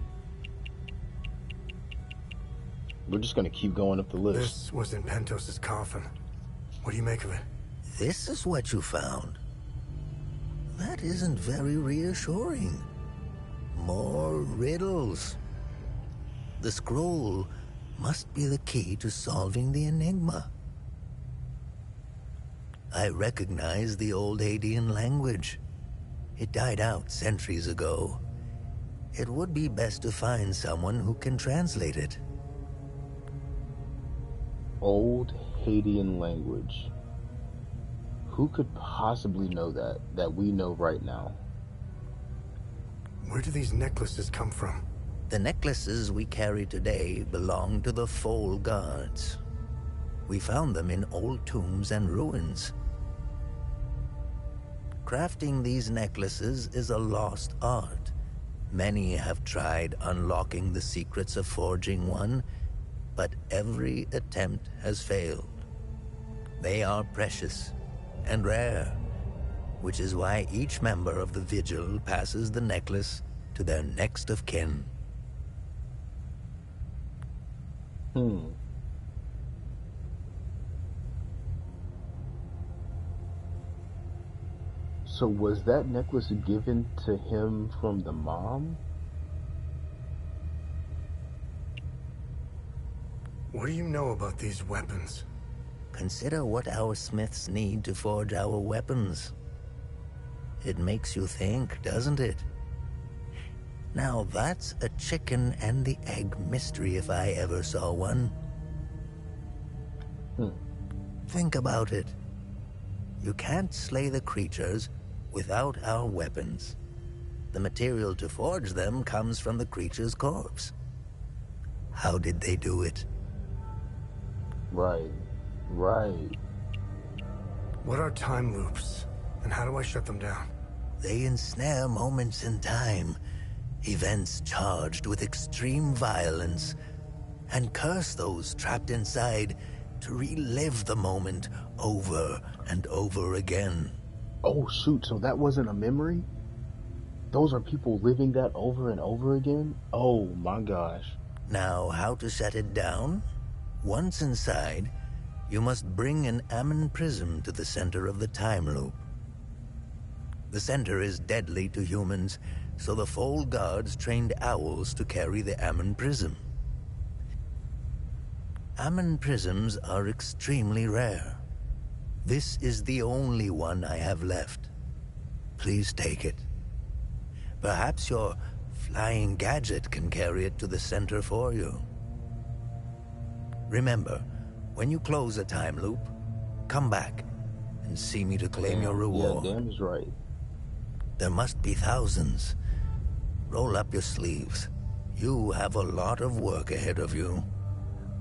We're just gonna keep going up the list. This was in Pentos' coffin. What do you make of it? This is what you found. That isn't very reassuring. More riddles. The scroll must be the key to solving the enigma. I recognize the old Hadean language. It died out centuries ago. It would be best to find someone who can translate it. Old Hadean language. Who could possibly know that we know right now? Where do these necklaces come from? The necklaces we carry today belong to the Foal Guards. We found them in old tombs and ruins. crafting these necklaces is a lost art. Many have tried unlocking the secrets of forging one, but every attempt has failed. They are precious and rare, which is why each member of the Vigil passes the necklace to their next of kin. So was that necklace given to him from the mom? What do you know about these weapons? Consider what our smiths need to forge our weapons. It makes you think, doesn't it? Now that's a chicken and the egg mystery if I ever saw one. Think about it. You can't slay the creatures without our weapons. The material to forge them comes from the creature's corpse. How did they do it? Right. What are time loops, and how do I shut them down? They ensnare moments in time, events charged with extreme violence, and curse those trapped inside to relive the moment over and over again. Oh shoot, so that wasn't a memory? Those are people living that over and over again? Oh my gosh. Now, how to shut it down? Once inside, you must bring an Ammon prism to the center of the time loop. The center is deadly to humans, so the Fold Guards trained owls to carry the Ammon prism. Ammon prisms are extremely rare. This is the only one I have left. Please take it. Perhaps your flying gadget can carry it to the center for you. Remember, when you close a time loop, come back and see me to claim your reward. Yeah, damn is right. There must be thousands. Roll up your sleeves. You have a lot of work ahead of you.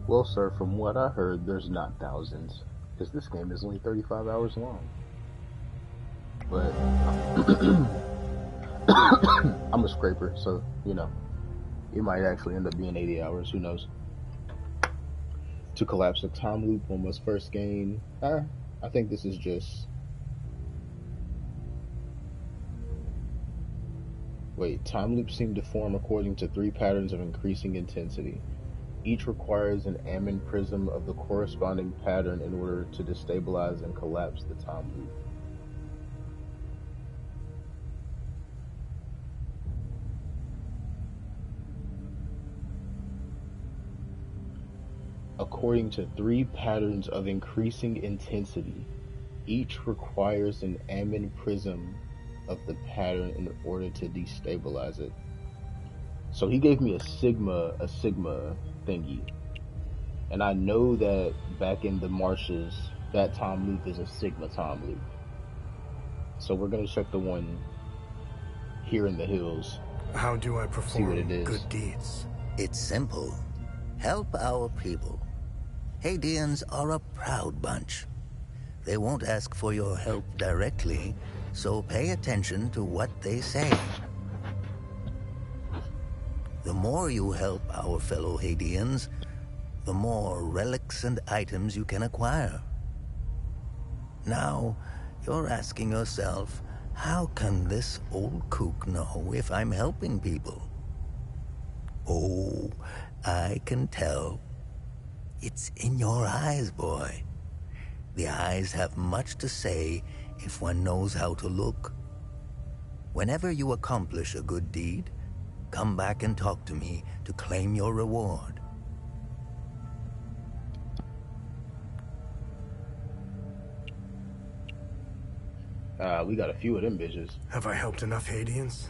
Well, sir, from what I heard, there's not thousands, because this game is only 35 hours long. But I'm a scraper, so, you know, it might actually end up being 80 hours, who knows. To collapse a time loop, one must first gain... I think this is just... Wait, time loops seem to form according to 3 patterns of increasing intensity. Each requires an Ammon prism of the corresponding pattern in order to destabilize and collapse the time loop. According to 3 patterns of increasing intensity, each requires an Ammon prism of the pattern in order to destabilize it. So he gave me a sigma thingy, and I know that back in the marshes, that time loop is a sigma time loop. So we're gonna check the one here in the hills. How do I perform see what it is. Good deeds? It's simple. Help our people. Hadeans are a proud bunch. They won't ask for your help directly, so pay attention to what they say. The more you help our fellow Hadeans, the more relics and items you can acquire. Now, you're asking yourself, how can this old kook know if I'm helping people? Oh, I can tell. It's in your eyes, boy. The eyes have much to say if one knows how to look. Whenever you accomplish a good deed, come back and talk to me to claim your reward. We got a few of them bitches. Have I helped enough Hadeans?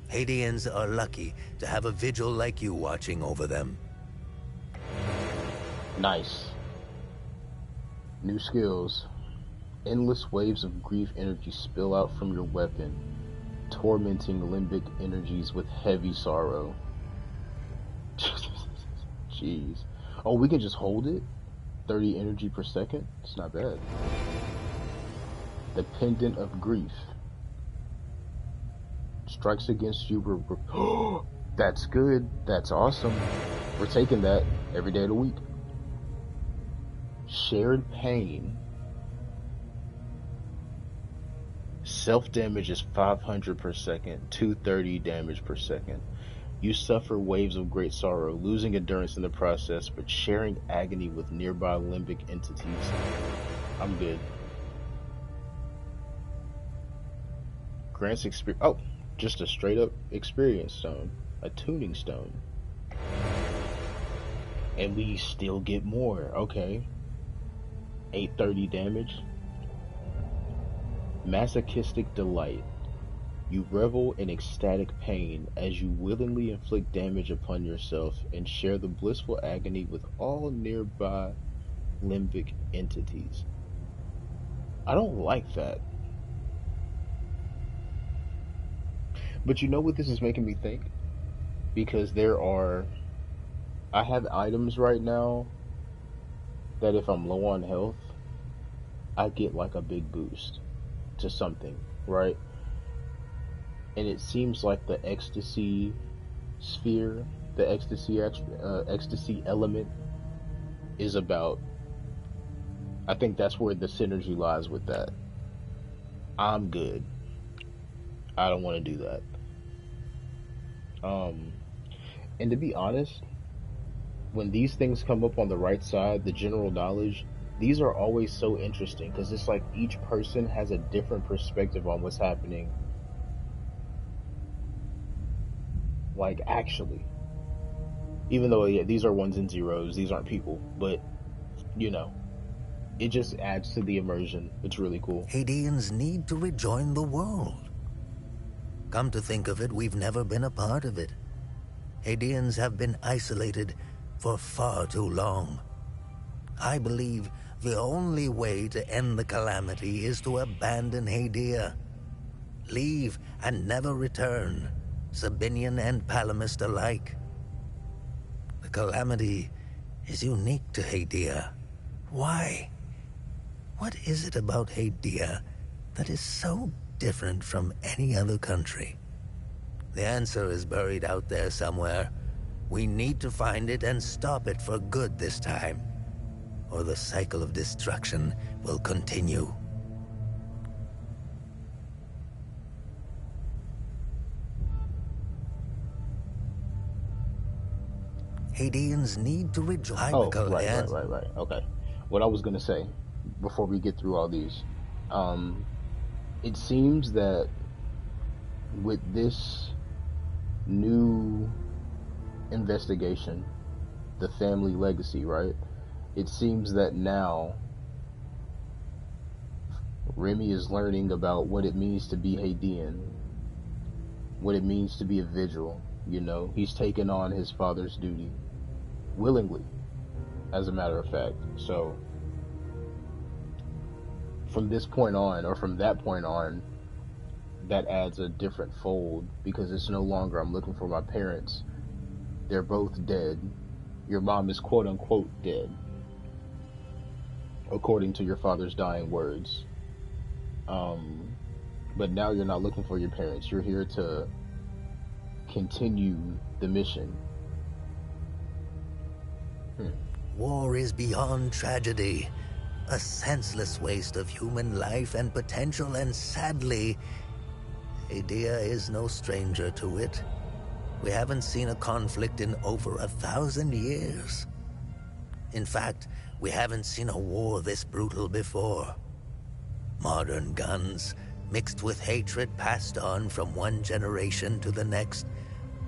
Hadeans are lucky to have a vigil like you watching over them. Nice. New skills. Endless waves of grief energy spill out from your weapon, tormenting limbic energies with heavy sorrow. Jeez. Oh, we can just hold it? 30 energy per second? It's not bad. The Pendant of Grief. strikes against you. That's good. That's awesome. We're taking that every day of the week. Shared pain. Self-damage is 500 per second, 230 damage per second. You suffer waves of great sorrow, losing endurance in the process, but sharing agony with nearby limbic entities. I'm good. Grants experience. Oh, just a straight up experience stone. A tuning stone. And we still get more. Okay. 830 damage. Masochistic delight. You revel in ecstatic pain as you willingly inflict damage upon yourself and share the blissful agony with all nearby limbic entities. I don't like that. But you know what this is making me think? Because I have items right now that if I'm low on health, I get like a big boost to something, right? And it seems like the ecstasy sphere, the ecstasy element is about, I think that's where the synergy lies with that. I'm good. I don't want to do that. And to be honest, when these things come up on the right side, the general knowledge, these are always so interesting because it's like each person has a different perspective on what's happening. Like, actually. Even though, yeah, these are ones and zeros, these aren't people, but, you know, it just adds to the immersion. It's really cool. Hadeans need to rejoin the world. Come to think of it, we've never been a part of it. Hadeans have been isolated for far too long. I believe the only way to end the calamity is to abandon Hadia. Leave and never return, Sabinian and Palamist alike. The calamity is unique to Hadia. Why? What is it about Hadia that is so different from any other country? The answer is buried out there somewhere. We need to find it and stop it for good this time, or the cycle of destruction will continue. Hadeans need to rejoin. Oh, right. Okay. What I was gonna say before we get through all these, it seems that with this new investigation, the family legacy, right? It seems that now Remy is learning about what it means to be Hadean, what it means to be a vigil. You know, he's taken on his father's duty willingly, as a matter of fact. So from this point on, or from that point on, that adds a different fold, because it's no longer I'm looking for my parents. They're both dead. Your mom is quote unquote dead, according to your father's dying words. But now you're not looking for your parents. You're here to continue the mission. War is beyond tragedy, a senseless waste of human life and potential, and sadly, Hadia is no stranger to it. We haven't seen a conflict in over 1,000 years. In fact, we haven't seen a war this brutal before. Modern guns, mixed with hatred passed on from one generation to the next,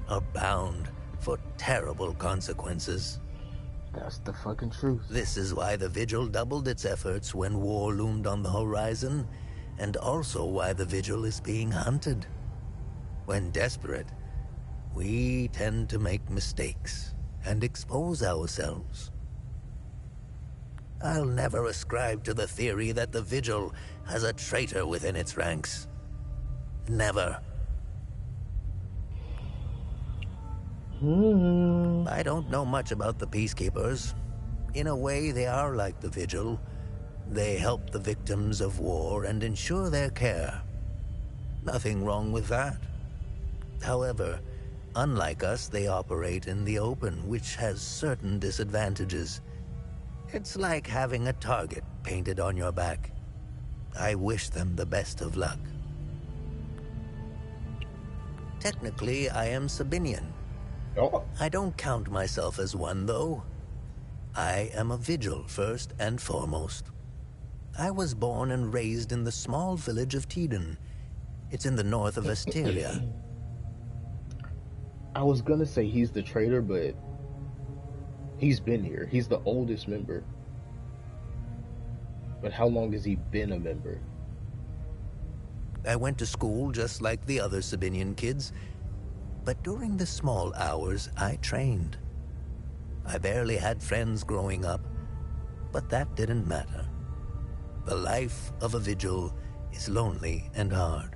are bound for terrible consequences. That's the fucking truth. This is why the Vigil doubled its efforts when war loomed on the horizon, and also why the Vigil is being hunted. When desperate, we tend to make mistakes and expose ourselves. I'll never ascribe to the theory that the Vigil has a traitor within its ranks. Never. I don't know much about the Peacekeepers. In a way, they are like the Vigil. They help the victims of war and ensure their care. Nothing wrong with that. However, unlike us, they operate in the open, which has certain disadvantages. It's like having a target painted on your back. I wish them the best of luck. Technically, I am Sabinian. Oh. I don't count myself as one, though. I am a Vigil, first and foremost. I was born and raised in the small village of Teden. It's in the north of Esteria. I was gonna say he's the traitor, but he's been here. He's the oldest member. But how long has he been a member? I went to school just like the other Sabinian kids, but during the small hours, I trained. I barely had friends growing up, but that didn't matter. The life of a Vigil is lonely and hard.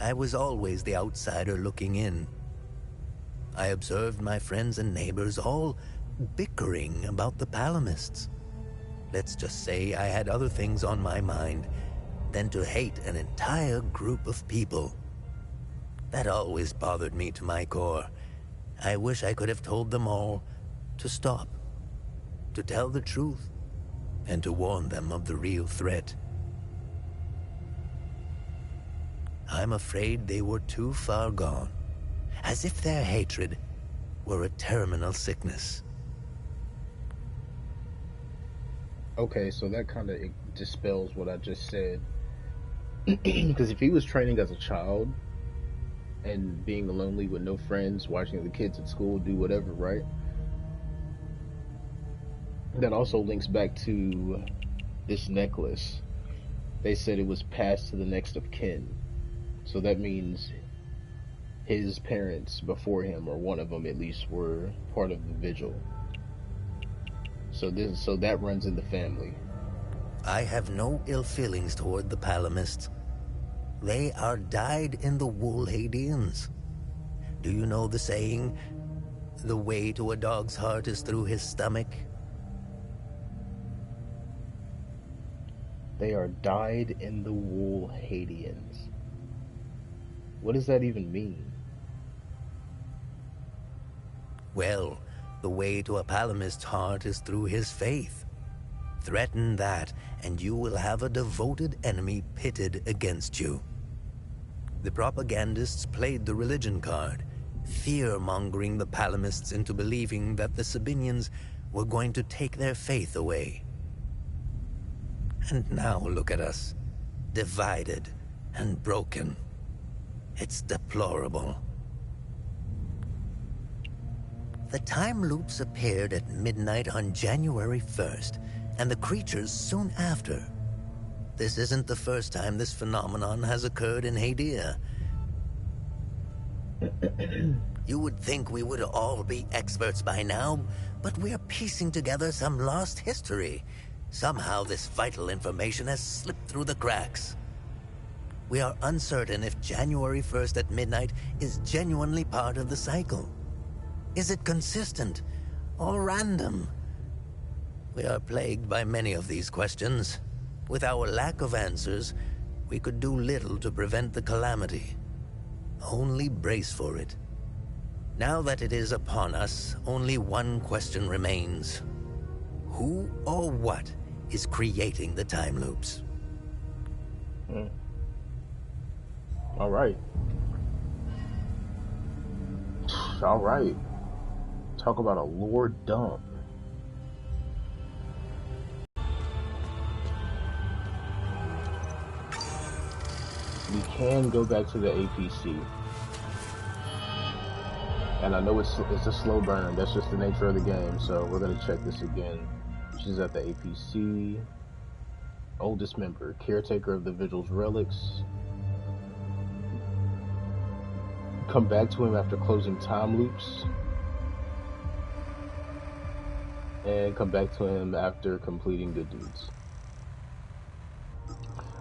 I was always the outsider looking in. I observed my friends and neighbors all bickering about the Palamists. Let's just say I had other things on my mind than to hate an entire group of people. That always bothered me to my core. I wish I could have told them all to stop, to tell the truth, and to warn them of the real threat. I'm afraid they were too far gone, as if their hatred were a terminal sickness. Okay, so that kind of dispels what I just said. Because if he was training as a child and being lonely with no friends, watching the kids at school do whatever, right? That also links back to this necklace. They said it was passed to the next of kin. So that means his parents before him, or one of them at least, were part of the Vigil. So that runs in the family. I have no ill feelings toward the Palamists. They are dyed-in-the-wool Hadeans. Do you know the saying, the way to a dog's heart is through his stomach? They are dyed-in-the-wool Hadeans. What does that even mean? Well, the way to a Palamist's heart is through his faith. Threaten that, and you will have a devoted enemy pitted against you. The propagandists played the religion card, fear-mongering the Palamists into believing that the Sabinians were going to take their faith away. And now look at us, divided and broken. It's deplorable. The time loops appeared at midnight on January 1st, and the creatures soon after. This isn't the first time this phenomenon has occurred in Hadia. You would think we would all be experts by now, but we're piecing together some lost history. Somehow this vital information has slipped through the cracks. We are uncertain if January 1st at midnight is genuinely part of the cycle. Is it consistent or random? We are plagued by many of these questions. With our lack of answers, we could do little to prevent the calamity. Only brace for it. Now that it is upon us, only one question remains. Who or what is creating the time loops? All right. All right. Talk about a lore dump. We can go back to the APC. And I know it's a slow burn. That's just the nature of the game. So we're going to check this again. She's at the APC. Oldest member. Caretaker of the Vigil's relics. Come back to him after closing time loops. And come back to him after completing good deeds.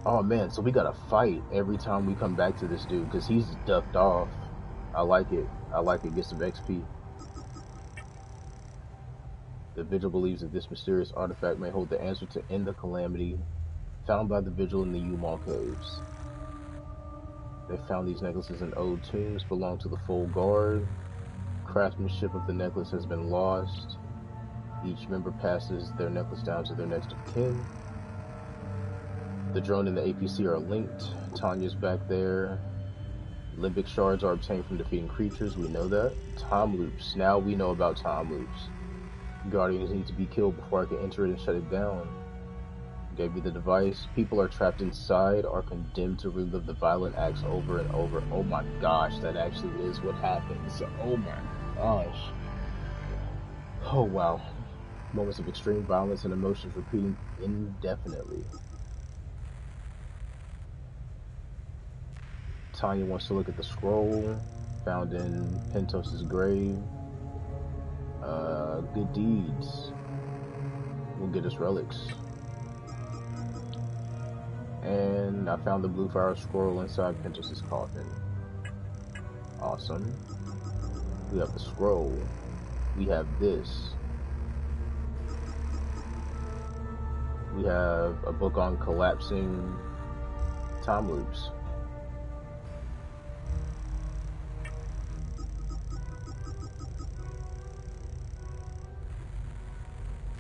Oh man, so we gotta fight every time we come back to this dude, because he's ducked off. I like it. I like it. Get some XP. The Vigil believes that this mysterious artifact may hold the answer to end the calamity found by the Vigil in the Umal Caves. They found these necklaces in old tombs belong to the full guard. Craftsmanship of the necklace has been lost. Each member passes their necklace down to their next of kin. The drone and the APC are linked. Tanya's back there. Limbic shards are obtained from defeating creatures. We know that. Time loops. Now we know about time loops. Guardians need to be killed before I can enter it and shut it down. Gave me the device. People are trapped inside, are condemned to relive the violent acts over and over. Oh my gosh, that actually is what happens. Oh my gosh. Oh wow. Moments of extreme violence and emotions repeating indefinitely. Tanya wants to look at the scroll found in Pentos's grave. Good deeds will get us relics. And I found the blue fire scroll inside Pentos's coffin. Awesome. We have the scroll. We have this. We have a book on collapsing time loops.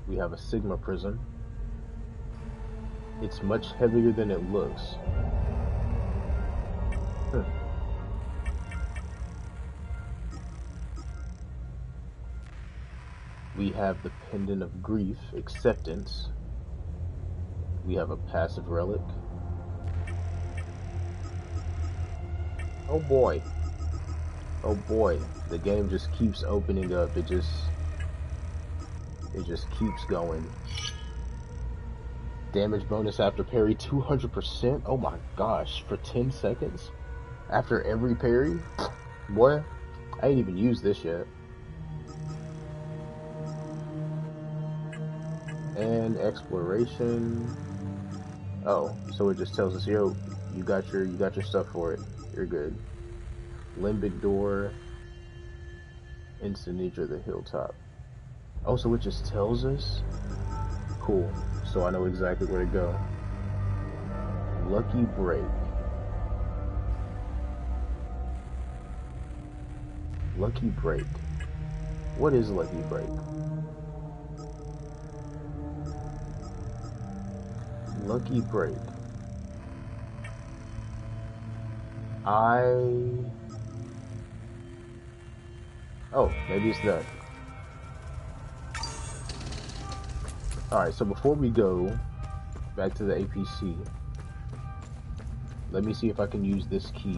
We have a Sigma prism. It's much heavier than it looks. We have the Pendant of Grief, Acceptance. We have a passive relic. Oh boy. Oh boy. The game just keeps opening up. It just keeps going. Damage bonus after parry 200%. Oh my gosh, for 10 seconds after every parry. Boy, I ain't even used this yet. And exploration. Oh, so it just tells us, yo, you got your stuff for it. You're good. Limbic door. Instant of the hilltop. Oh, so it just tells us? Cool. So I know exactly where to go. Lucky break. Lucky break. What is lucky break? Lucky break. Oh, maybe it's that. Alright, so before we go back to the APC, let me see if I can use this key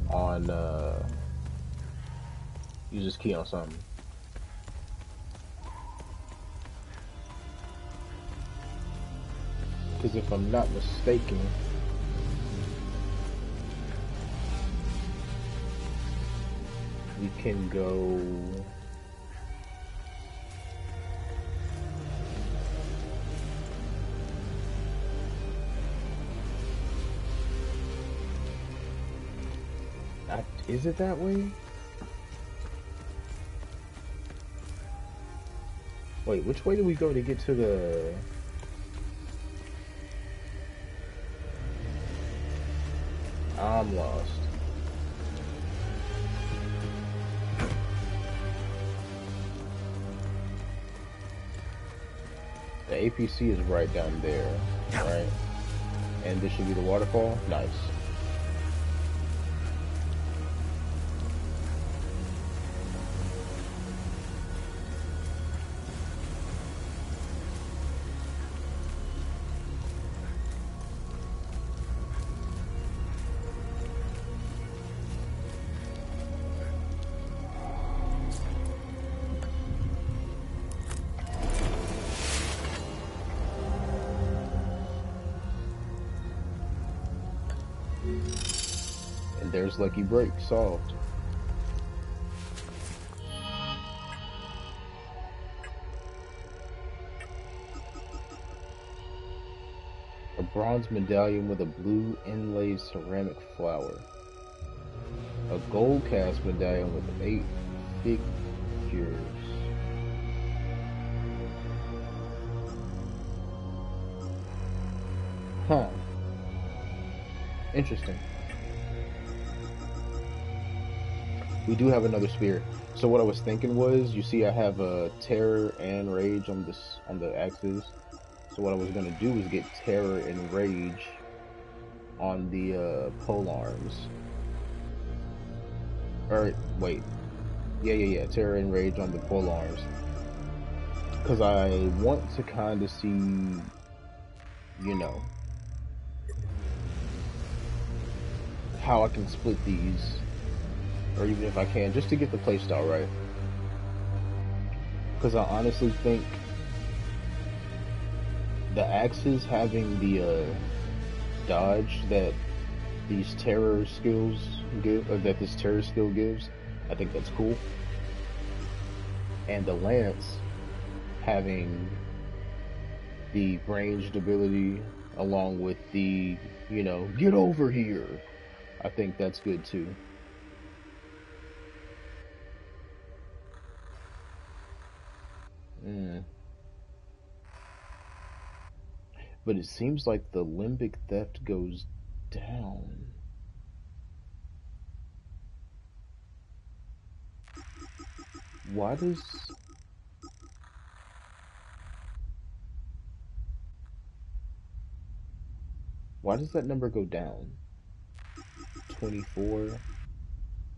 on, use this key on something. Because if I'm not mistaken, we can go... Is it that way? Wait, which way do we go to get to the... I'm lost. The APC is right down there, right? And this should be the waterfall? Nice. There's Lucky Break solved. A bronze medallion with a blue inlaid ceramic flower. A gold cast medallion with 8 figures. Huh. Interesting. We do have another spear. So what I was thinking was, you see, I have a terror and rage on this on the axes. So what I was gonna do is get terror and rage on the pole arms. Or wait, yeah. Terror and rage on the pole arms, because I want to kind of see, you know, how I can split these, or even if I can, just to get the playstyle right. Because I honestly think the axes having the dodge that these terror skills give, or that this terror skill gives, I think that's cool. And the lance having the ranged ability along with the, you know, get over here, I think that's good too. But it seems like the limbic theft goes down. Why does that number go down? 24,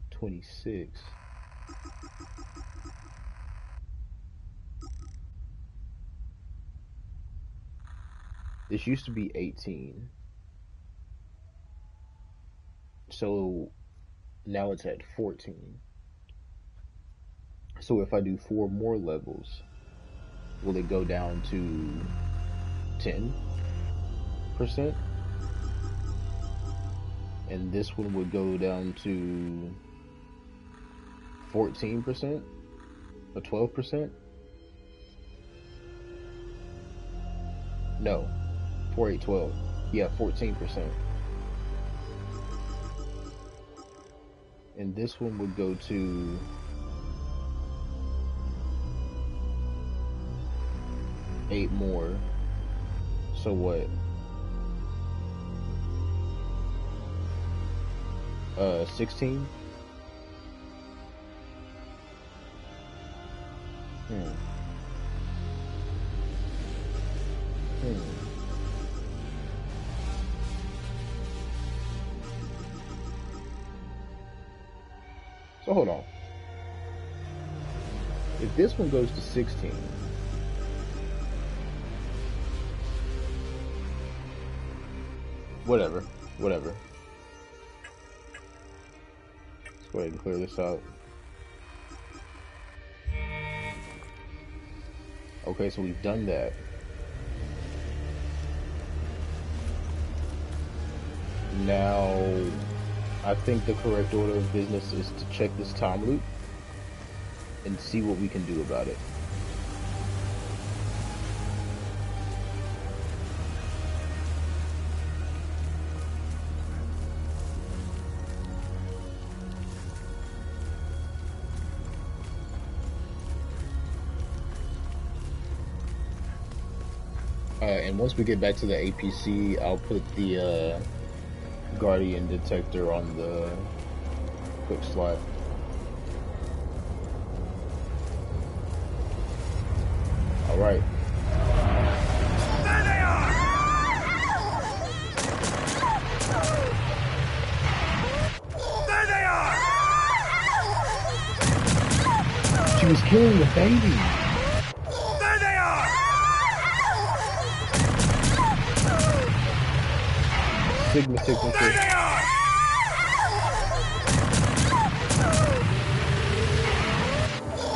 26. This used to be 18. So now it's at 14. So if I do 4 more levels, will it go down to 10%? And this one would go down to 14% or 12%? No, 4, 8, 12. Yeah, 14%. And this one would go to 8 more. So what? 16? So hold on. If this one goes to 16, whatever. Let's go ahead and clear this out. Okay, so we've done that. Now, I think the correct order of business is to check this time loop and see what we can do about it. And once we get back to the APC, I'll put the Guardian detector on the quick slot. All right. There they are! There they are! She was killing the baby. There they are! Sigma signature. There they are!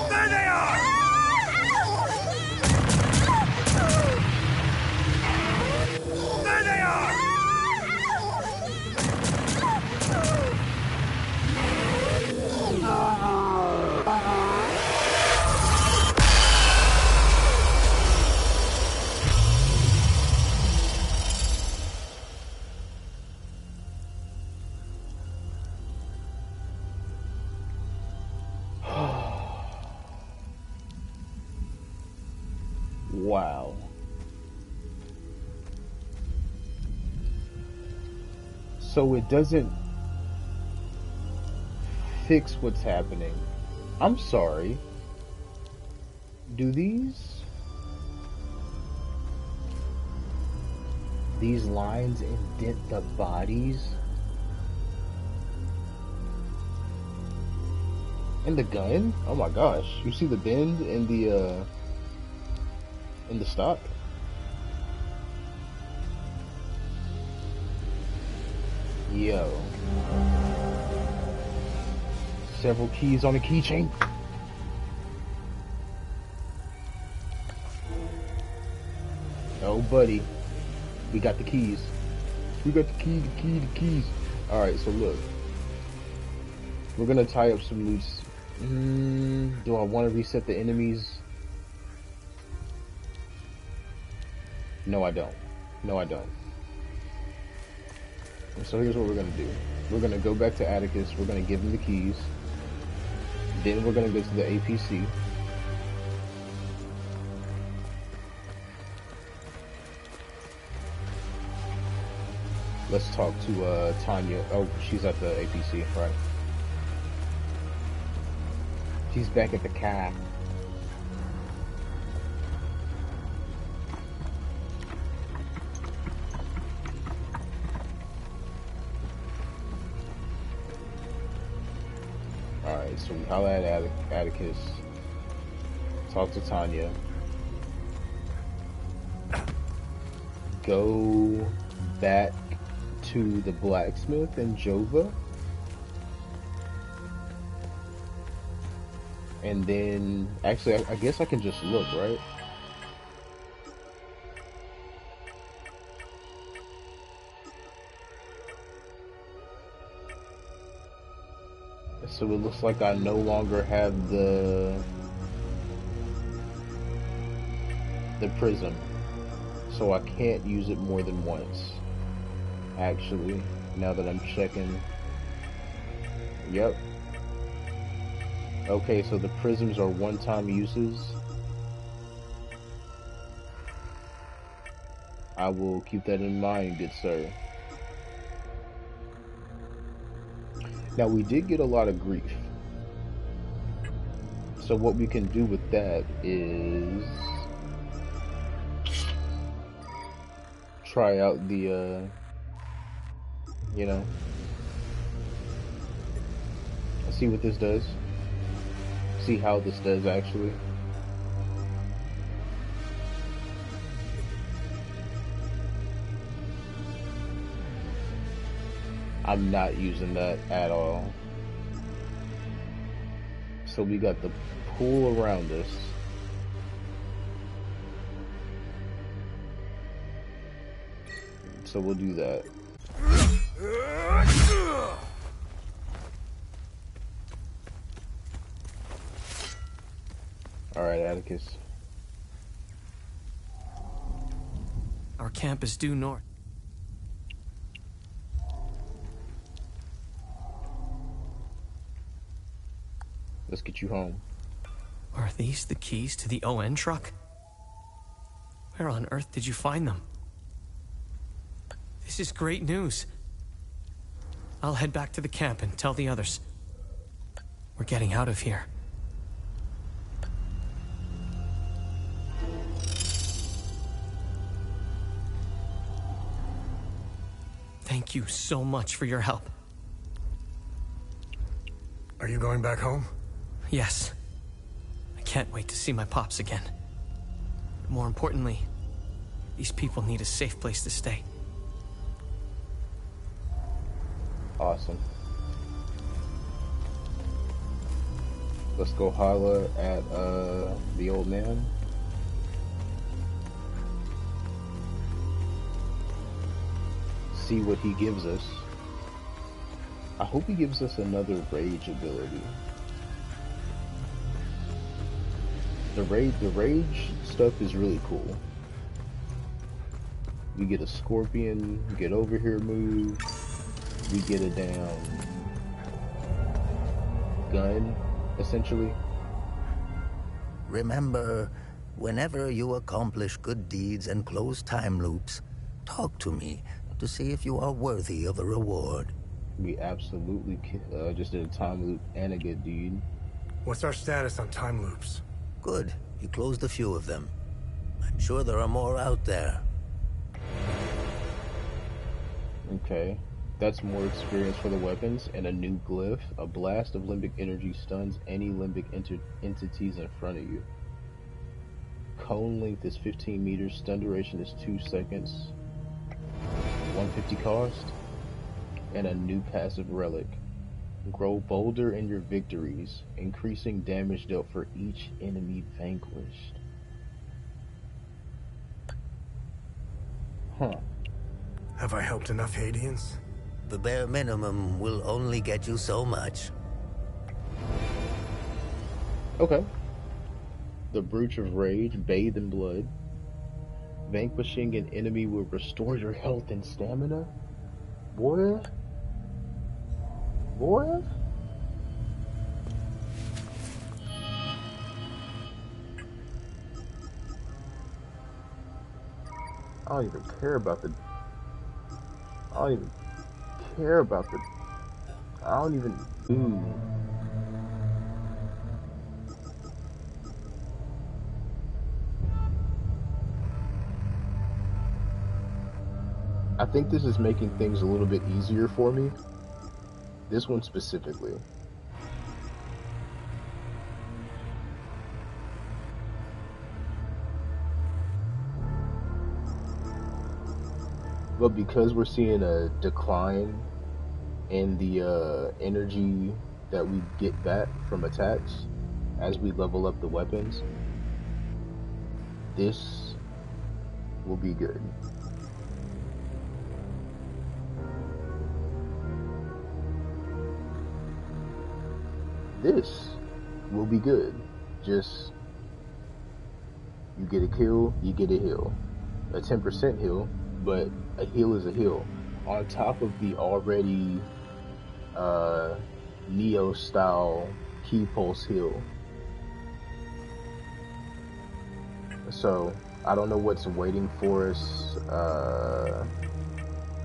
There they are! There they are! Wow. So it doesn't fix what's happening. I'm sorry. Do these lines indent the bodies? And the gun? Oh my gosh. You see the bend in the stock? Yo. Several keys on a keychain. Oh buddy. We got the keys. We got the keys. Alright, so look. We're gonna tie up some loose. Do I want to reset the enemies? No, I don't. No, I don't. So here's what we're gonna do. We're gonna go back to Atticus. We're gonna give him the keys. Then we're gonna go to the APC. Let's talk to Tanya. Oh, she's at the APC, right? She's back at the car. Alright, so we holler at Atticus. Talk to Tanya. Go back to the blacksmith in Jova. And then, actually, I guess I can just look, right? So it looks like I no longer have the prism. So I can't use it more than once. Actually, now that I'm checking. Yep. Okay, so the prisms are one-time uses. I will keep that in mind, good sir. Now, we did get a lot of grief. So what we can do with that is try out the, you know, see what this does. See how this does actually. I'm not using that at all. So we got the pool around us. So we'll do that. Alright, Atticus. Our camp is due north. Let's get you home. Are these the keys to the ON truck? Where on earth did you find them? This is great news. I'll head back to the camp and tell the others. We're getting out of here. Thank you so much for your help. Are you going back home? Yes. I can't wait to see my pops again. But more importantly, these people need a safe place to stay. Awesome. Let's go holler at the old man. See what he gives us. I hope he gives us another rage ability. The rage stuff is really cool. We get a scorpion, get over here move, we get a damn gun, essentially. Remember, whenever you accomplish good deeds and close time loops, talk to me. to see if you are worthy of a reward. We absolutely just did a time loop and a good deed. What's our status on time loops? Good. You closed a few of them. I'm sure there are more out there. Okay. That's more experience for the weapons and a new glyph. A blast of limbic energy stuns any limbic entities in front of you. Cone length is 15 meters. Stun duration is 2 seconds. 150 cost. And a new passive relic. Grow bolder in your victories, increasing damage dealt for each enemy vanquished. Huh. Have I helped enough Haitians? The bare minimum will only get you so much. Okay. The Brooch of Rage, bathe in blood. Vanquishing an enemy will restore your health and stamina. Boy. Boy. I don't even care about the... I don't even care about the... I don't even... Ooh. I think this is making things a little bit easier for me. This one specifically. But because we're seeing a decline in the energy that we get back from attacks as we level up the weapons, this will be good. This will be good. Just, you get a kill, you get a heal. A 10% heal, but a heal is a heal. On top of the already Neo style key pulse heal. So I don't know what's waiting for us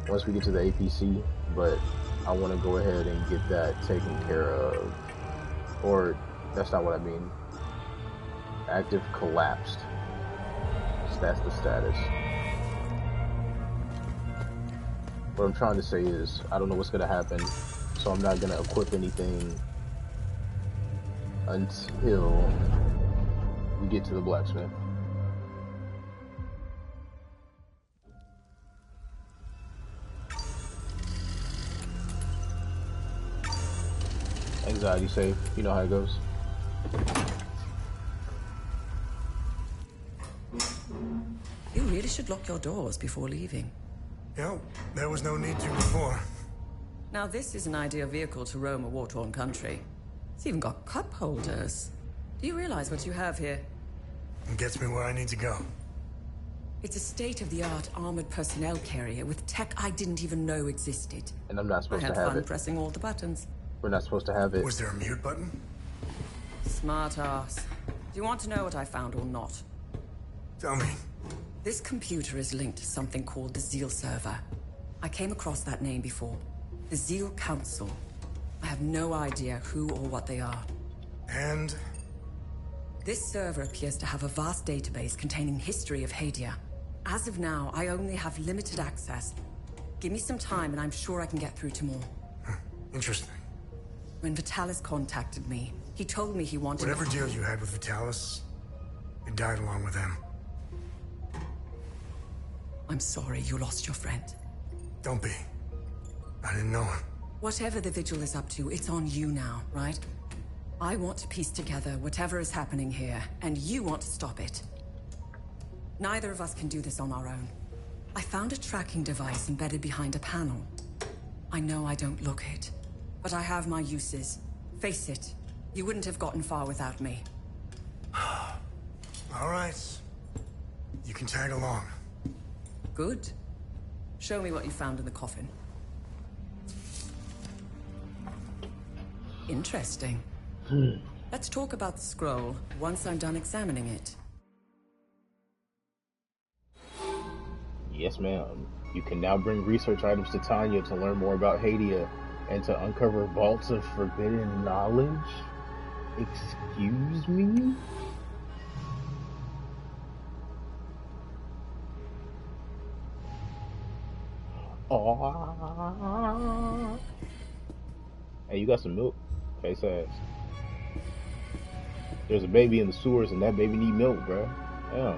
once we get to the APC, but I want to go ahead and get that taken care of. Or that's not what I mean. Active collapsed. So that's the status. What I'm trying to say is, I don't know what's gonna happen, so I'm not gonna equip anything until we get to the blacksmith. Anxiety save, you know how it goes. You really should lock your doors before leaving. Yep, there was no need to before. Now this is an ideal vehicle to roam a war-torn country. It's even got cup holders. Do you realize what you have here? It gets me where I need to go. It's a state-of-the-art armored personnel carrier with tech I didn't even know existed. And I'm not supposed to have it. I had fun pressing all the buttons. We're not supposed to have it. Was there a mute button? Smart ass. Do you want to know what I found or not? Tell me. This computer is linked to something called the Zeal server. I came across that name before. The Zeal Council. I have no idea who or what they are. And? This server appears to have a vast database containing history of Hadia. As of now, I only have limited access. Give me some time and I'm sure I can get through to more. Interesting. When Vitalis contacted me, he told me he wanted... Whatever deal you had with Vitalis, it died along with him. I'm sorry you lost your friend. Don't be. I didn't know him. Whatever the Vigil is up to, it's on you now, right? I want to piece together whatever is happening here, and you want to stop it. Neither of us can do this on our own. I found a tracking device embedded behind a panel. I know I don't look it, but I have my uses. Face it, you wouldn't have gotten far without me. All right. You can tag along. Good. Show me what you found in the coffin. Interesting. Let's talk about the scroll once I'm done examining it. Yes, ma'am. You can now bring research items to Tanya to learn more about Hadia and to uncover vaults of forbidden knowledge. Excuse me? Aww. Hey, you got some milk? Face ass. There's a baby in the sewers and that baby need milk, bruh. Yeah.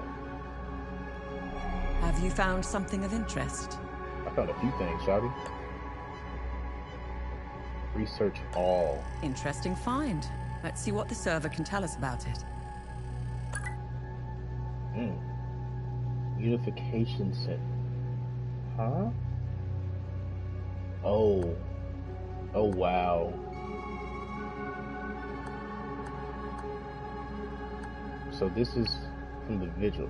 Have you found something of interest? I found a few things, shawty. Research all. Interesting find. Let's see what the server can tell us about it. Unification Center. Huh? Oh. Oh, wow. So this is from the Vigil.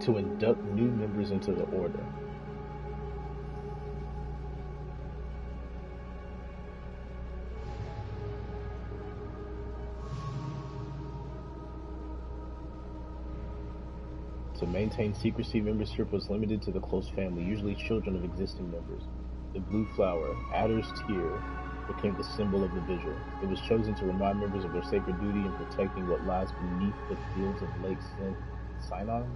To induct new members into the Order. To maintain secrecy, membership was limited to the close family, usually children of existing members. The blue flower, Adder's tear, became the symbol of the Vigil. It was chosen to remind members of their sacred duty in protecting what lies beneath the fields of Lake Sinon?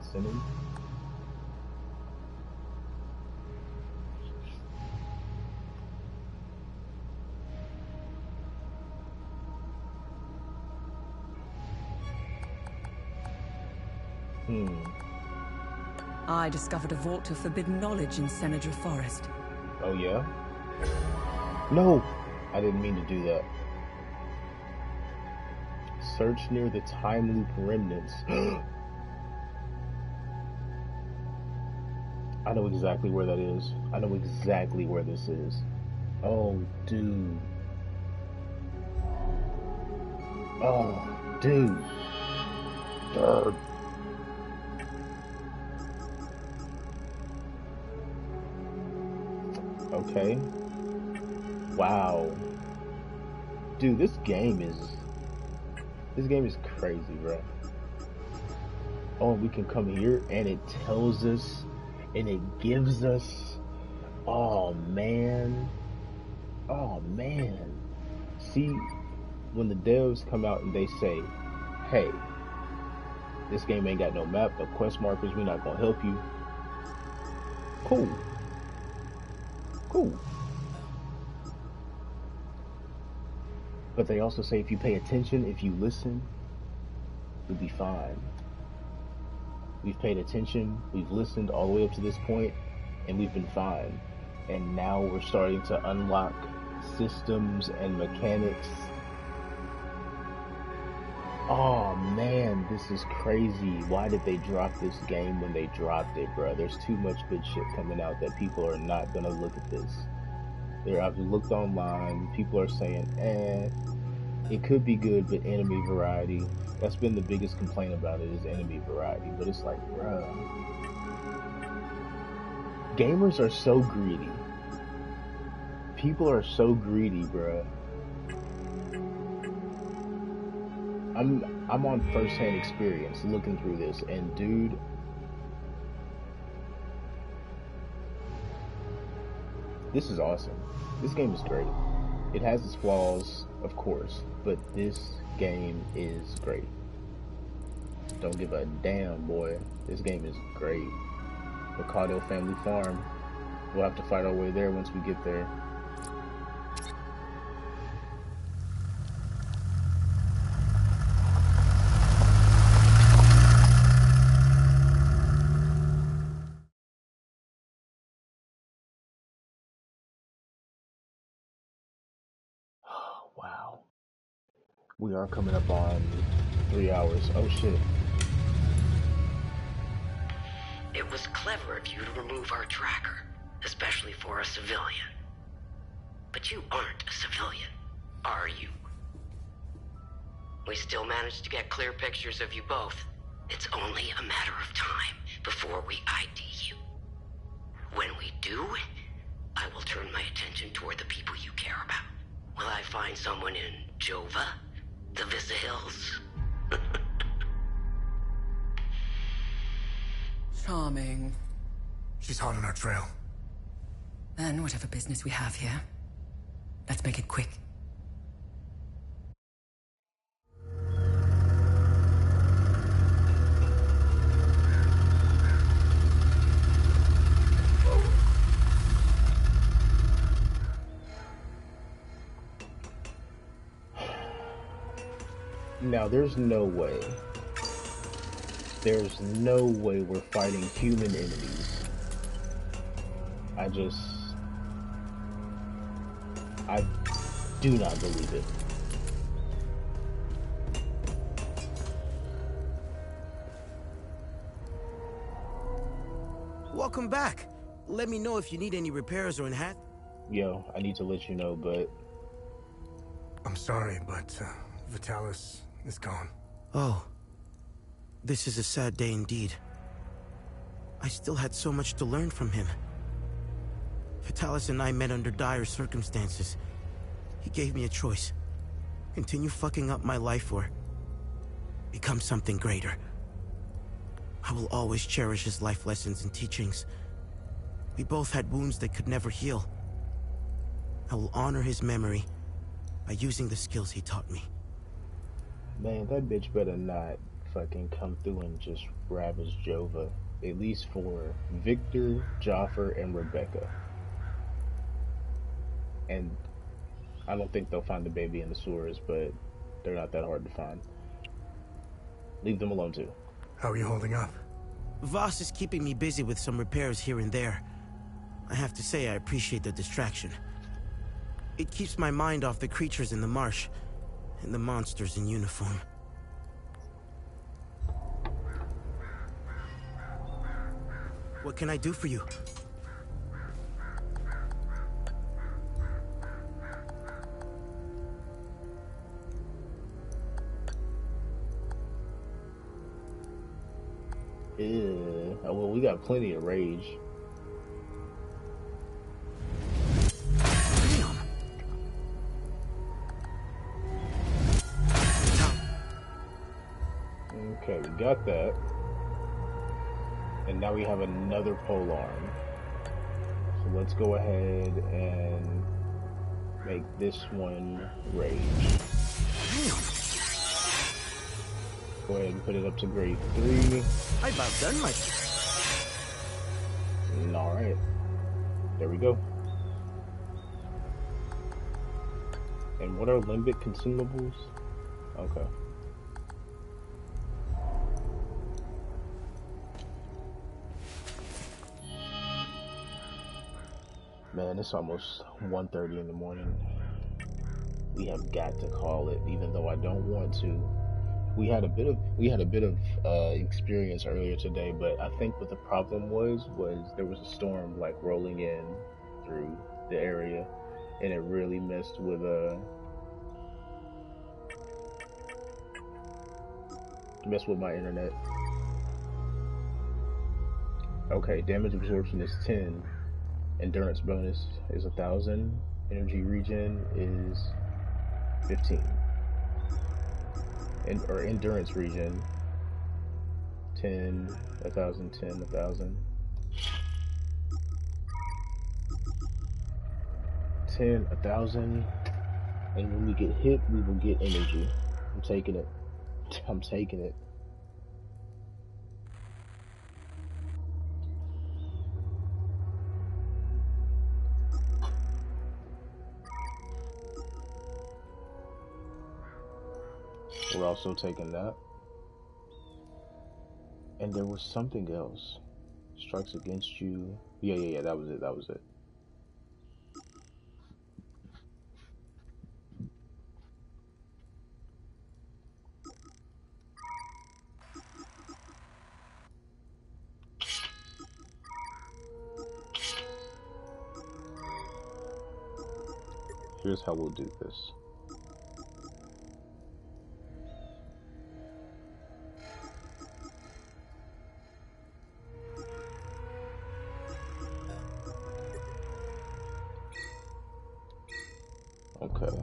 I discovered a vault of forbidden knowledge in Seneca Forest. Oh yeah? No! I didn't mean to do that. Search near the time loop remnants. I know exactly where that is. I know exactly where this is. Oh, dude. Oh, dude. Dude. Okay. Wow. Dude, this game is crazy, bro. Oh, we can come here and it tells us and it gives us. Oh man. Oh man. See, when the devs come out and they say, hey, this game ain't got no map, no quest markers, we're not gonna help you. Cool. Cool. But they also say if you pay attention, if you listen, you'll be fine. We've paid attention, we've listened all the way up to this point, and we've been fine. And now we're starting to unlock systems and mechanics. Oh man, this is crazy. Why did they drop this game when they dropped it, bro? There's too much good shit coming out that people are not gonna look at this. I've looked online, people are saying, it could be good, but enemy variety. That's been the biggest complaint about it, is enemy variety. But it's like, bruh. Gamers are so greedy. People are so greedy, bruh. I'm on first-hand experience looking through this, and dude, this is awesome. This game is great. It has its flaws, of course, but this game is great. Don't give a damn, boy. This game is great. The Caudell Family Farm. We'll have to fight our way there once we get there. Wow. We are coming up on 3 hours. Oh shit. It was clever of you to remove our tracker, especially for a civilian. But you aren't a civilian, are you? We still managed to get clear pictures of you both. It's only a matter of time before we ID you. When we do, I will turn my attention toward the people you care about. Will I find someone in Jova? The Visa Hills? Charming. She's hot on our trail. Then whatever business we have here, let's make it quick. Now, there's no way we're fighting human enemies. I do not believe it. Welcome back. Let me know if you need any repairs or enhance. Yo, I need to let you know, but... I'm sorry, but Vitalis is gone. Oh. This is a sad day indeed. I still had so much to learn from him. Vitalis and I met under dire circumstances. He gave me a choice. Continue fucking up my life or become something greater. I will always cherish his life lessons and teachings. We both had wounds that could never heal. I will honor his memory by using the skills he taught me. Man, that bitch better not fucking come through and just ravage Jova. At least for Victor, Joffer, and Rebecca. And I don't think they'll find the baby in the sewers, but they're not that hard to find. Leave them alone too. How are you holding up? Voss is keeping me busy with some repairs here and there. I have to say I appreciate the distraction. It keeps my mind off the creatures in the marsh and the monsters in uniform. What can I do for you? Yeah, well, we got plenty of rage. Damn. Okay, we got that. And now we have another polearm. So let's go ahead and make this one rage. Go ahead and put it up to grade 3. I about done my... Alright. There we go. And what are limbic consumables? Okay. Man, it's almost 1:30 in the morning. We have got to call it, even though I don't want to. We had a bit of experience earlier today, but I think what the problem was there was a storm like rolling in through the area, and it really messed with my internet. Okay, damage absorption is 10. Endurance bonus is 1,000. Energy regen is 15. Or endurance regen 10, 1,000, 10, 1,000. 10, 1,000. And when we get hit, we will get energy. I'm taking it. I'm taking it. We're also taking that. And there was something else. Strikes against you. Yeah, that was it. Here's how we'll do this. Okay,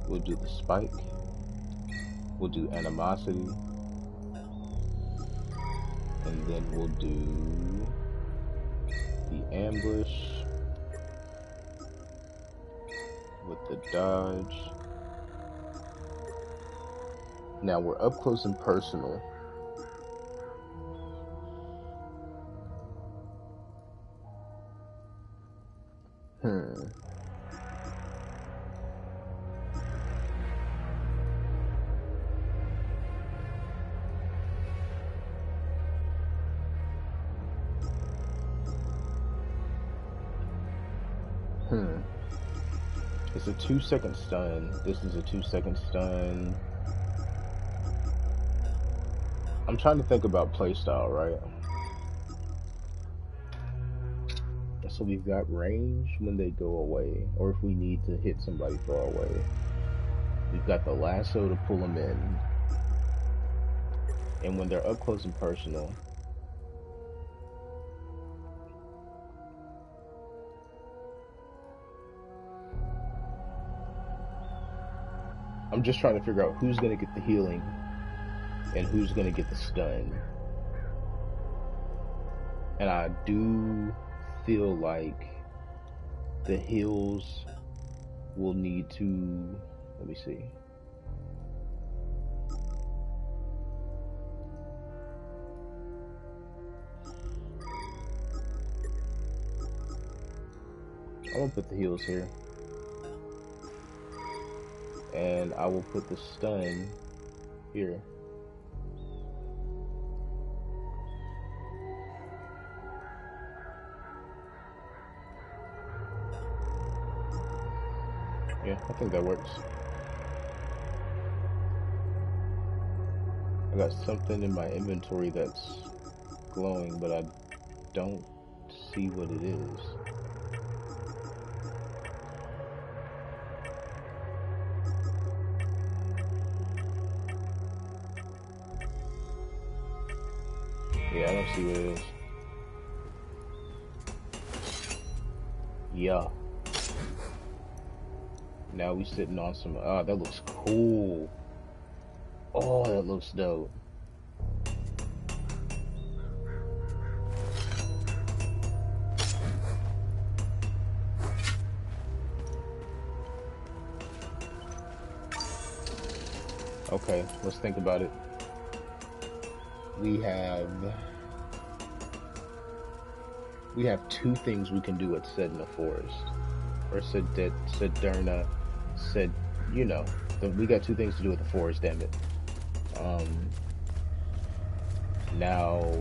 we'll do the spike, we'll do animosity, And then we'll do the ambush with the dodge. Now we're up close and personal. It's a 2-second stun. This is a 2-second stun. I'm trying to think about playstyle, right? So we've got range when they go away, or if we need to hit somebody far away. We've got the lasso to pull them in. And when they're up close and personal, I'm just trying to figure out who's going to get the healing and who's going to get the stun. And I do feel like the heals will need to, let me see. I'm gonna put the heals here. And I will put the stun here. Yeah, I think that works. I got something in my inventory that's glowing, but I don't see what it is. Yeah, I don't see what it is. Yeah. Now we sitting on some, that looks cool. Oh, that looks dope. Okay, let's think about it. We have two things we can do at CiD in the forest. Or Sedurna, you know, we got two things to do with the forest, damn it. Now,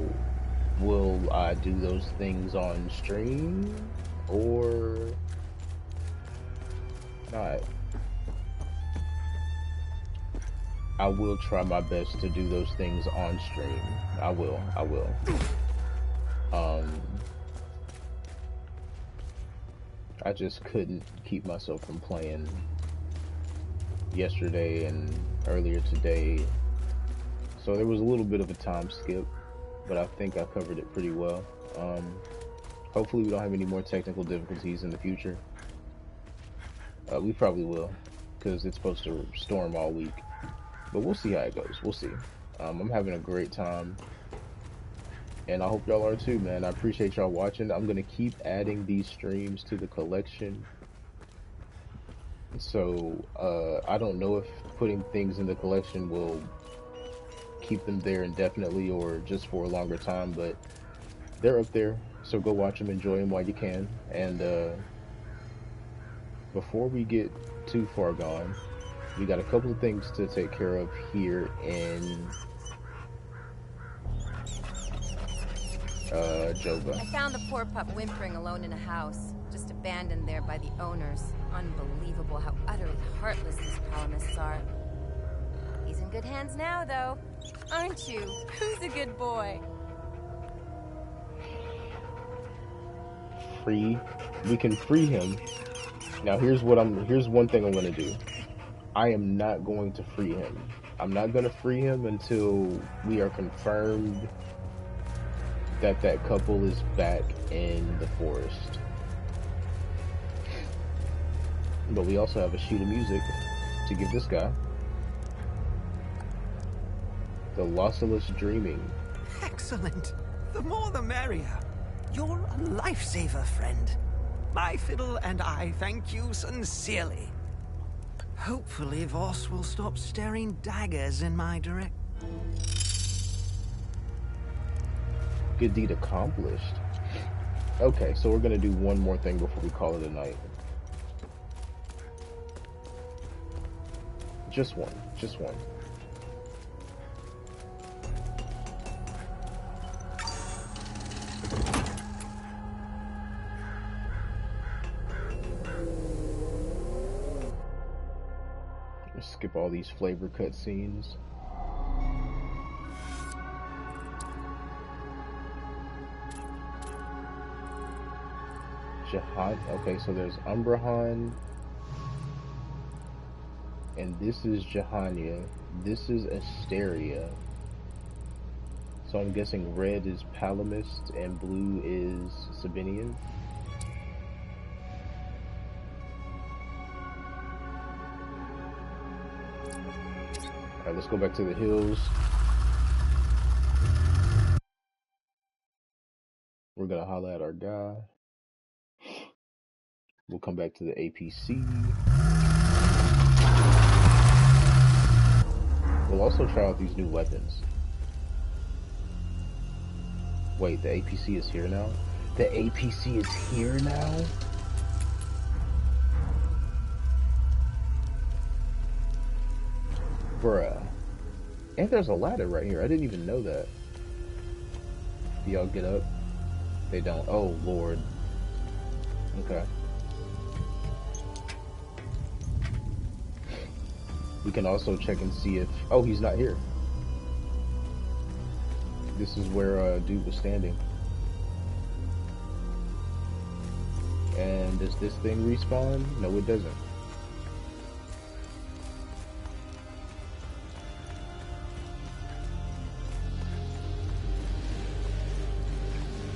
will I do those things on stream or not? I will try my best to do those things on stream. I will. I just couldn't keep myself from playing yesterday and earlier today. So there was a little bit of a time skip, but I think I covered it pretty well. Hopefully we don't have any more technical difficulties in the future. We probably will, because it's supposed to storm all week. But we'll see how it goes. We'll see. I'm having a great time. And I hope y'all are too, man. I appreciate y'all watching. I'm going to keep adding these streams to the collection. So, I don't know if putting things in the collection will keep them there indefinitely or just for a longer time, but they're up there. So go watch them, enjoy them while you can. And before we get too far gone, we got a couple of things to take care of here in Jova. I found the poor pup whimpering alone in a house, just abandoned there by the owners. Unbelievable how utterly heartless these colonists are. He's in good hands now, though. Aren't you? Who's a good boy? We can free him. Now here's one thing I'm gonna do. I am not going to free him. I'm not gonna free him until we are confirmed that that couple is back in the forest. But we also have a sheet of music to give this guy. The Lossless Dreaming. Excellent. The more the merrier. You're a lifesaver, friend. My fiddle and I thank you sincerely. Hopefully Voss will stop staring daggers in my direction. Good deed accomplished. Okay, so we're gonna do one more thing before we call it a night. Just one. Just one. Let's skip all these flavor cutscenes. Jahan. Okay, so there's Umbrahan. And this is Jahania. This is Asteria. So I'm guessing red is Palamist and blue is Sabinian. Alright, let's go back to the hills. We're gonna holler at our guy. We'll come back to the APC. We'll also try out these new weapons. Wait, the APC is here now? The APC is here now? Bruh. And there's a ladder right here. I didn't even know that. Y'all get up? They don't. Oh, Lord. Okay. We can also check and see if... Oh, he's not here. This is where dude was standing. And does this thing respawn? No, it doesn't.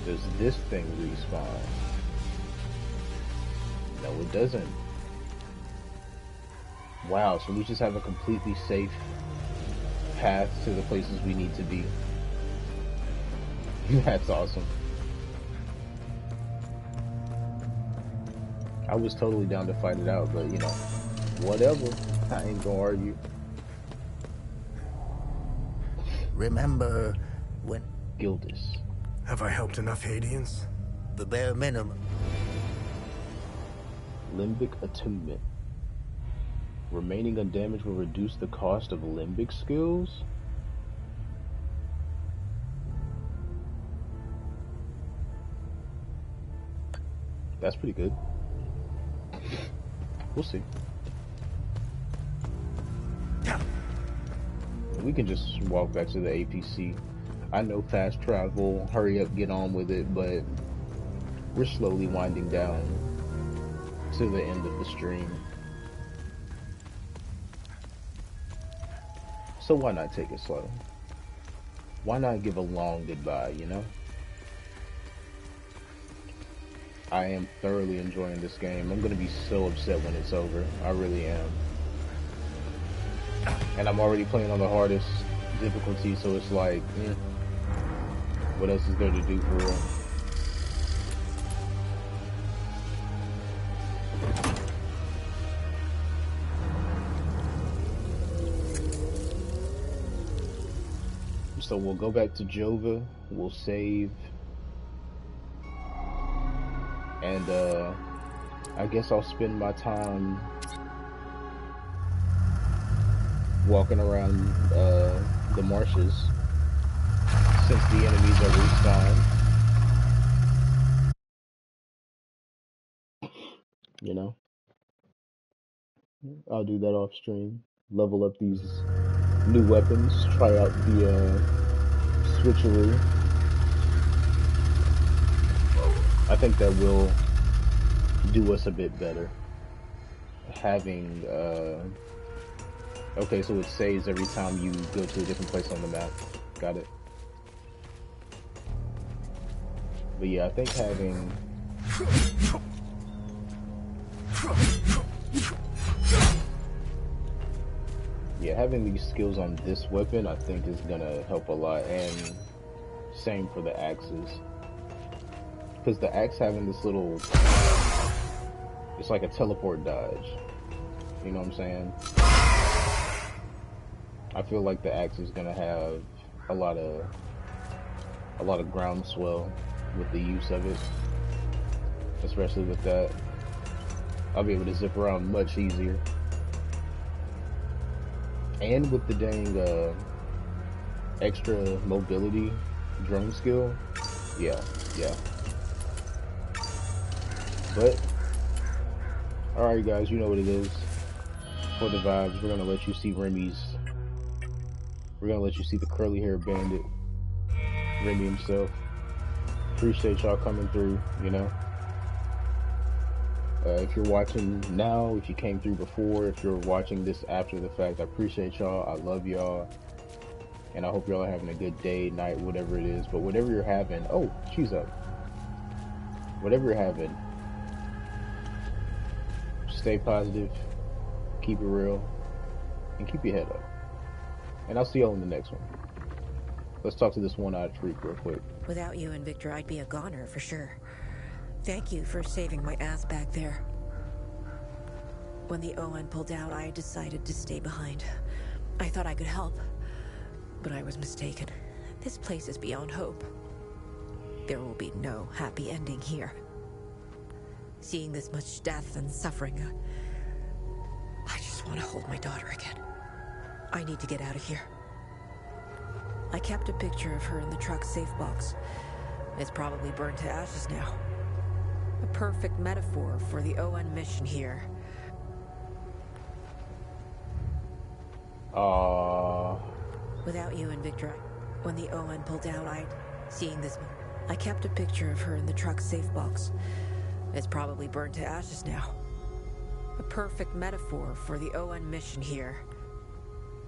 Does this thing respawn? No, it doesn't. Wow, so we just have a completely safe path to the places we need to be. That's awesome. I was totally down to fight it out, but you know, whatever. I ain't gonna argue. Remember when... Gildas. Have I helped enough Hadians? The bare minimum. Limbic attunement. Remaining undamaged will reduce the cost of limbic skills? That's pretty good. We'll see. We can just walk back to the APC. I know fast travel, hurry up, get on with it, but we're slowly winding down to the end of the stream. So why not take it slow? Why not give a long goodbye, you know? I am thoroughly enjoying this game. I'm gonna be so upset when it's over. I really am. And I'm already playing on the hardest difficulty, so it's like, what else is there to do for real? So we'll go back to Jova, we'll save, and I guess I'll spend my time walking around the marshes since the enemies are respawned. You know, I'll do that off stream. Level up these new weapons. Try out the switcheroo. I think that will do us a bit better. Having okay, so it saves every time you go to a different place on the map. Got it. But yeah, I think having having these skills on this weapon, I think is gonna help a lot. And same for the axes. Because the axe having this little, it's like a teleport dodge. You know what I'm saying? I feel like the axe is gonna have a lot of groundswell with the use of it, especially with that. I'll be able to zip around much easier, and with the dang extra mobility drone skill. Yeah. But alright guys, you know what it is. For the vibes, we're gonna let you see Remy's. We're gonna let you see the curly hair bandit, Remy himself. Appreciate y'all coming through, you know. If you're watching now, if you came through before, if you're watching this after the fact, I appreciate y'all. I love y'all. And I hope y'all are having a good day, night, whatever it is. But whatever you're having, oh, she's up. Whatever you're having, stay positive, keep it real, and keep your head up. And I'll see y'all in the next one. Let's talk to this one-eyed freak real quick. Without you and Victor, I'd be a goner for sure. Thank you for saving my ass back there. When the ON pulled out, I decided to stay behind. I thought I could help, but I was mistaken. This place is beyond hope. There will be no happy ending here. Seeing this much death and suffering, I just want to hold my daughter again. I need to get out of here. I kept a picture of her in the truck's safe box. It's probably burned to ashes now. A perfect metaphor for the ON mission here. Without you and Victor, when the ON pulled out, I kept a picture of her in the truck's safe box. It's probably burned to ashes now. A perfect metaphor for the ON mission here.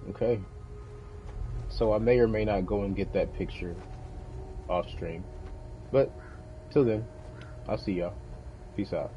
Okay. So I may or may not go and get that picture off stream. But till then, I'll see y'all. Peace out.